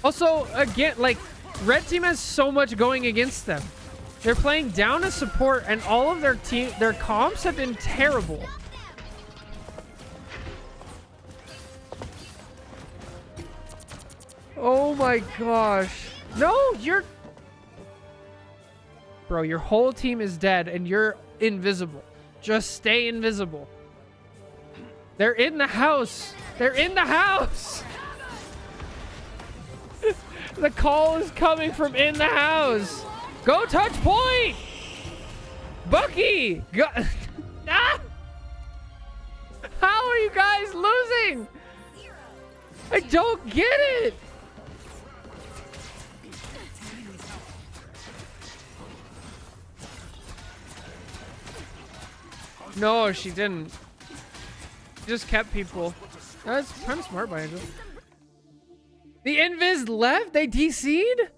Also, again, like, red team has so much going against them. They're playing down a support, and all of their comps have been terrible. Oh my gosh. No, Bro, your whole team is dead, and you're invisible. Just stay invisible. They're in the house. They're in the house. The call is coming from in the house. Go touch point. Bucky. Go. Ah! How are you guys losing? I don't get it. No, she didn't. She just kept people. That's kind of smart by Angel. The Invis left? They DC'd?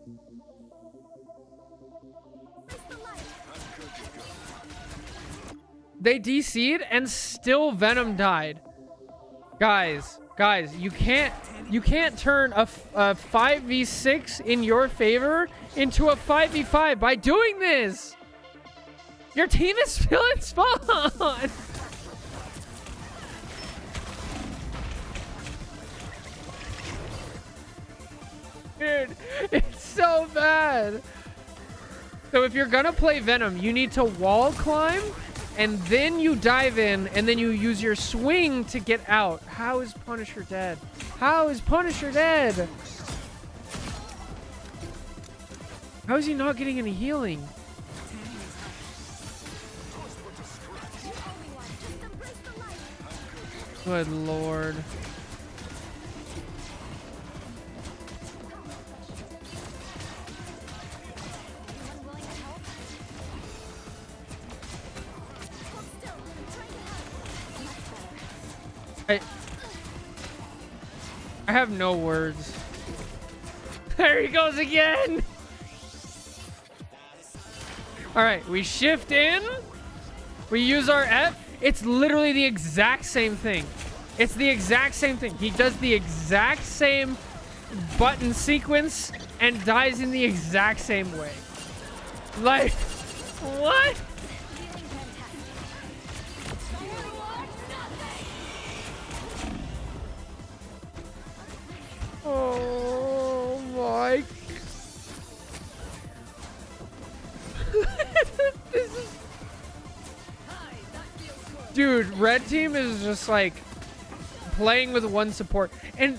They DC'd and still Venom died. Guys, you can't turn a 5v6 in your favor into a 5v5 by doing this. Your team is still in spawn. Dude, it's so bad. So if you're gonna play Venom, you need to wall climb, and then you dive in, and then you use your swing to get out. How is Punisher dead? How is Punisher dead? How is he not getting any healing? Good lord. I have no words. There he goes again. All right, we shift in. We use our F. It's literally the exact same thing. It's the exact same thing. He does the exact same button sequence and dies in the exact same way. Like, what? Oh my. This is... Dude, red team is just like playing with one support. And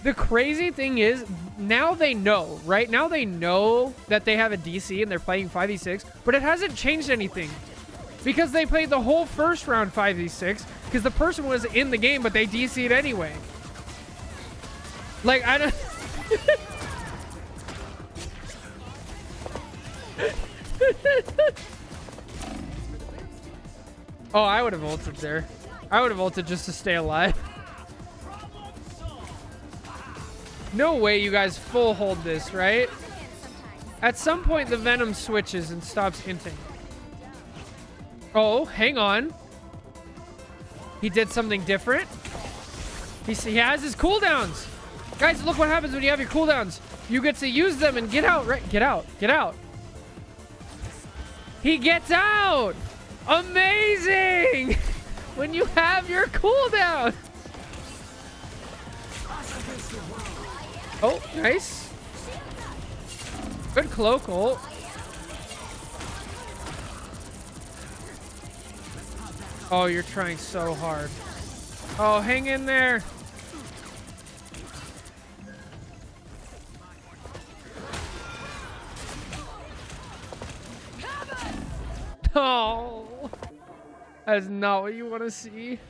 the crazy thing is, now they know, right? Now they know that they have a DC and they're playing 5v6, but it hasn't changed anything. Because they played the whole first round 5v6, because the person was in the game, but they DC'd anyway. Like, I don't... Oh, I would have ulted there. I would have ulted just to stay alive. No way you guys full hold this, right? At some point, the Venom switches and stops hinting. Oh, hang on. He did something different. He has his cooldowns. Guys, look what happens when you have your cooldowns. You get to use them and get out, right? Get out. Get out. He gets out. Amazing. When you have your cooldown. Oh, nice. Good cloak ult. Oh, you're trying so hard. Oh, hang in there. Oh, that is not what you want to see.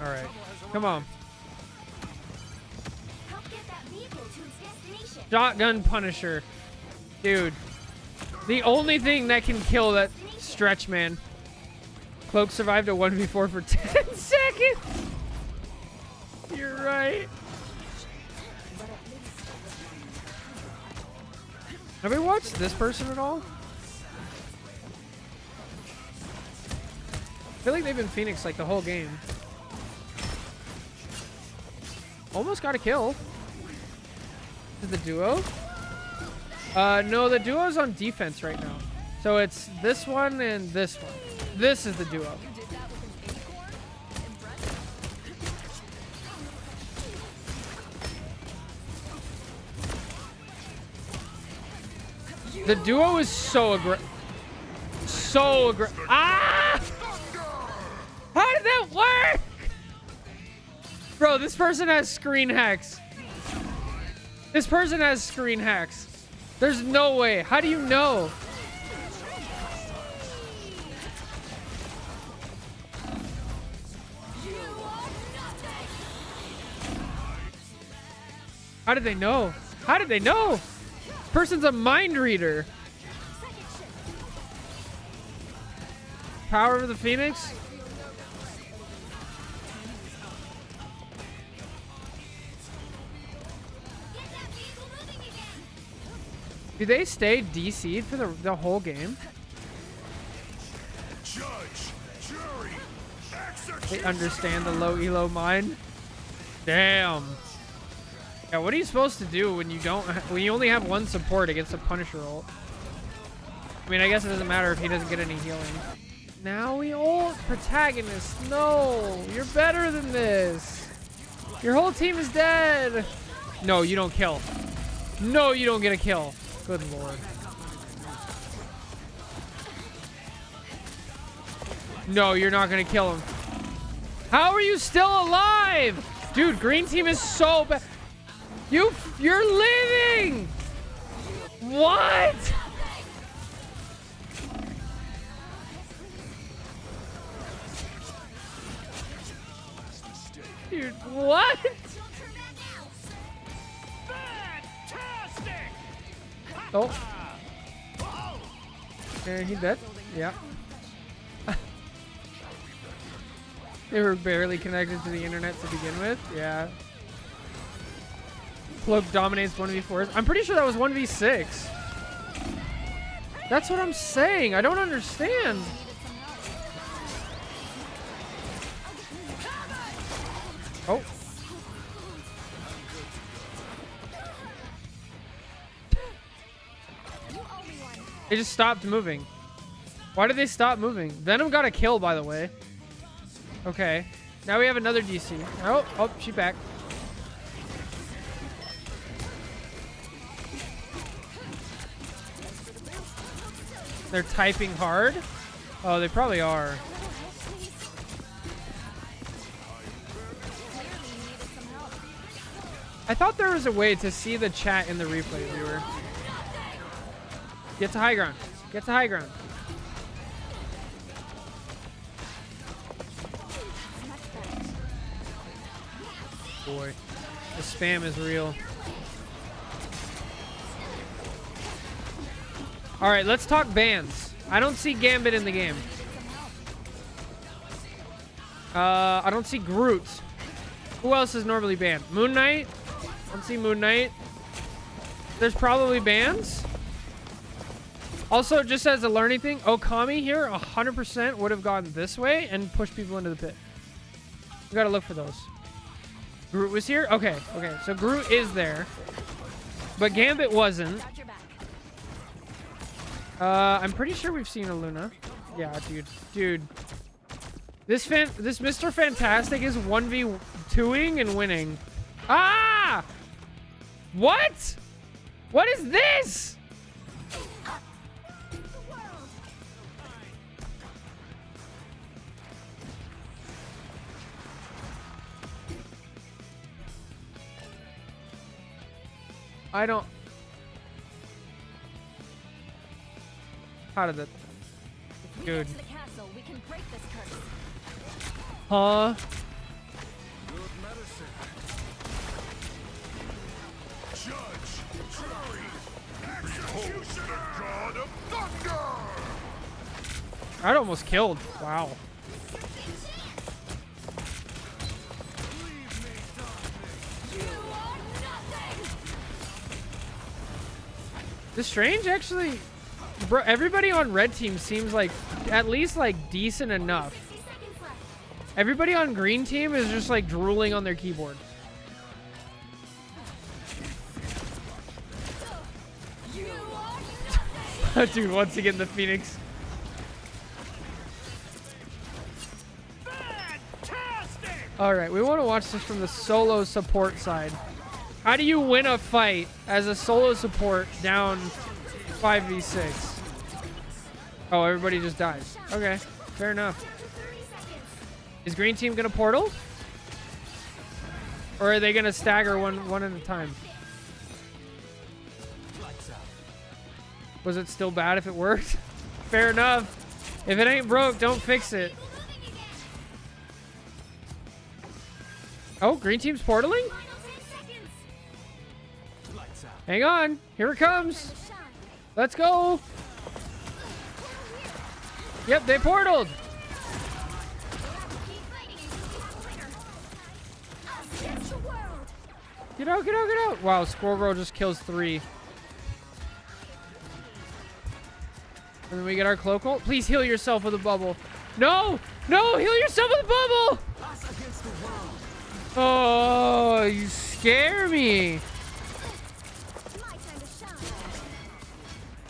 All right, come on. Shotgun Punisher. Dude, the only thing that can kill that stretch man. Cloak survived a 1v4 for 10 seconds. You're right. Have we watched this person at all? I feel like they've been Phoenix like the whole game. Almost got a kill. Is the duo? No, the duo's on defense right now. So it's this one and this one. This is the duo. The duo is so aggressive. So aggressive. Ah! How did that work? Bro, this person has screen hacks. This person has screen hacks. There's no way. How do you know? How did they know? How did they know? This person's a mind reader. power of the Phoenix. Do they stay DC'd for the whole game? Judge, jury, They understand the low elo mine. Damn. Yeah, what are you supposed to do when you when you only have one support against a Punisher ult? I mean, I guess it doesn't matter if he doesn't get any healing. Now we ult protagonist. No, you're better than this. Your whole team is dead. No, you don't kill. No, you don't get a kill. Good lord. No, you're not gonna kill him. How are you still alive? Dude, green team is so bad. You're living! What? Dude, what? fantastic! Oh. And he dead? Yeah. They were barely connected to the internet to begin with. Yeah. Cloak dominates 1v4s. I'm pretty sure that was 1v6. That's what I'm saying. I don't understand. Oh. They just stopped moving. Why did they stop moving? Venom got a kill, by the way. Okay. Now we have another DC. Oh, she's back. They're typing hard? Oh, they probably are. I thought there was a way to see the chat in the replay viewer. Get to high ground. Get to high ground. Boy, the spam is real. All right, let's talk bans. I don't see Gambit in the game. I don't see Groot. Who else is normally banned? Moon Knight? I don't see Moon Knight. There's probably bans. Also, just as a learning thing, Okami here 100% would have gone this way and pushed people into the pit. We gotta look for those. Groot was here? Okay, okay. So Groot is there. But Gambit wasn't. I'm pretty sure we've seen a Luna. Yeah, dude. This Mr. Fantastic is 1v2ing and winning. Ah! What? What is this? I don't... How did that... Dude. Huh? Good medicine. Judge, jury, executioner, god of thunder! I'd almost killed. Wow. This Strange actually... Bro, everybody on red team seems like at least like decent enough. Everybody on green team is just like drooling on their keyboard. Dude, once again the Phoenix. Fantastic! All right, we want to watch this from the solo support side. How do you win a fight as a solo support down 5v6? Oh, everybody just dies. Okay, fair enough. Is green team gonna portal? Or are they gonna stagger one at a time? Was it still bad if it worked? Fair enough. If it ain't broke, don't fix it. Oh, green team's portaling? Hang on. Here it comes. Let's go. Yep, they portaled. Get out, get out, get out. Wow, Squirrel Girl just kills 3. And then we get our cloak ult. Please heal yourself with a bubble. No! No! Heal yourself with a bubble! Oh, you scare me. My time to shine.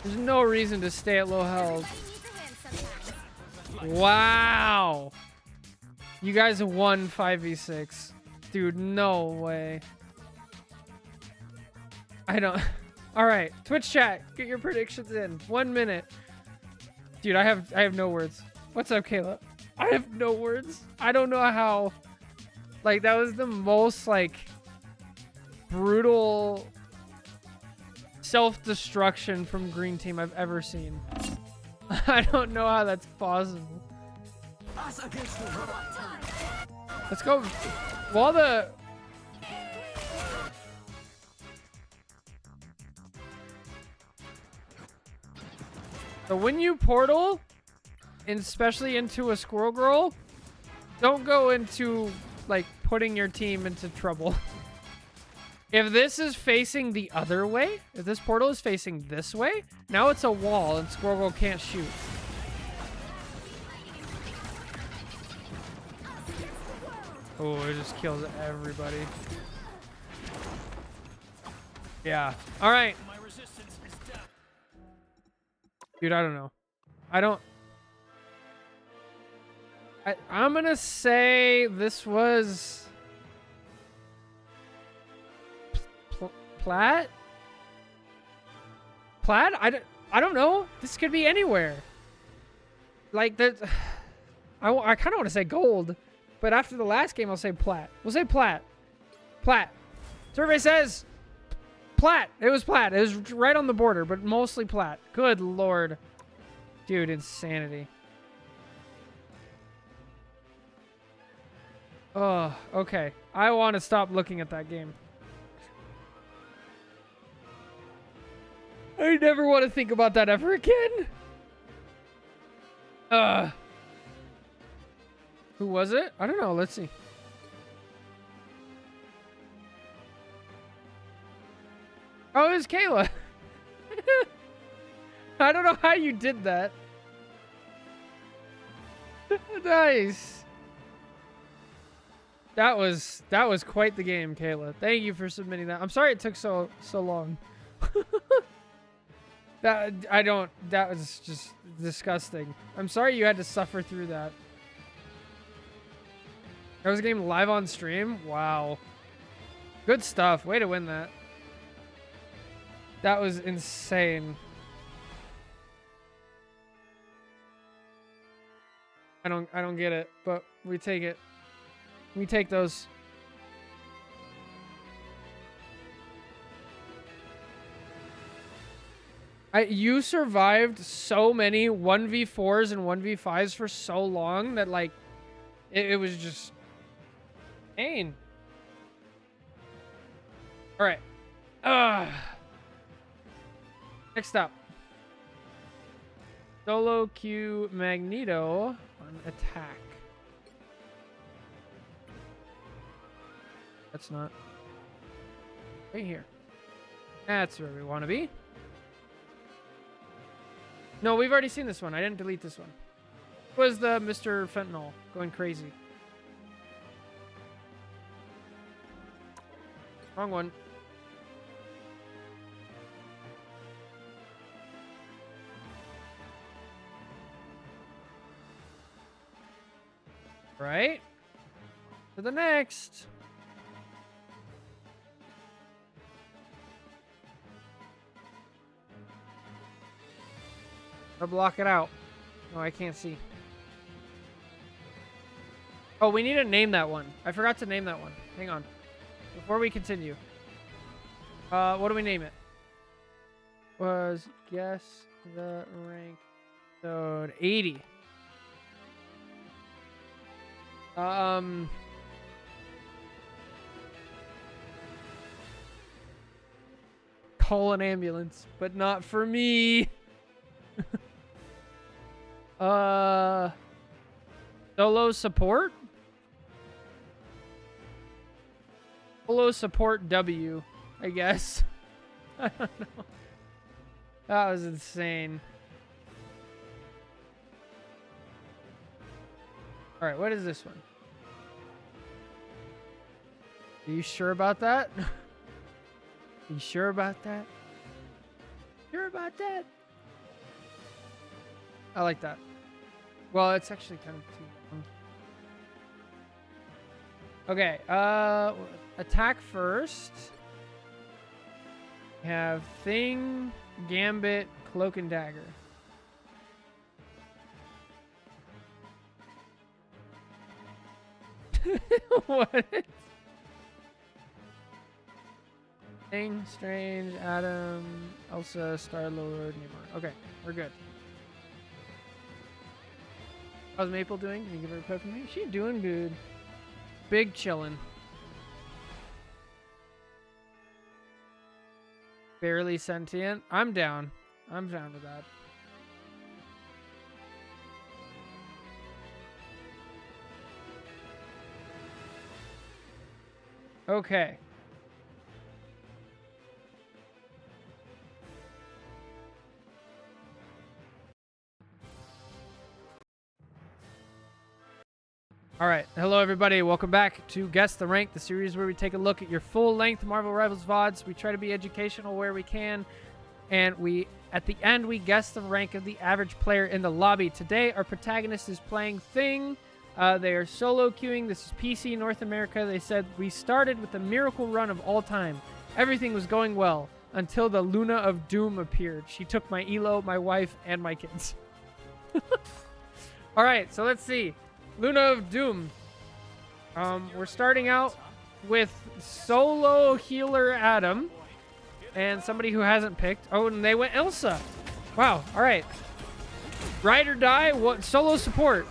There's no reason to stay at low health. Everybody needs a hand sometimes. Wow. You guys won 5v6. Dude, no way. I don't... Alright, Twitch chat. Get your predictions in. 1 minute. Dude, I have no words. What's up, Kayla? I have no words. I don't know how... Like, that was the most, like, brutal self-destruction from Green Team I've ever seen. I don't know how that's possible. Let's go. While the... So when you portal, and especially into a Squirrel Girl, don't go into, like, putting your team into trouble. If this is facing the other way, if this portal is facing this way, now it's a wall and Squirrel Girl can't shoot. Oh, it just kills everybody. Yeah. All right. My resistance is down. Dude, I don't know. I'm gonna say this was Plat? Plat? I don't know. This could be anywhere. Like, I kind of want to say gold, but after the last game, I'll say Plat. We'll say Plat. Plat. Survey says Plat. It was Plat. It was right on the border, but mostly Plat. Good lord. Dude, insanity. Oh, okay. I want to stop looking at that game. I never want to think about that ever again. Who was it? I don't know. Let's see. Oh, it was Kayla. I don't know how you did that. Nice. That was quite the game, Kayla. Thank you for submitting that. I'm sorry it took so long. That was just disgusting. I'm sorry you had to suffer through that. That was a game live on stream? Wow. Good stuff. Way to win that. That was insane. I don't get it, but we take it. We take those. You survived so many 1v4s and 1v5s for so long that, like, it was just pain. All right. Next up. Solo Q Magneto on attack. That's not right here. That's where we want to be. No, we've already seen this one. I didn't delete this one. It was the Mr. Fentanyl going crazy. Wrong one. Right? To the next. Or block it out. No, I can't see. Oh, we need to name that one. I forgot to name that one. Hang on. Before we continue. What do we name it? Was guess the rank episode 80. Call an ambulance, but not for me. Solo support? Solo support W, I guess. I don't know. That was insane. All right, what is this one? Are you sure about that? You sure about that? Sure about that? I like that. Well, it's actually kind of too long. Okay, attack first. We have Thing, Gambit, Cloak and Dagger. What? Thing, Strange, Adam, Elsa, Star-Lord, Namor. Okay, we're good. How's Maple doing? Can you give her a pep for me? She doing good. Big chillin'. Barely sentient. I'm down. I'm down with that. Okay. All right. Hello, everybody. Welcome back to Guess the Rank, the series where we take a look at your full-length Marvel Rivals VODs. We try to be educational where we can, and at the end, we guess the rank of the average player in the lobby. Today, our protagonist is playing Thing. They are solo queuing. This is PC North America. They said, we started with the miracle run of all time. Everything was going well until the Luna of Doom appeared. She took my Elo, my wife, and my kids. All right, so let's see. Luna of Doom. We're starting out with solo healer Adam and somebody who hasn't picked. Oh, and they went Elsa. Wow. All right. Ride or die. What solo support?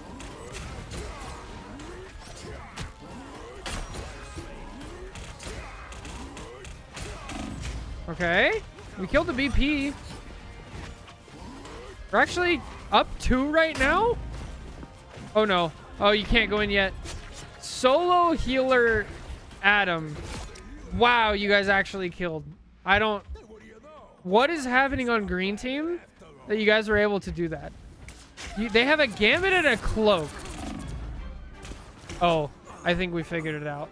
Okay. We killed the BP. We're actually up 2 right now. Oh no. Oh, you can't go in yet. Solo healer Adam. Wow, you guys actually killed. I don't... What is happening on green team that you guys were able to do that? They have a Gambit and a Cloak. Oh, I think we figured it out.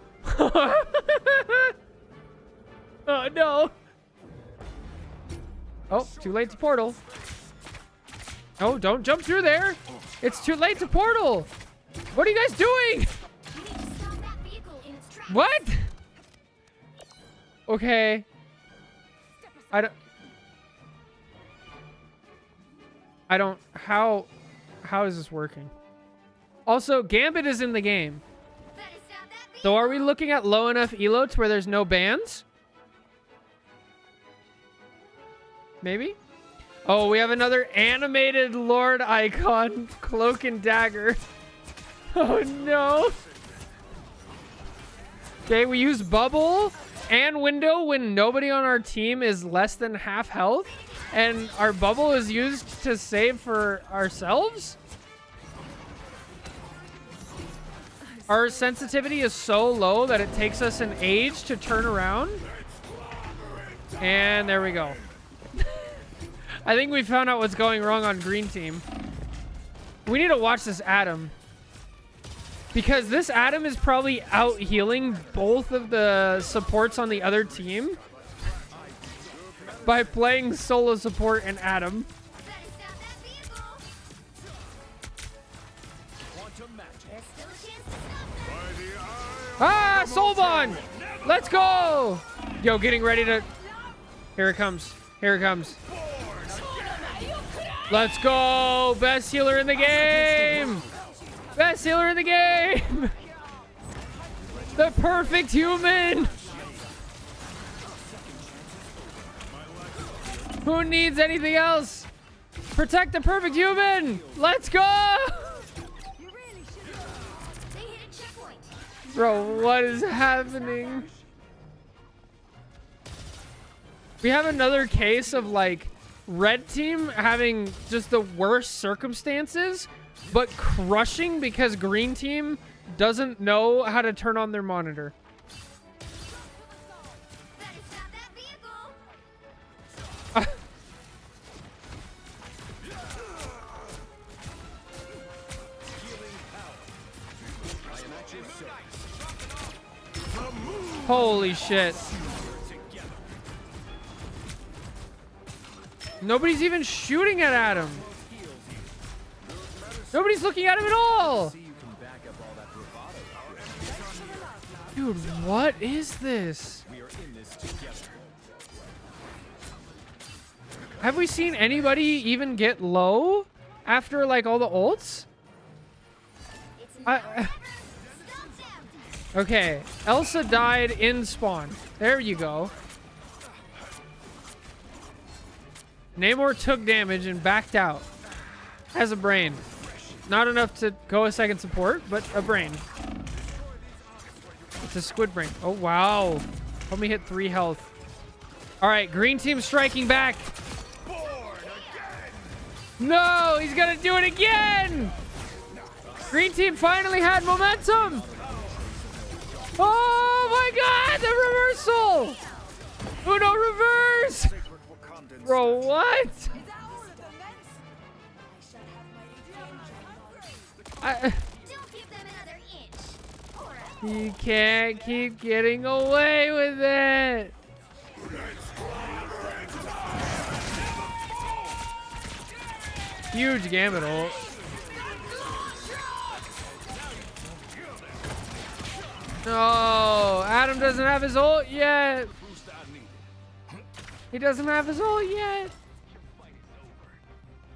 Oh, no. Oh, too late to portal. Oh, don't jump through there. It's too late to portal. What are you guys doing? What? Okay. I don't, how is this working? Also, Gambit is in the game. So are we looking at low enough elo to where there's no bans? Maybe? Oh, we have another animated Lord icon, Cloak and Dagger. Oh no. Okay, we use Bubble and Window when nobody on our team is less than half health, and our Bubble is used to save for ourselves? Our sensitivity is so low that it takes us an age to turn around. And there we go. I think we found out what's going wrong on green team. We need to watch this Adam. Because this Adam is probably out healing both of the supports on the other team by playing solo support and Adam. Ah, Soulbond! Let's go! Yo, getting ready to... Here it comes. Here it comes. Let's go! Best healer in the game! Best healer in the game! The perfect human! Who needs anything else? Protect the perfect human! Let's go! Bro, what is happening? We have another case of like red team having just the worst circumstances, but crushing because green team doesn't know how to turn on their monitor. Holy shit. Nobody's even shooting at Adam. Nobody's looking at him at all. Dude, what is this? Have we seen anybody even get low after like all the ults? Okay, Elsa died in spawn. There you go. Namor took damage and backed out. Has a brain. Not enough to go a second support, but a brain. It's a squid brain. Oh, wow. Help me hit 3 health. All right, green team striking back. No, he's gonna do it again. Green team finally had momentum. Oh my god, the reversal. Uno reverse. Bro, what? You can't keep getting away with it. Huge Gambit ult. No, Adam doesn't have his ult yet. He doesn't have his ult yet.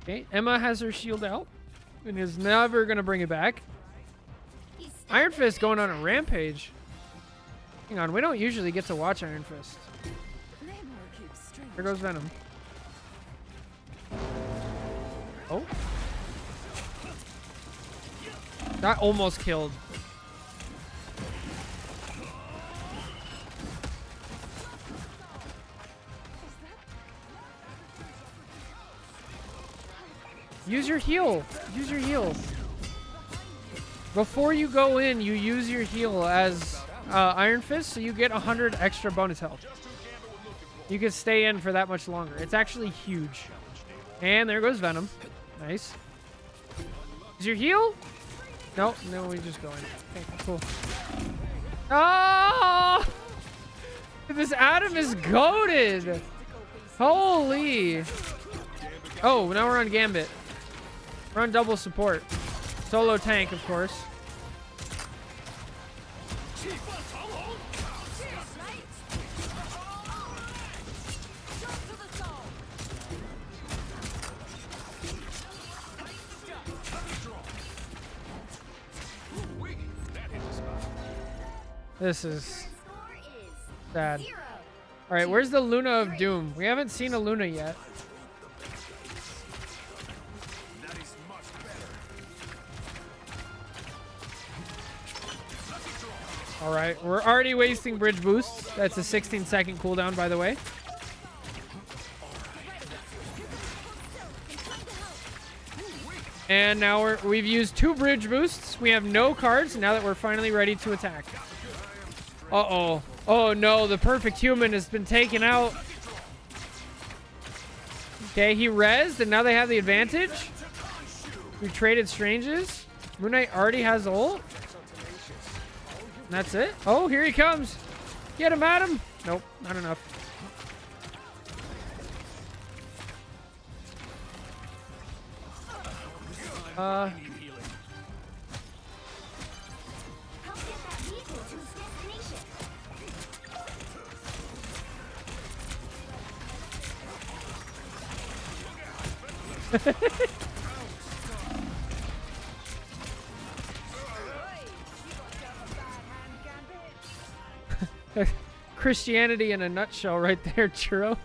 Okay, Emma has her shield out and is never gonna bring it back. Iron Fist going on a rampage. Hang on, we don't usually get to watch Iron Fist. There goes Venom. Oh. That almost killed. Use your heal. Use your heal. Before you go in, you use your heal as Iron Fist, so you get 100 extra bonus health. You can stay in for that much longer. It's actually huge. And there goes Venom. Nice. Is your heal? No, we just go in. Okay, cool. Oh! This Adam is goated. Holy. Oh, now we're on Gambit. We're on double support. Solo tank, of course. This is sad. All right, where's the Luna of Doom? We haven't seen a Luna yet. All right, we're already wasting bridge boosts. That's a 16-second cooldown, by the way. And now we've used 2 bridge boosts. We have no cards now that we're finally ready to attack. Uh-oh. Oh, no, the perfect human has been taken out. Okay, he rezzed, and now they have the advantage. We traded Stranges. Moon Knight already has ult. And that's it. Oh, here he comes. Get him, Adam. Nope, not enough. Christianity in a nutshell right there, Churro.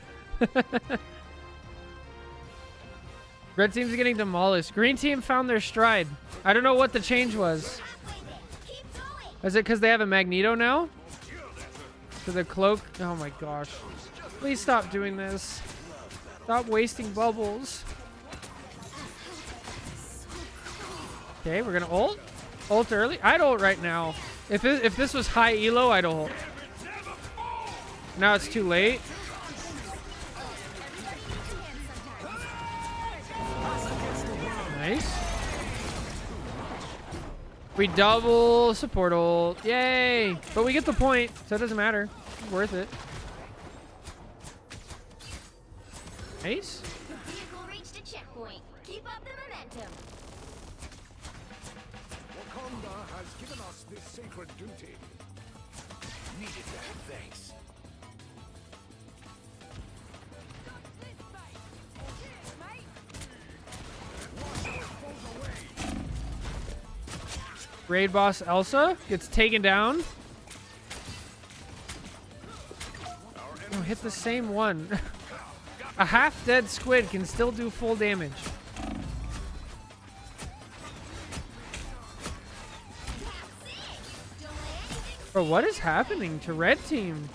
Red team's getting demolished. Green team found their stride. I don't know what the change was. Is it because they have a Magneto now? To the cloak? Oh my gosh. Please stop doing this. Stop wasting bubbles. Okay, we're gonna ult. Ult early. I'd ult right now. If this was high elo, I'd ult. Now it's too late. Nice. We double support ult. Yay! But we get the point, so it doesn't matter. It's worth it. Nice. The vehicle reached a checkpoint. Keep up the momentum. Wakanda has given us this sacred duty. Needed that, thanks. Raid boss Elsa gets taken down. Oh, hit the same one. A half-dead squid can still do full damage. Bro, what is happening to red team?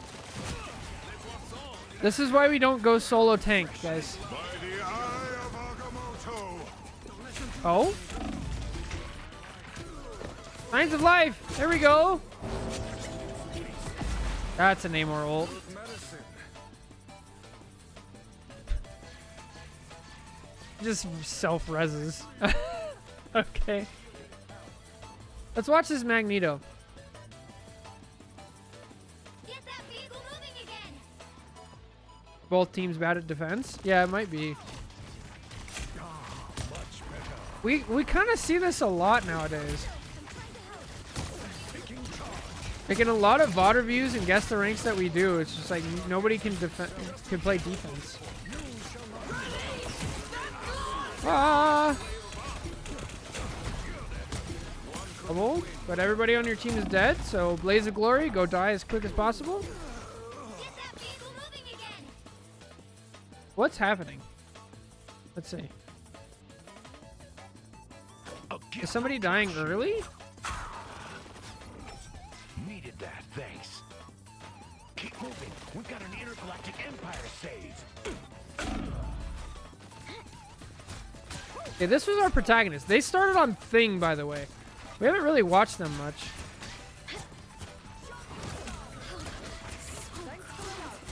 This is why we don't go solo tank, guys. By the eye of Agamotto. Oh? Signs of life! There we go! That's a Namor ult. Medicine. Just self-reses. Okay. Let's watch this Magneto. Get that vehicle moving again. Both teams bad at defense? Yeah, it might be. We kind of see this a lot nowadays. Like in a lot of VOD reviews and guess the ranks that we do, it's just like nobody can play defense. Ah! Double, but everybody on your team is dead, so Blaze of Glory, go die as quick as possible. Get that vehicle moving again. What's happening? Let's see. Is somebody dying early? Needed that, thanks. Keep moving. We've got an intergalactic empire to save. Okay, this was our protagonist. They started on Thing, by the way. We haven't really watched them much.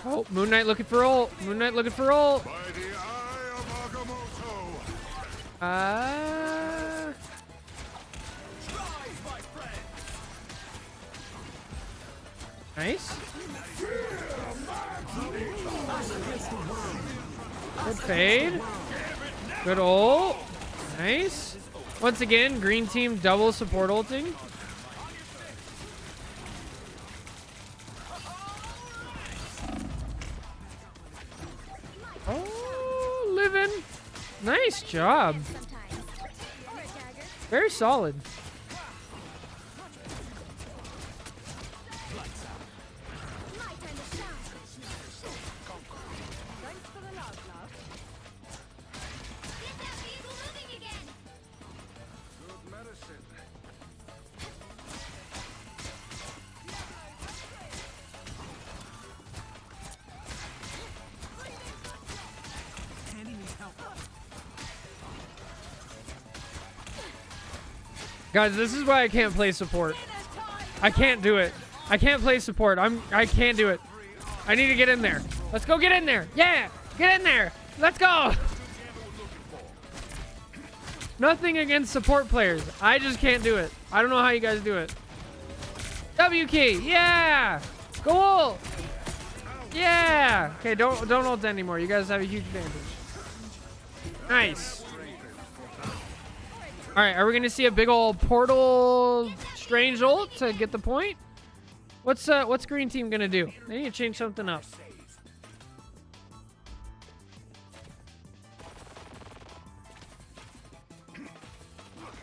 Oh, Moon Knight looking for ult. Moon Knight looking for ult. By the eye of Agamotto. Nice. Good fade. Good ult. Nice. Once again, green team double support ulting. Oh, living. Nice job. Sometimes. Or a dagger. Very solid. My time to shine. Thanks for the love, love. Get that vehicle moving again. Good medicine. Guys, this is why I can't play support. I can't do it. I can't play support. I can't do it. I need to get in there. Let's go get in there. Yeah, get in there. Let's go. Nothing against support players. I just can't do it. I don't know how you guys do it. W key. Yeah. Go ult. Yeah. Okay, don't ult anymore. You guys have a huge advantage. Nice. All right, are we gonna see a big old portal strange ult to get the point? What's green team gonna do? They need to change something up.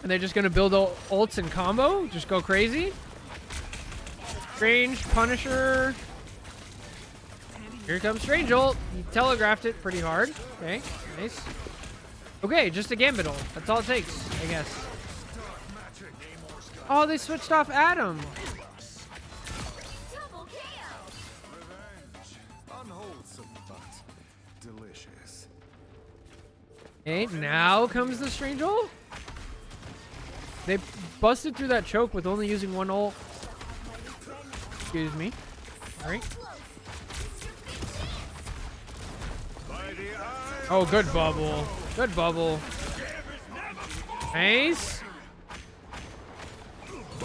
Are they just gonna build ults in combo? Just go crazy? Strange, Punisher. Here comes Strange ult. He telegraphed it pretty hard. Okay, nice. Okay, just a Gambit ult. That's all it takes, I guess. Oh, they switched off Adam. Double KO. Revenge. Unwholesome, but delicious. Okay, now comes the Strange ult. They busted through that choke with only using one ult. Excuse me. All right. Oh, good bubble. Good bubble. Nice.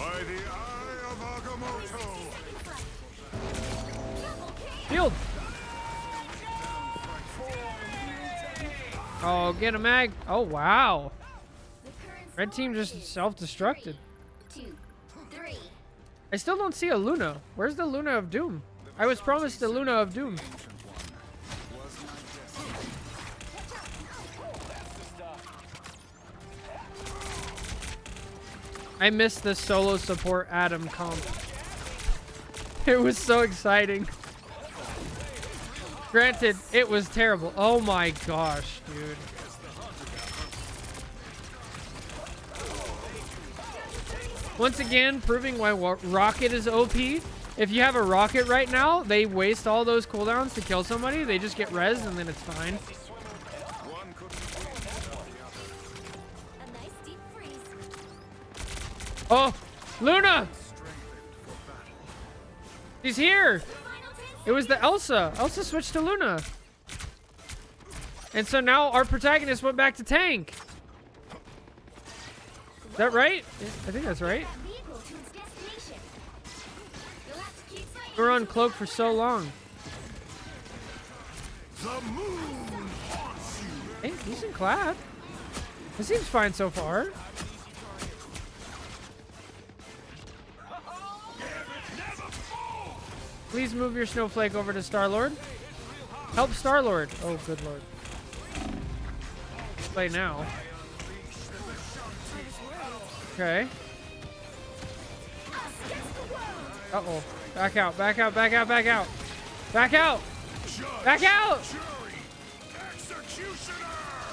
By the eye of Agamotto! Shield. Oh, get a mag. Oh, wow. Red team just self-destructed. 2, 3. I still don't see a Luna. Where's the Luna of Doom? I was promised the Luna of Doom. I missed the solo support Adam comp. It was so exciting. Granted, it was terrible. Oh my gosh, dude. Once again, proving why Rocket is OP. If you have a Rocket right now, they waste all those cooldowns to kill somebody. They just get rezzed and then it's fine. A nice deep freeze. Oh, Luna! She's here! It was the Elsa. Elsa switched to Luna. And so now our protagonist went back to tank. Is that right? I think that's right. Vehicle to its destination. You'll have to keep fighting. We were on Cloak for so long. The moon haunts you! Hey, decent clap. It seems fine so far. Please move your snowflake over to Star-Lord. Help Star-Lord. Oh, good lord. Play now. Okay. Uh-oh. Back out, back out, back out, back out. Back out! Back out!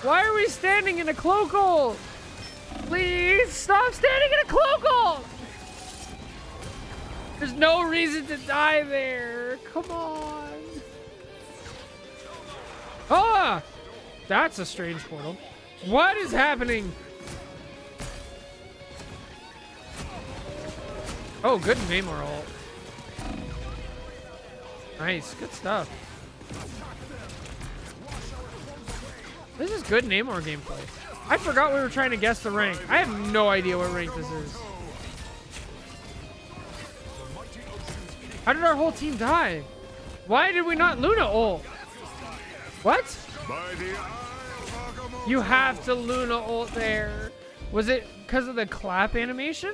Why are we standing in a cloak hole? Please stop standing in a cloak hole! There's no reason to die there. Come on. Ah! That's a strange portal. What is happening? Oh, good Namor ult. Nice, good stuff. This is good Namor gameplay. I forgot we were trying to guess the rank. I have no idea what rank this is. How did our whole team die? Why did we not Luna ult? What? By the eye of Agamotto! You have to Luna ult there. Was it because of the clap animation?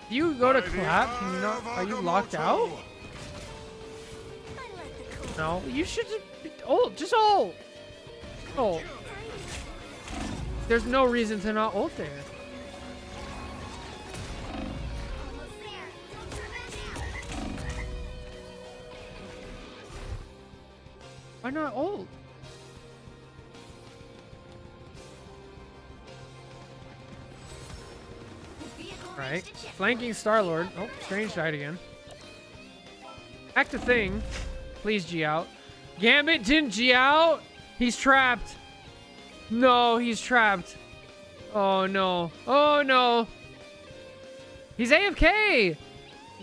Do you go to clap? Can you not? Are you locked out? No. You should just ult. Just ult. Ult. There's no reason to not ult there. Why not ult? Right. Flanking Star-Lord. Oh, Strange died again. Back to Thing. Please G out. Gambit didn't G out. He's trapped. No, he's trapped. Oh no. Oh no. He's AFK.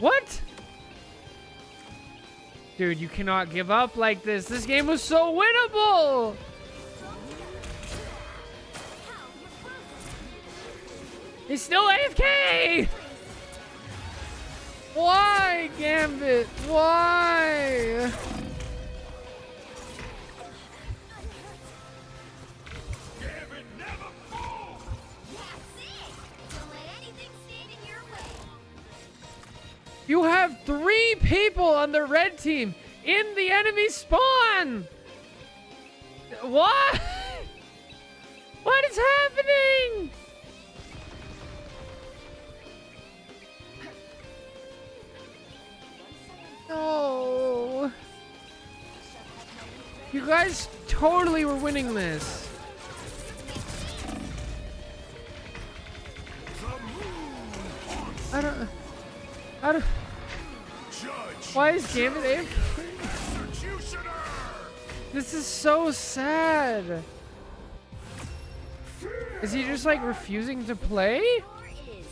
What? Dude, you cannot give up like this. This game was so winnable. He's still AFK! Why, Gambit? Why? Gambit never falls! That's it. Don't let anything stand in your way. You have 3 people on the red team in the enemy spawn! What? What is happening? No. You guys totally were winning this. I don't. Why is Gambit AFK? This is so sad. Is he just like refusing to play? Score is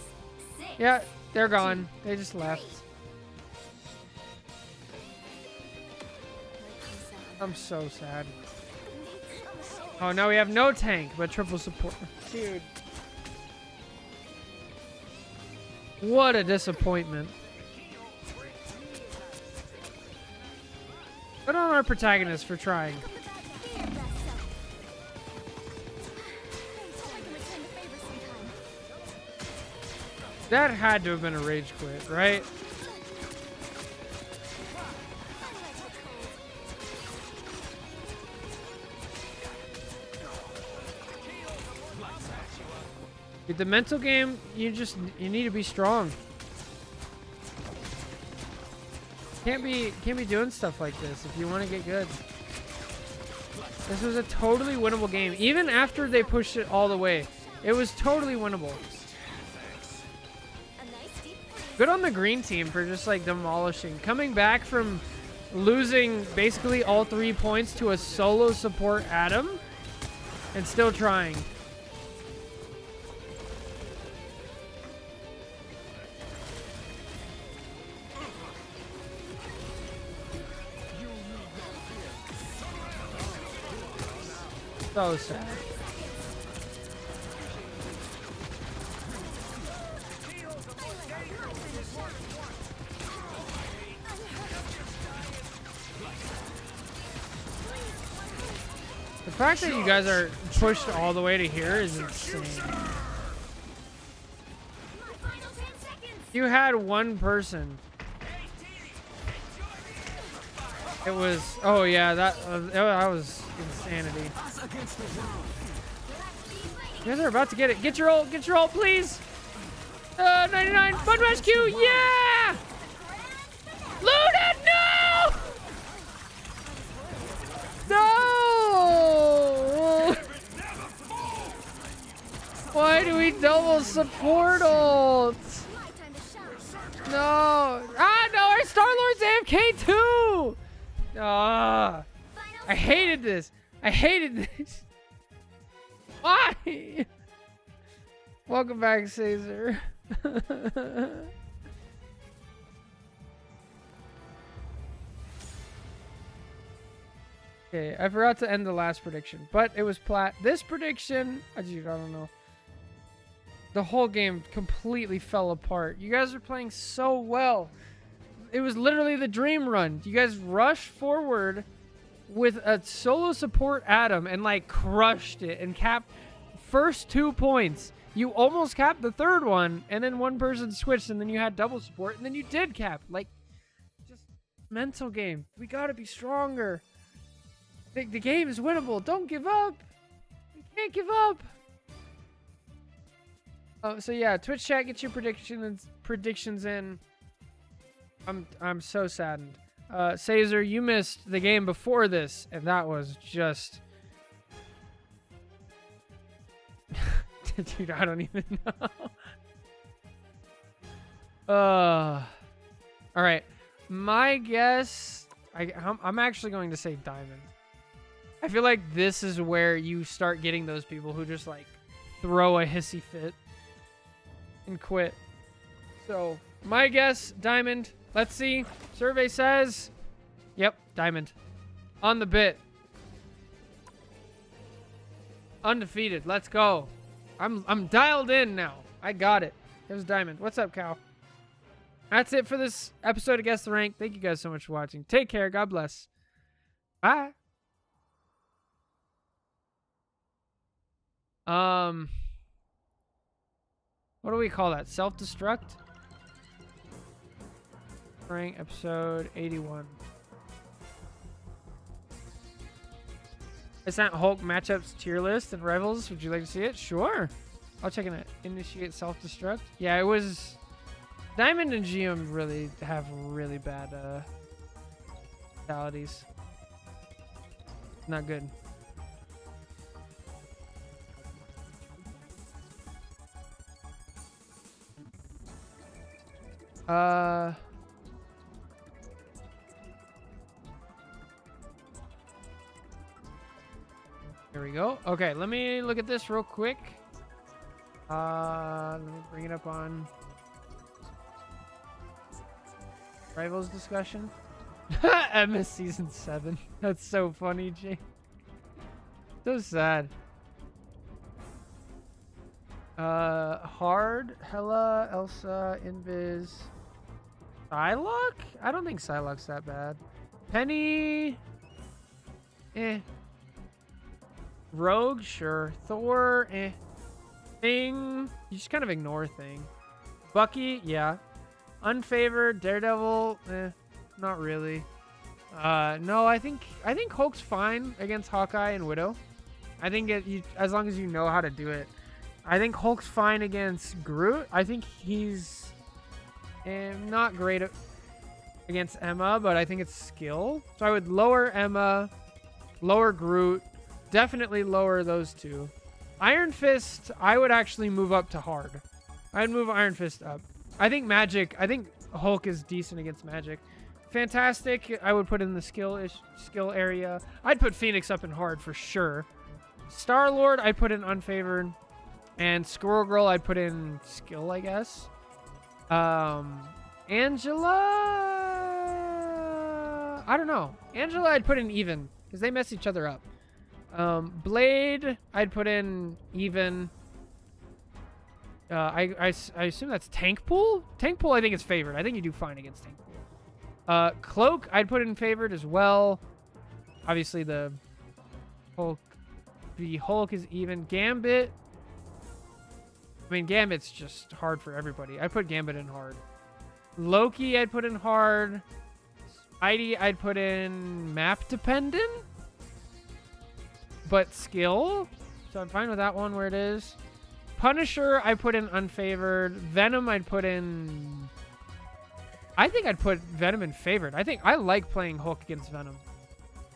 6. Yeah, they're gone. They just left. I'm so sad. Oh, now we have no tank, but triple support. Dude. What a disappointment. Good on our protagonist for trying. Come with that fear, Vesta. Thanks, I can return the favor sometime. That had to have been a rage quit, right? I like the cold. With the mental game, you need to be strong. Can't be doing stuff like this if you want to get good. This was a totally winnable game. Even after they pushed it all the way, it was totally winnable. A nice deep freeze. Good on the green team for just like demolishing. Coming back from losing basically all 3 points to a solo support Adam and still trying. So sad. The fact that you guys are pushed all the way to here is insane. My final 10 seconds. You had one person. It was, oh yeah, that was insanity. You guys are about to get it. Get your ult, please. 99, Bud Rescue, yeah! Loot it, no! No! Why do we double support ults? My time to shine. No! Ah, no, our Star-Lord's AFK too! Ah, I hated this. I hated this. Why? Welcome back, Caesar. Okay, I forgot to end the last prediction, but it was plat. This prediction, I don't know. The whole game completely fell apart. You guys are playing so well. It was literally the dream run. You guys rushed forward with a solo support Adam and like crushed it and capped first 2 points. You almost capped the third one, and then one person switched, and then you had double support, and then you did cap. Like, just mental game. We gotta be stronger. The game is winnable. Don't give up. You can't give up. So yeah, Twitch chat, get your predictions in. I'm so saddened. Caesar, you missed the game before this, and that was just dude, I don't even know. All right. My guess, I'm actually going to say diamond. I feel like this is where you start getting those people who just like throw a hissy fit and quit. So my guess, diamond. Let's see. Survey says, yep, diamond. On the bit. Undefeated. Let's go. I'm dialed in now. I got it. It was diamond. What's up, Cal? That's it for this episode of Guess the Rank. Thank you guys so much for watching. Take care. God bless. Bye. What do we call that? Self-destruct? Rank episode 81. It's not Hulk matchups tier list and rivals. Would you like to see it? Sure. I'll check it out. Initiate self-destruct. Yeah, it was... Diamond and GM really have really bad fatalities. Not good. Here we go. Okay, let me look at this real quick. Let me bring it up on Rivals discussion. MS season 7. That's so funny, Jay. So sad. Hard, Hella, Elsa, Invis, Psylocke? I don't think Psylocke's that bad. Penny, Rogue, sure. Thor, Thing, you just kind of ignore Thing. Bucky, yeah. Unfavored, Daredevil, not really. No, I think Hulk's fine against Hawkeye and Widow. I think as long as you know how to do it. I think Hulk's fine against Groot. I think he's not great against Emma, but I think it's skill. So I would lower Emma, lower Groot, definitely lower those two. Iron Fist, I would actually move up to hard. I'd move Iron Fist up. I think Hulk is decent against Magic. Fantastic, I would put in the skill area. I'd put Phoenix up in hard for sure. Star-Lord, I'd put in unfavored. And Squirrel Girl, I'd put in skill, I guess. Angela, I don't know. Angela, I'd put in even because they mess each other up. Blade, I'd put in even. I assume that's Tank Pool. Tank Pool, I think is favored. I think you do fine against Tank Pool. Cloak, I'd put in favored as well. Obviously, the Hulk is even. Gambit. I mean, Gambit's just hard for everybody. I put Gambit in hard. Loki, I'd put in hard. Spidey, I'd put in map dependent. But skill. So I'm fine with that one where it is. Punisher, I put in unfavored. Venom, I'd put in... I think I'd put Venom in favored. I like playing Hulk against Venom.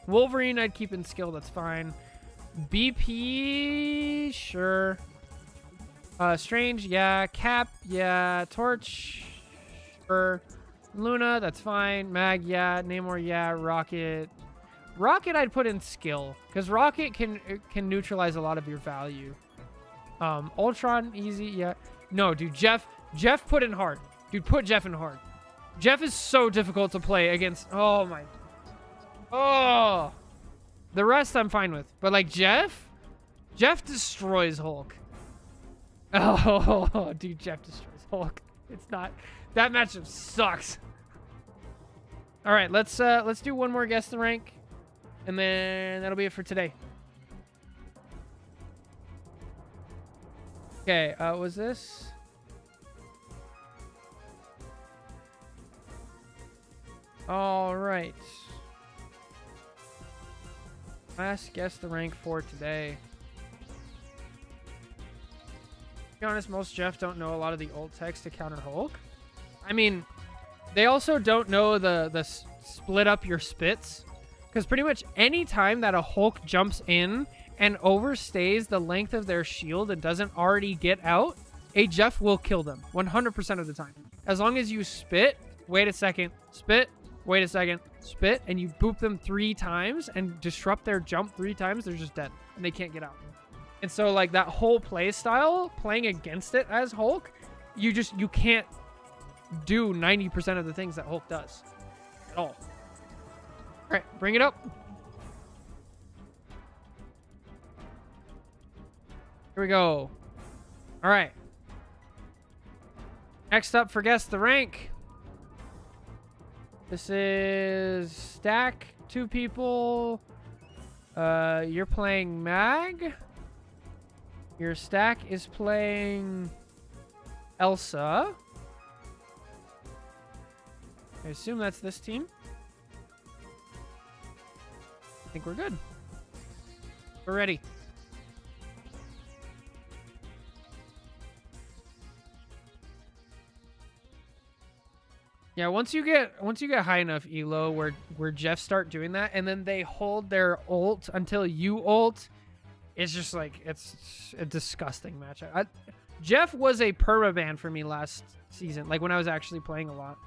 Wolverine, I'd keep in skill. That's fine. BP, sure. Strange, yeah. Cap, yeah. Torch, sure. Luna, that's fine. Mag, yeah. Namor, yeah. Rocket, I'd put in skill because Rocket can neutralize a lot of your value. Ultron, easy, yeah. No, dude, Jeff put in hard. Dude, put Jeff in hard. Jeff is so difficult to play against. Oh my. Oh. The rest I'm fine with, but like Jeff destroys Hulk. Oh, dude, Jeff destroys Hulk. It's not. That matchup sucks. All right, let's do one more guess the rank, and then that'll be it for today. Okay, was this? All right. Last guess the rank for today. To be honest, most Jeff don't know a lot of the ult text to counter Hulk. I mean, they also don't know the split up your spits. Because pretty much any time that a Hulk jumps in and overstays the length of their shield and doesn't already get out, a Jeff will kill them 100% of the time. As long as you spit, wait a second, spit, wait a second, spit, and you boop them 3 times and disrupt their jump 3 times, they're just dead and they can't get out. And so like that whole play style, playing against it as Hulk, you can't do 90% of the things that Hulk does at all. All right, bring it up. Here we go. All right. Next up for Guess the Rank. This is Stack, 2 people. You're playing Mag. Your Stack is playing Elsa. I assume that's this team. I think we're good. We're ready. Yeah, once you get high enough elo where Jeff start doing that and then they hold their ult until you ult, it's just like it's a disgusting matchup. Jeff was a permaban for me last season, like when I was actually playing a lot.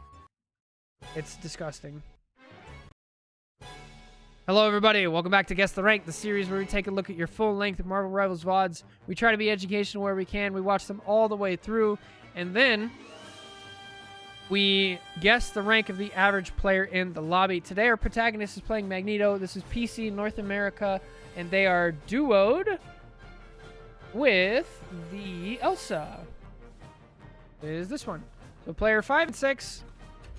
It's disgusting. Hello everybody, welcome back to Guess the Rank, the series where we take a look at your full-length Marvel Rivals VODs. We try to be educational where we can. We watch them all the way through, and then we guess the rank of the average player in the lobby. Today our protagonist is playing Magneto. This is PC North America, and they are duoed. with the Elsa. Is this one. So player 5 and 6,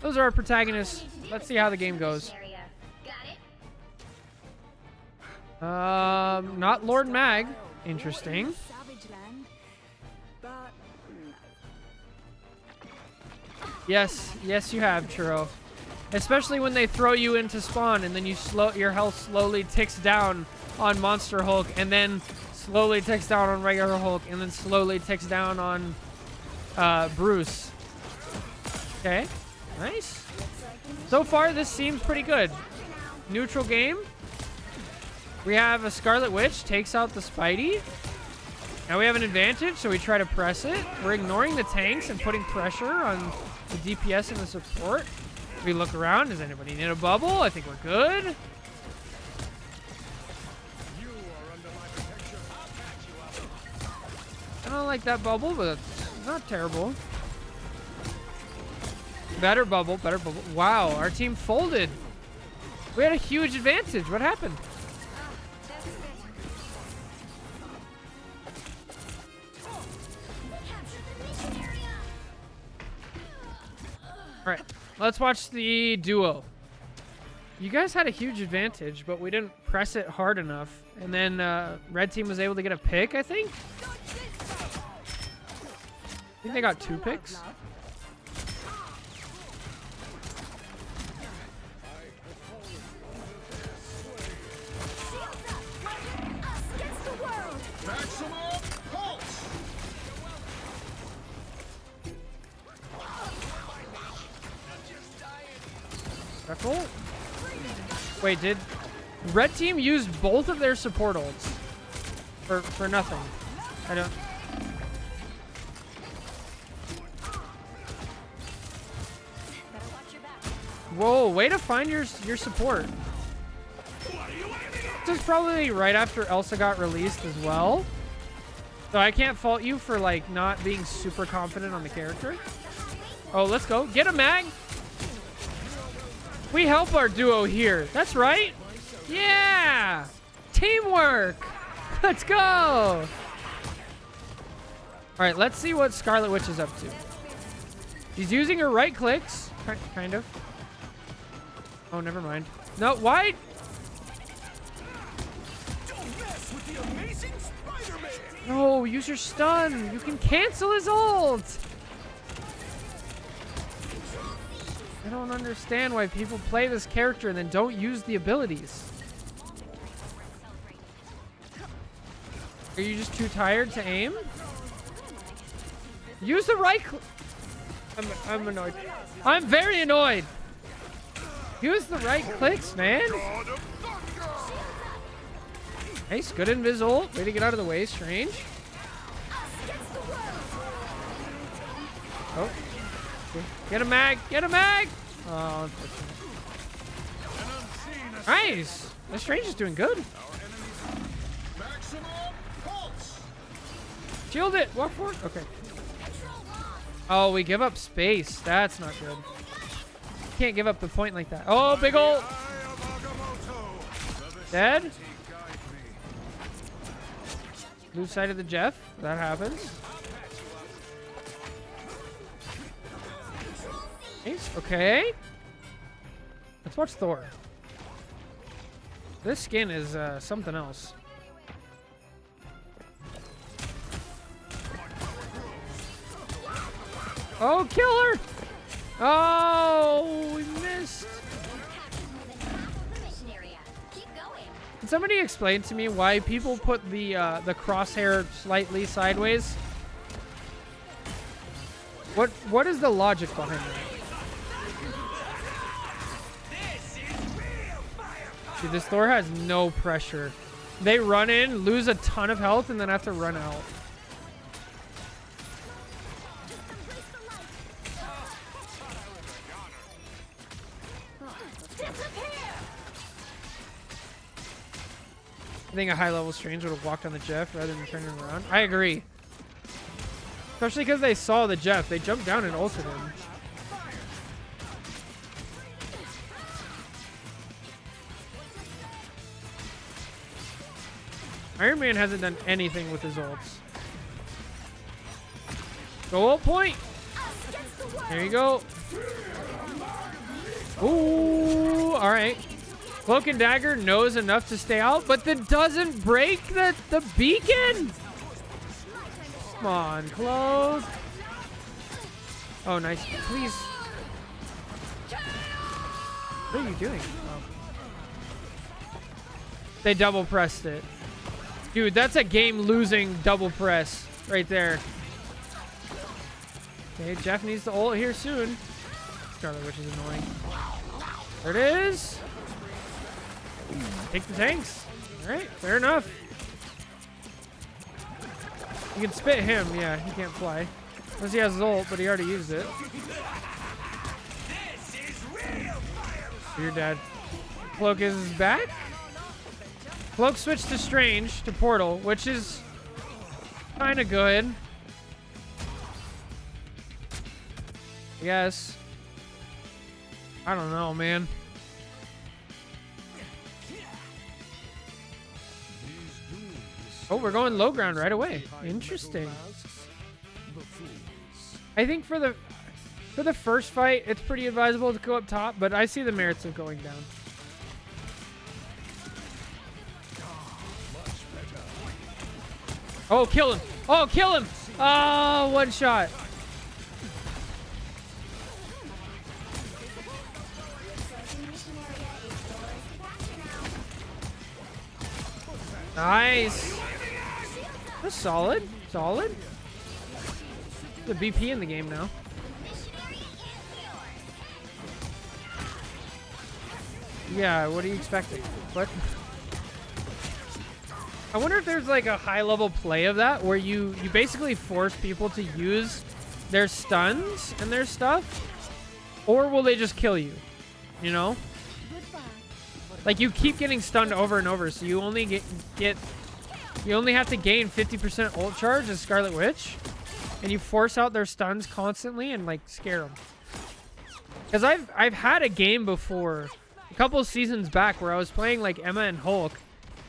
those are our protagonists. Let's see how the game goes. Not Lord Mag. Interesting. Savage land, but Yes, yes you have, Churro. Especially when they throw you into spawn and then your health slowly ticks down on Monster Hulk and then slowly ticks down on regular Hulk and then slowly ticks down on Bruce. Okay, nice. So far this seems pretty good. Neutral game. We have a Scarlet Witch takes out the Spidey. Now we have an advantage, so we try to press it. We're ignoring the tanks and putting pressure on the DPS and the support. We look around. Does anybody need a bubble? I think we're good. You are under my protection. I'll patch you up. I don't like that bubble, but it's not terrible. Better bubble, better bubble. Wow, our team folded. We had a huge advantage. What happened? All right, let's watch the duo. You guys had a huge advantage, but we didn't press it hard enough. And then red team was able to get a pick, I think. I think they got 2 picks. Maximum pulse. Careful. Wait, did red team use both of their support ults for nothing? I don't. Whoa! Way to find your support. This is probably right after Elsa got released as well, so I can't fault you for like not being super confident on the character. Oh, let's go. Get a mag. We help our duo here. That's right. Yeah. Teamwork. Let's go. All right, let's see what Scarlet Witch is up to. She's using her right clicks. Kind of. Oh, never mind. No, why? Don't mess with the amazing Spider-Man. No, use your stun. You can cancel his ult. I don't understand why people play this character and then don't use the abilities. Are you just too tired to aim? Use the right I'm annoyed. I'm very annoyed. Use the right clicks, man. Nice, good invis ult. Way to get out of the way, Strange. Oh. Get a mag! Get a mag! Oh, unfortunate. Nice! The Strange is doing good. Maximum pulse. Shield it! Walk forward. Okay. Oh, we give up space. That's not good. Can't give up the point like that. Oh, big ult! Dead? Lose sight of the Jeff. That happens. Nice. Okay. Let's watch Thor. This skin is something else. Oh, killer! Oh, we missed. Can somebody explain to me why people put the crosshair slightly sideways? What is the logic behind that? Dude, this Thor has no pressure. They run in, lose a ton of health, and then have to run out. I think a high-level Strange would have walked on the Jeff rather than turning around. I agree. Especially because they saw the Jeff. They jumped down and ulted him. Iron Man hasn't done anything with his ults. Go ult point. There you go. Ooh, all right. Cloak and Dagger knows enough to stay out, but that doesn't break the beacon. Come on, Cloak. Oh, nice. Please. What are you doing? Oh. They double pressed it. Dude, that's a game-losing double press right there. Okay, Jeff needs to ult here soon. Scarlet Witch is annoying. There it is. Take the tanks. All right, fair enough. You can spit him. Yeah, he can't fly. Unless he has his ult, but he already used it. You're dead. Cloak is back. Cloak switched to Strange, to Portal, which is kind of good. Yes. I don't know, man. Oh, we're going low ground right away. Interesting. I think for the first fight, it's pretty advisable to go up top, but I see the merits of going down. Oh, kill him. Oh, kill him. Oh, one shot. Nice. That's solid. Solid. The BP in the game now. Yeah, what are you expecting? What? I wonder if there's like a high level play of that where you basically force people to use their stuns and their stuff, or will they just kill you? You know? Like you keep getting stunned over and over, so you only you only have to gain 50% ult charge as Scarlet Witch, and you force out their stuns constantly and like scare them. Because I've had a game before, a couple seasons back, where I was playing like Emma and Hulk,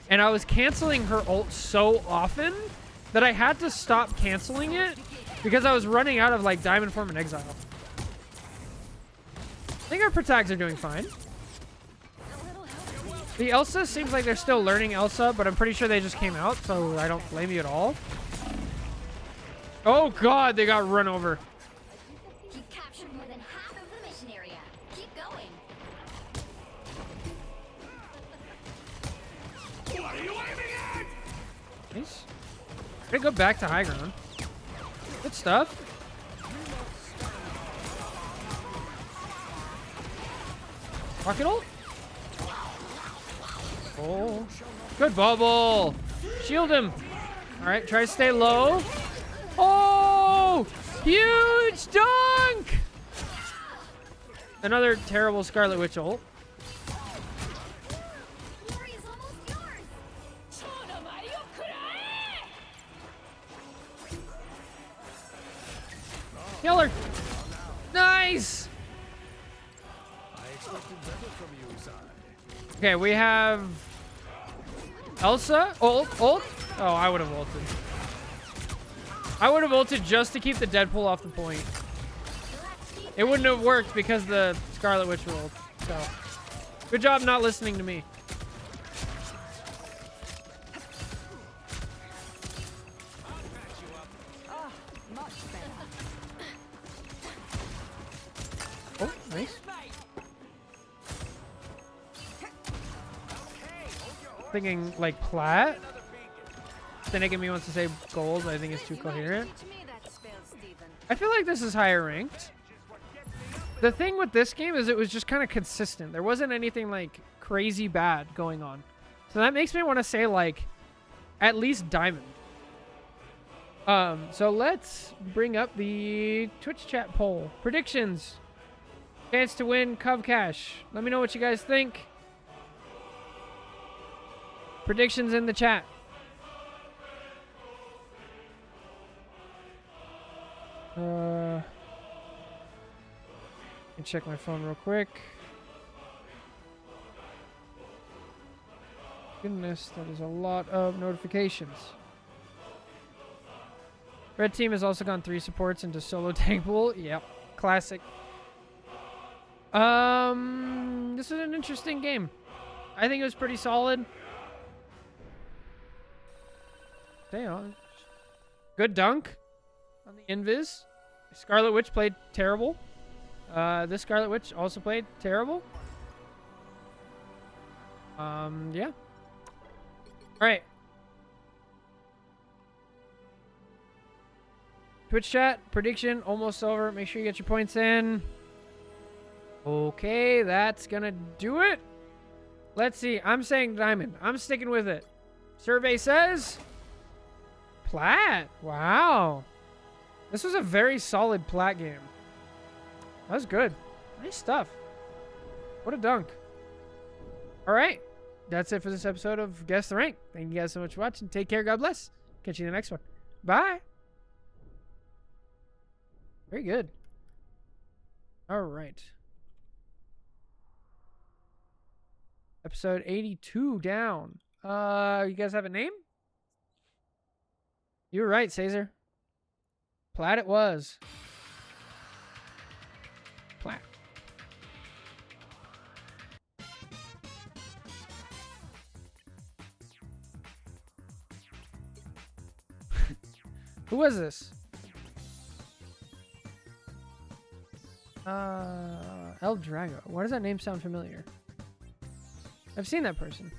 and I was canceling her ult so often that I had to stop canceling it because I was running out of like Diamond Form and Exile. I think our protags are doing fine. The Elsa seems like they're still learning Elsa, but I'm pretty sure they just came out, so I don't blame you at all. Oh god, they got run over. You've captured more than half of the mission area. Keep going. What are you aiming at? Nice. Gonna go back to high ground. Good stuff. Rocket ult? Oh, good bubble. Shield him. All right, try to stay low. Oh, huge dunk. Another terrible Scarlet Witch ult. Glory is almost yours. Kill her. Nice. Okay, we have Elsa. Ult. Oh, I would have ulted. I would have ulted just to keep the Deadpool off the point. It wouldn't have worked because the Scarlet Witch rolled. So, good job not listening to me. Oh, nice. Thinking like plat. Then again, me wants to say gold. I think it's too coherent. I feel like this is higher ranked. The thing with this game is it was just kind of consistent. There wasn't anything like crazy bad going on. So that makes me want to say like at least diamond. So let's bring up the Twitch chat poll. Predictions. Chance to win Cov Cash. Let me know what you guys think. Predictions in the chat. Let me check my phone real quick. Goodness, that is a lot of notifications. Red team has also gone 3 supports into solo tank pool. Yep, classic. This is an interesting game. I think it was pretty solid. Damn. Good dunk on the Invis. Scarlet Witch played terrible. This Scarlet Witch also played terrible. Yeah. All right. Twitch chat prediction almost over. Make sure you get your points in. Okay, that's gonna do it. Let's see. I'm saying diamond. I'm sticking with it. Survey says plat. Wow. This was a very solid plat game. That was good. Nice stuff. What a dunk. All right. That's it for this episode of Guess the Rank. Thank you guys so much for watching. Take care. God bless. Catch you in the next one. Bye. Very good. All right. Episode 82 down. You guys have a name? You were right, Caesar. Plat it was. Plat. Who was this? El Drago. Why does that name sound familiar? I've seen that person.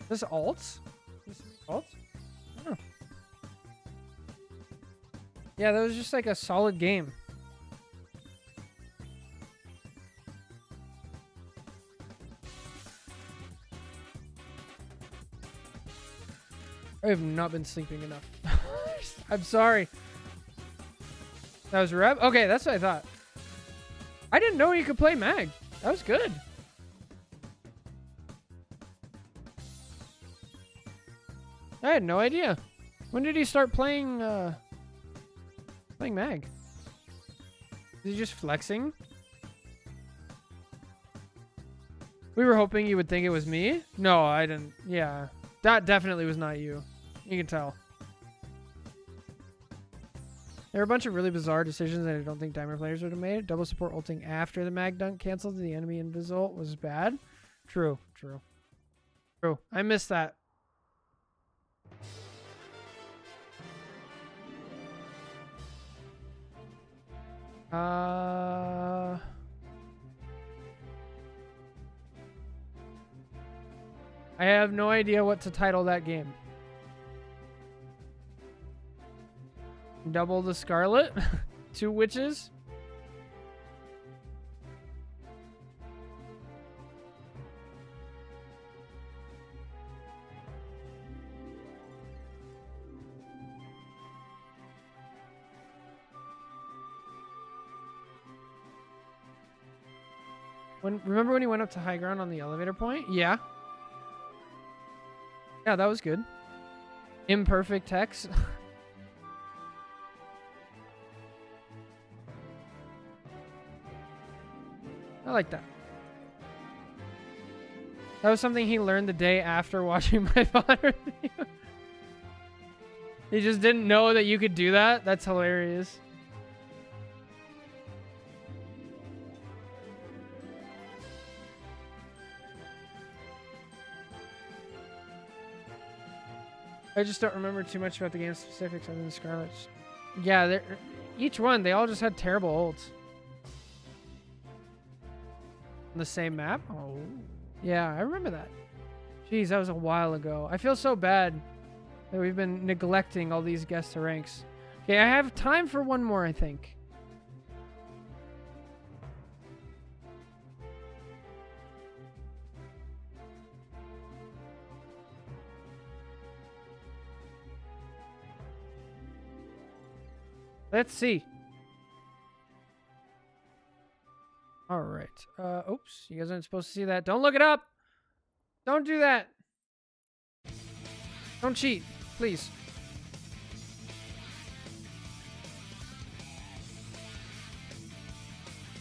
This alts? This alts? I don't know. Yeah, that was just like a solid game. I have not been sleeping enough. I'm sorry. That was Reb? Okay, that's what I thought. I didn't know you could play Mag. That was good. I had no idea. When did he start playing Mag? Is he just flexing? We were hoping you would think it was me. No, I didn't. Yeah, that definitely was not you. You can tell. There are a bunch of really bizarre decisions that I don't think Diamond players would have made. Double support ulting after the Mag dunk canceled the enemy invisult was bad. True, true. True. I missed that. I have no idea what to title that game. Double the Scarlet. 2 witches. Remember when he went up to high ground on the elevator point? Yeah. Yeah, that was good. Imperfect text. I like that. That was something he learned the day after watching my father video. He just didn't know that you could do that. That's hilarious. I just don't remember too much about the game specifics other than Scarlet's. Yeah, each one, they all just had terrible ults. On the same map? Oh. Yeah, I remember that. Jeez, that was a while ago. I feel so bad that we've been neglecting all these guess the ranks. Okay, I have time for one more, I think. Let's see. All right. Oops. You guys aren't supposed to see that. Don't look it up. Don't do that. Don't cheat, please.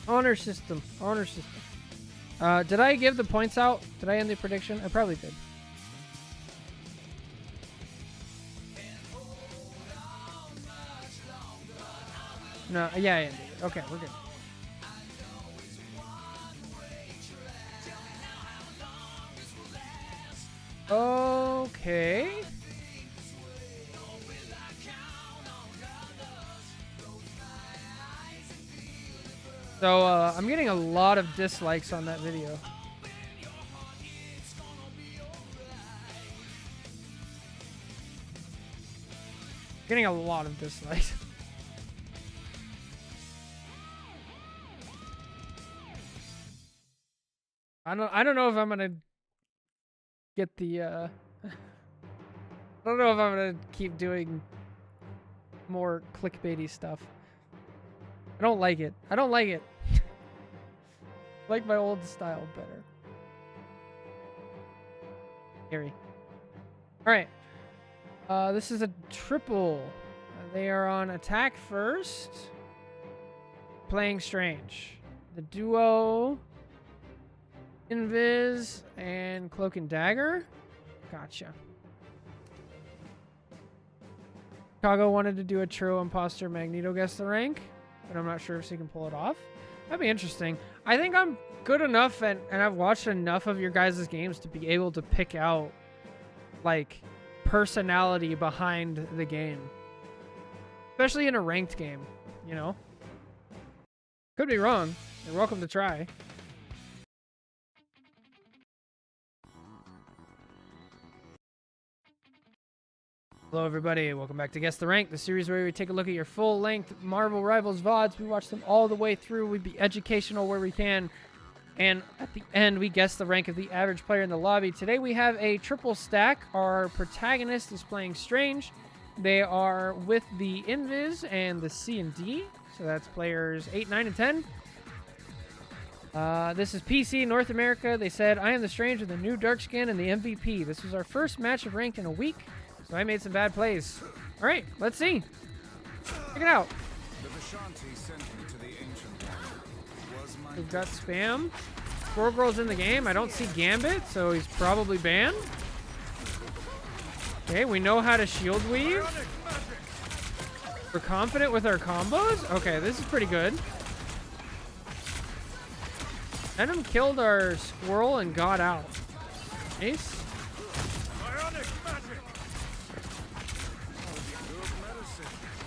Honor system. Honor system. Did I give the points out? Did I end the prediction? I probably did. No, yeah, I ended it. Okay, we're good. Okay. So, I'm getting a lot of dislikes on that video. Getting a lot of dislikes. I don't know if I'm gonna get the I don't know if I'm gonna keep doing more clickbaity stuff. I don't like it. I don't like it. I like my old style better. Scary. Alright. This is a triple. They are on attack first. Playing strange. The duo. Invis and Cloak and Dagger. Gotcha. Chicago wanted to do a True Imposter Magneto guess the rank, but I'm not sure if he can pull it off. That'd be interesting. I think I'm good enough and I've watched enough of your guys' games to be able to pick out, like, personality behind the game. Especially in a ranked game, you know? Could be wrong. You're welcome to try. Hello everybody, welcome back to Guess the Rank, the series where we take a look at your full-length Marvel Rivals VODs. We watch them all the way through, we be educational where we can, and at the end we guess the rank of the average player in the lobby. Today we have a triple stack. Our protagonist is playing Strange. They are with the Invis and the C&D, so that's players 8, 9, and 10. This is PC North America. They said, I am the Strange with the new dark skin and the MVP. This was our first match of ranked in a week. So I made some bad plays. All right, let's see. Check it out. We've got Spam. Squirrel Girl's in the game. I don't see Gambit, so he's probably banned. Okay, we know how to shield weave. We're confident with our combos. Okay, this is pretty good. Venom killed our squirrel and got out. Nice.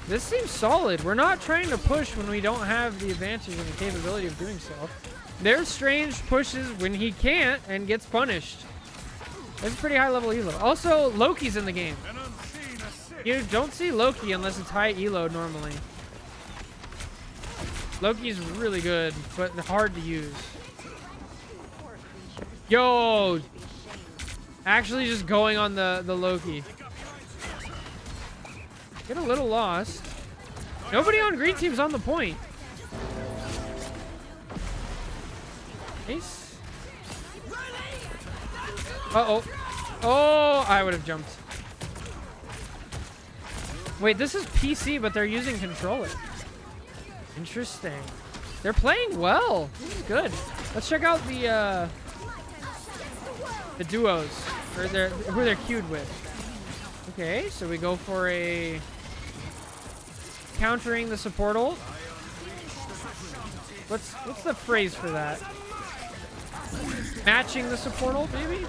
This seems solid. We're not trying to push when we don't have the advantage and the capability of doing so. There's Strange pushes when he can't and gets punished. That's a pretty high level elo. Also, Loki's in the game. You don't see Loki unless it's high elo normally. Loki's really good, but hard to use. Yo! Actually just going on the Loki. Get a little lost. Nobody on green team's on the point. Nice. Uh-oh. Oh, I would have jumped. Wait, this is PC, but they're using controller. Interesting. They're playing well. This is good. Let's check out the duos, or who they're queued with. Okay, so we go for a countering the support ult. What's the phrase for that? Matching the support ult, maybe?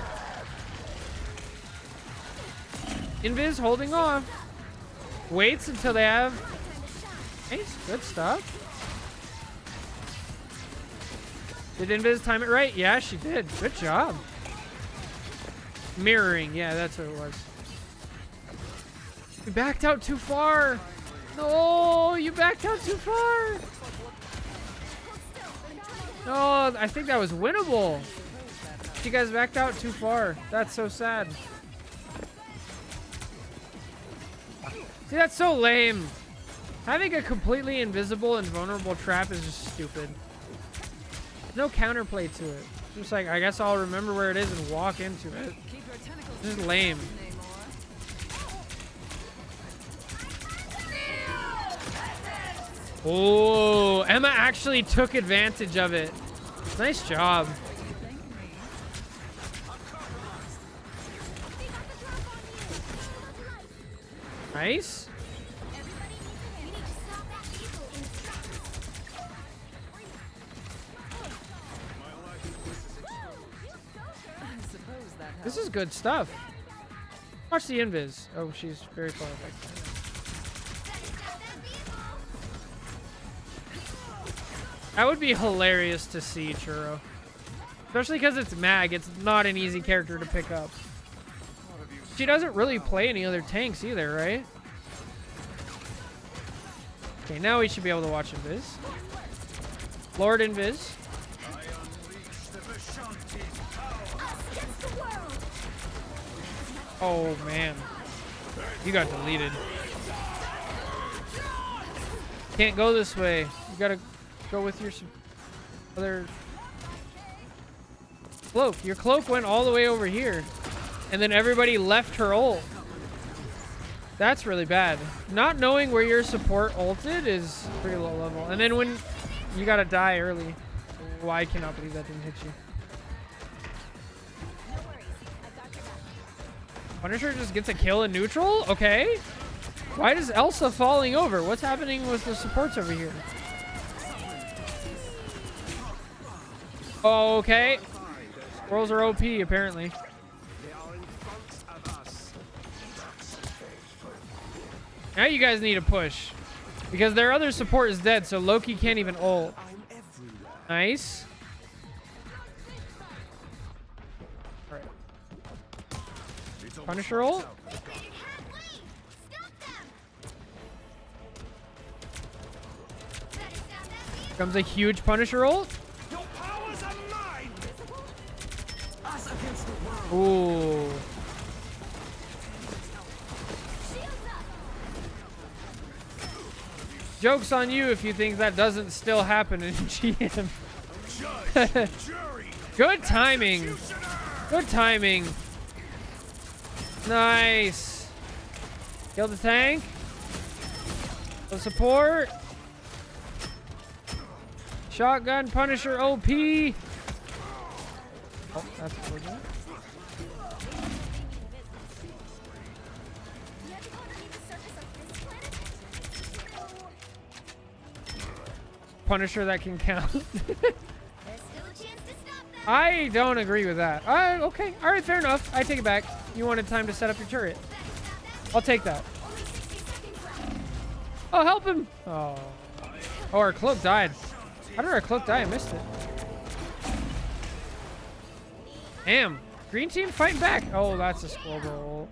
Invis holding off. Waits until they have. Nice, good stuff. Did Invis time it right? Yeah, she did. Good job. Mirroring, yeah, that's what it was. You backed out too far. No, you backed out too far. No, I think that was winnable. You guys backed out too far. That's so sad. See, that's so lame. Having a completely invisible and vulnerable trap is just stupid. No counterplay to it. Just like, I guess I'll remember where it is and walk into it. This is lame. Oh, Emma actually took advantage of it. Nice job. Nice. This is good stuff. Watch the invis. Oh, she's very far back. That would be hilarious to see, Churro. Especially because it's Mag. It's not an easy character to pick up. She doesn't really play any other tanks either, right? Okay, now we should be able to watch Invis. Lord Invis. Oh, man. You got deleted. Can't go this way. You gotta go with your other cloak. Your cloak went all the way over here. And then everybody left her ult. That's really bad. Not knowing where your support ulted is pretty low level. And then when you gotta die early. Oh, I cannot believe that didn't hit you. Punisher just gets a kill in neutral? Okay. Why is Elsa falling over? What's happening with the supports over here? Okay. Squirrels are OP, apparently. Now you guys need to push. Because their other support is dead, so Loki can't even ult. Nice. Alright. Punisher ult? Comes a huge Punisher ult. Ooh. Joke's on you if you think that doesn't still happen in GM. Good timing. Good timing. Nice. Kill the tank. The support. Shotgun Punisher OP. Oh, that's what we're doing. Punisher that can count. I don't agree with that. Okay. All right, fair enough. I take it back. You wanted time to set up your turret. I'll take that. Oh, help him. Oh. Oh, our cloak died. How did our cloak die? I missed it. Damn. Green team fighting back. Oh, that's a squirrel goal.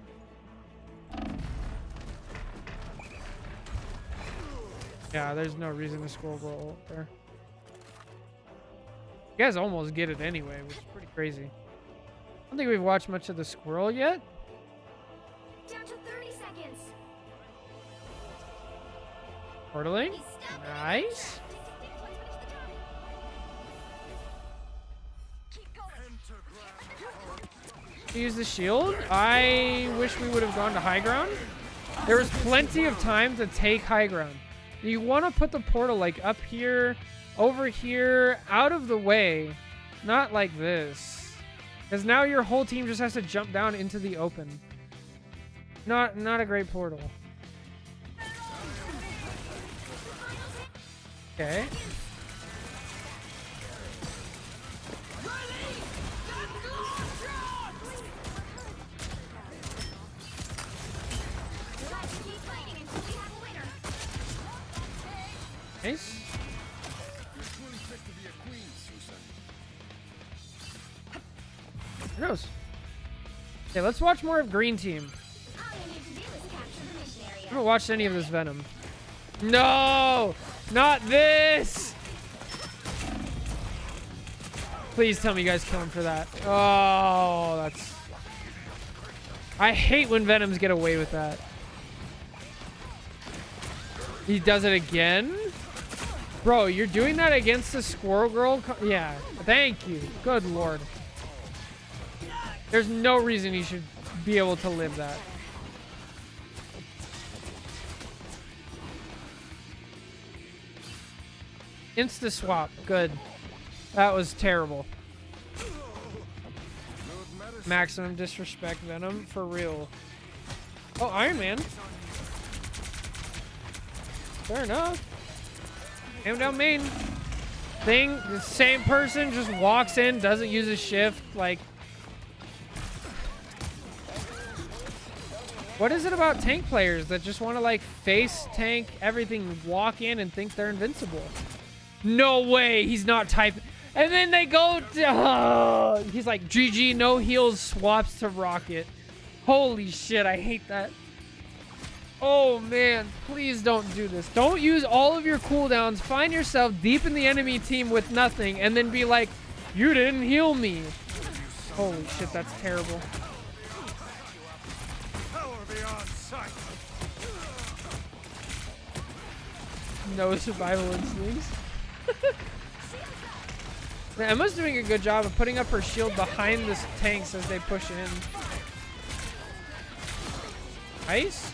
Yeah, there's no reason to squirrel goal there. You guys almost get it anyway, which is pretty crazy. I don't think we've watched much of the squirrel yet. Down to 30 seconds. Portaling. Nice. Use the shield. I wish we would have gone to high ground. There was plenty of time to take high ground. You want to put the portal like up here, over here, out of the way, not like this. Because now your whole team just has to jump down into the open. Not a great portal. Okay. Nice. Who knows? Okay, let's watch more of Green Team. I haven't watched any of this Venom. No! Not this! Please tell me you guys kill him for that. Oh, that's... I hate when Venoms get away with that. He does it again? Bro, you're doing that against the Squirrel Girl? Yeah, thank you. Good lord. There's no reason he should be able to live that. Insta swap. Good. That was terrible. Maximum disrespect Venom for real. Oh, Iron Man. Fair enough. Aim down main. Thing, the same person just walks in, doesn't use a shift. Like, what is it about tank players that just want to like face tank everything, walk in and think they're invincible? No way, he's not typing. And then they go to, he's like, GG, no heals, swaps to Rocket. Holy shit, I hate that. Oh man, please don't do this. Don't use all of your cooldowns. Find yourself deep in the enemy team with nothing and then be like, you didn't heal me. Holy shit, that's terrible. Power beyond sight. No survival instincts. Man, Emma's doing a good job of putting up her shield behind the tanks as they push in. Nice.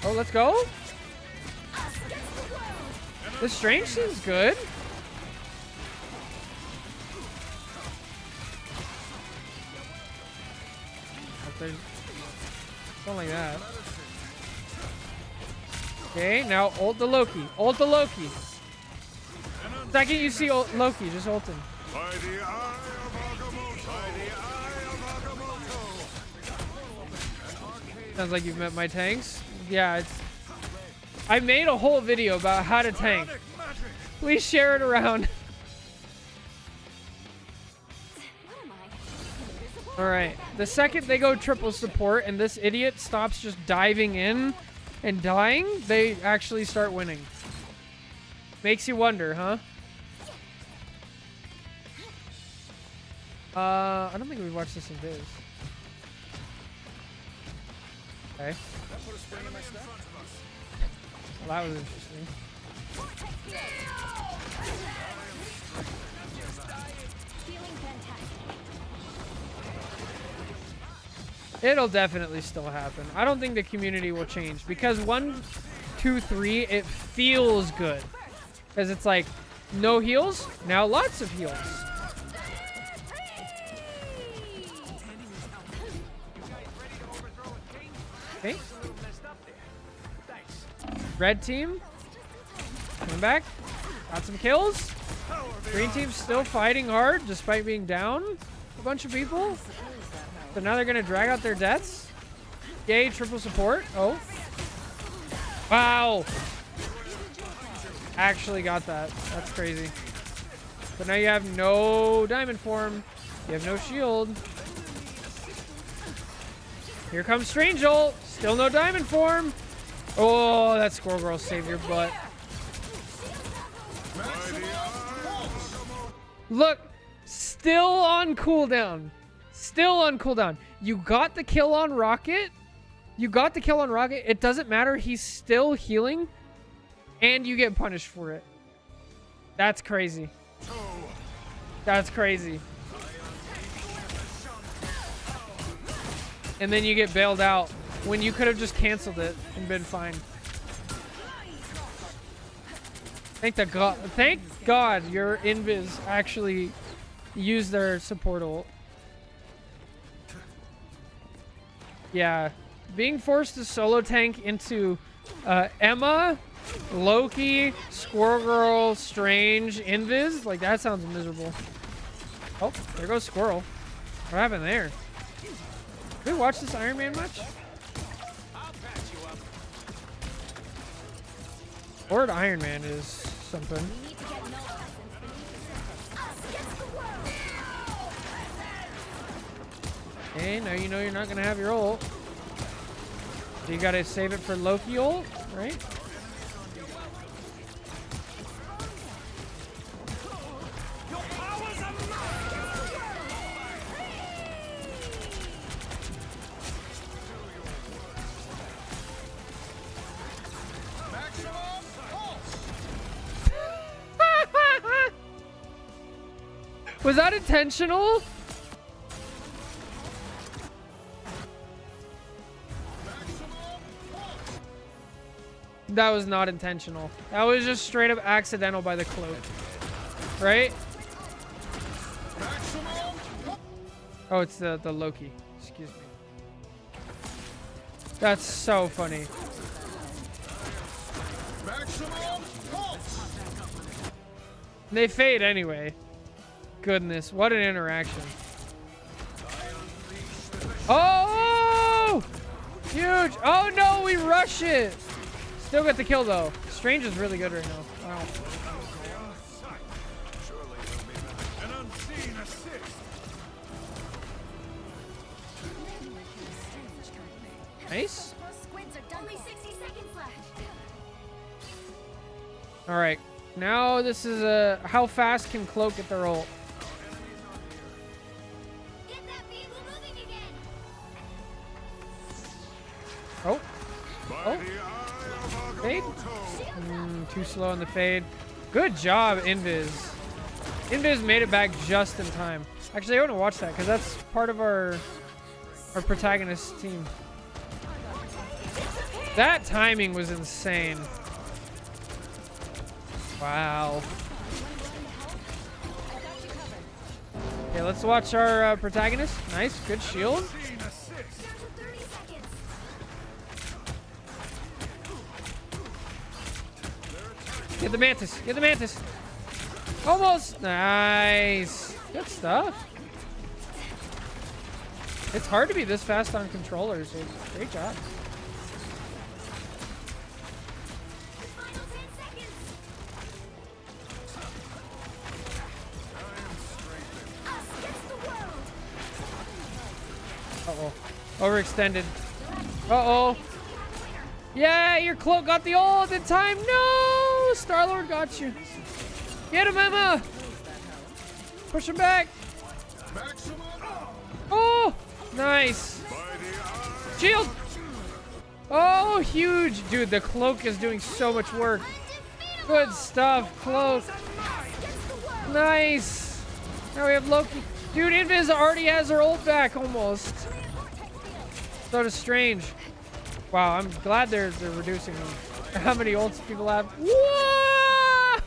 Oh, let's go. The Strange seems good. Something like that. Okay, now ult the Loki. Ult the Loki. Second you see Loki, just ult him. By the eye of Agamotto. By the eye of Agamotto. Sounds like you've met my tanks. Yeah, it's... I made a whole video about how to tank. Please share it around. Alright, the second they go triple support and this idiot stops just diving in and dying, they actually start winning. Makes you wonder, huh? I don't think we've watched this in Viz. Okay. Well, that was interesting. It'll definitely still happen. I don't think the community will change because 1, 2, 3, it feels good. Because it's like, no heals, now lots of heals. Okay. Red team. Coming back. Got some kills. Green team's still fighting hard despite being down a bunch of people. So now they're going to drag out their deaths. Yay, triple support. Oh. Wow. Actually got that. That's crazy. But now you have no diamond form. You have no shield. Here comes Strange ult. Still no diamond form. Oh, that Squirrel Girl saved your butt. Look, still on cooldown. Still on cooldown. You got the kill on Rocket. You got the kill on Rocket. It doesn't matter. He's still healing. And you get punished for it. That's crazy. That's crazy. And then you get bailed out when you could have just canceled it and been fine. Thank God your invis actually used their support ult. Yeah, being forced to solo tank into Emma, Loki, Squirrel Girl, Strange, Invis, like that sounds miserable. Oh, there goes Squirrel. What happened there? Did we watch this Iron Man much? Lord Iron Man is something. Okay, now you know you're not gonna have your ult. So you gotta save it for Loki ult, right? Was that intentional? That was not intentional. That was just straight up accidental by the cloak. Right? Oh, it's the Loki. Excuse me. That's so funny. They fade anyway. Goodness, what an interaction. Oh! Huge! Oh no, we rush it! Still got the kill though. Strange is really good right now. Wow. Nice. Most squids are only 60 seconds left. Alright. Now this is a how fast can Cloak get their ult? Get that vehicle moving again. Oh. Oh. Fade? Too slow on the fade. Good job, Invis. Invis made it back just in time. Actually, I want to watch that because that's part of our protagonist team. That timing was insane. Wow. Okay, let's watch our protagonist. Nice, good shield. Get the Mantis. Get the Mantis. Almost. Nice. Good stuff. It's hard to be this fast on controllers. So great job. Uh-oh. Overextended. Uh-oh. Yeah, your cloak got the ult in time. No! Star-Lord got you. Get him, Emma! Push him back. Oh! Nice. Shield! Oh, huge. Dude, the cloak is doing so much work. Good stuff, cloak. Nice. Now we have Loki. Dude, Invis already has her ult back almost. So does Strange. Wow, I'm glad they're reducing them. How many ults people have? Whoa!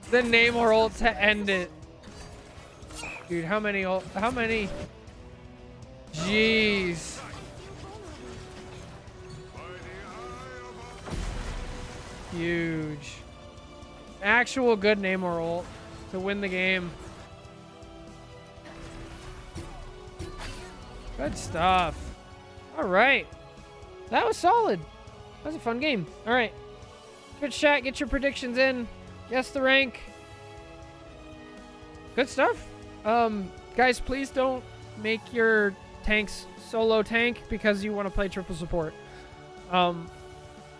The Namor ult to end it. Dude, how many ult? How many? Jeez. Huge. Actual good Namor ult to win the game. Good stuff. All right. That was solid. That was a fun game. All right. Twitch chat, get your predictions in. Guess the rank. Good stuff. Guys, please don't make your tanks solo tank because you want to play triple support.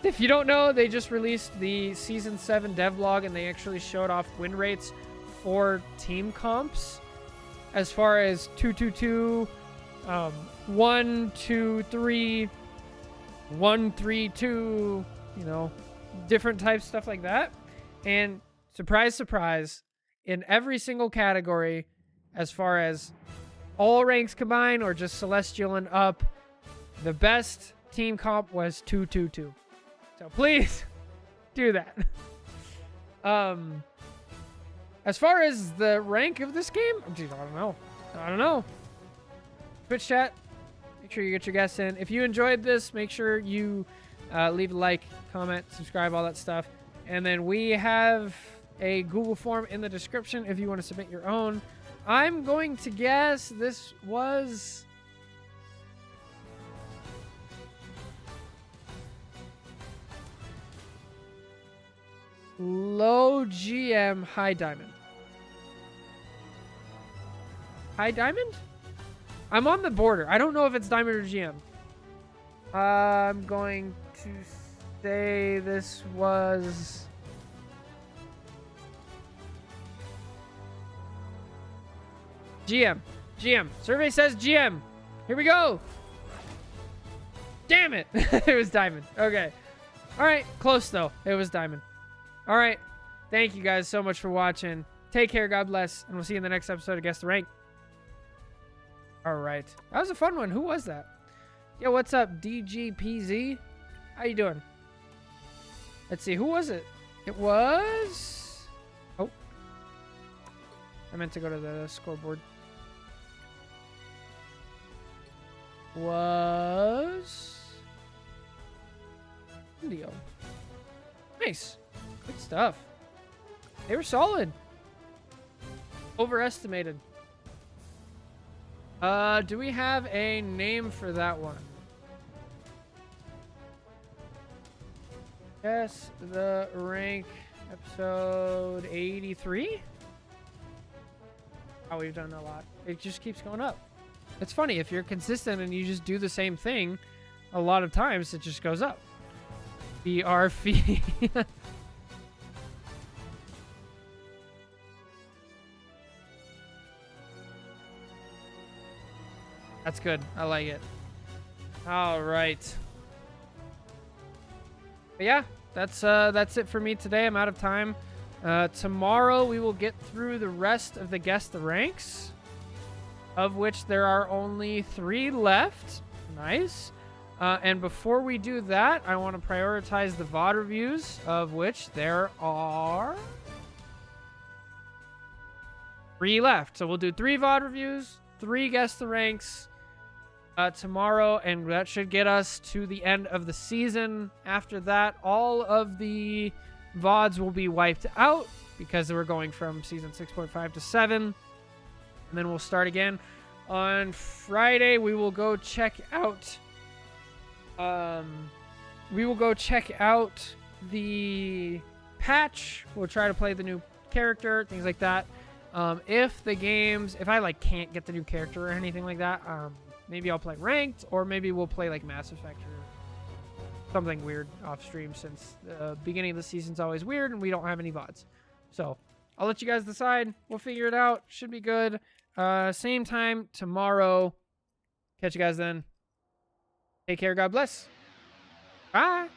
If you don't know, they just released the Season 7 devlog and they actually showed off win rates for team comps as far as 2-2-2, 1-2-3, 1-3-2, you know, different types, stuff like that. And surprise, surprise, in every single category, as far as all ranks combined or just Celestial and up, the best team comp was 2-2-2. So please do that. As far as the rank of this game, geez, I don't know. I don't know. Twitch chat, make sure you get your guests in. If you enjoyed this, make sure you leave a like, comment, subscribe, all that stuff. And then we have a Google form in the description if you want to submit your own. I'm going to guess this was... low GM, high diamond. High diamond? I'm on the border. I don't know if it's diamond or GM. I'm going to say this was... GM. GM. Survey says GM. Here we go. Damn it. It was diamond. Okay. All right. Close, though. It was diamond. All right. Thank you guys so much for watching. Take care. God bless. And we'll see you in the next episode of Guess the Rank. All right. That was a fun one. Who was that? Yo, what's up, DGPZ? How you doing? Let's see, who was it? It was... Oh. I meant to go to the scoreboard. Was... Indio. Nice. Good stuff. They were solid. Overestimated. Do we have a name for that one? Guess the rank episode 83? Oh, we've done a lot. It just keeps going up. It's funny, if you're consistent and you just do the same thing, a lot of times it just goes up. BRF. That's good. I like it. All right. But yeah, that's it for me today. I'm out of time. Tomorrow we will get through the rest of the Guess the Ranks, of which there are only 3 left. Nice. And before we do that, I want to prioritize the VOD reviews, of which there are 3 left. So we'll do 3 VOD reviews, 3 Guess the Ranks tomorrow, and that should get us to the end of the season. After that, all of the VODs will be wiped out because we're going from season 6.5 to 7. And then we'll start again. On Friday, we will go check out... the patch. We'll try to play the new character, things like that. If I like can't get the new character or anything like that, maybe I'll play ranked, or maybe we'll play like Mass Effect or something weird off stream, since the beginning of the season's always weird and we don't have any VODs. So I'll let you guys decide. We'll figure it out. Should be good. Same time tomorrow. Catch you guys then. Take care. God bless. Bye.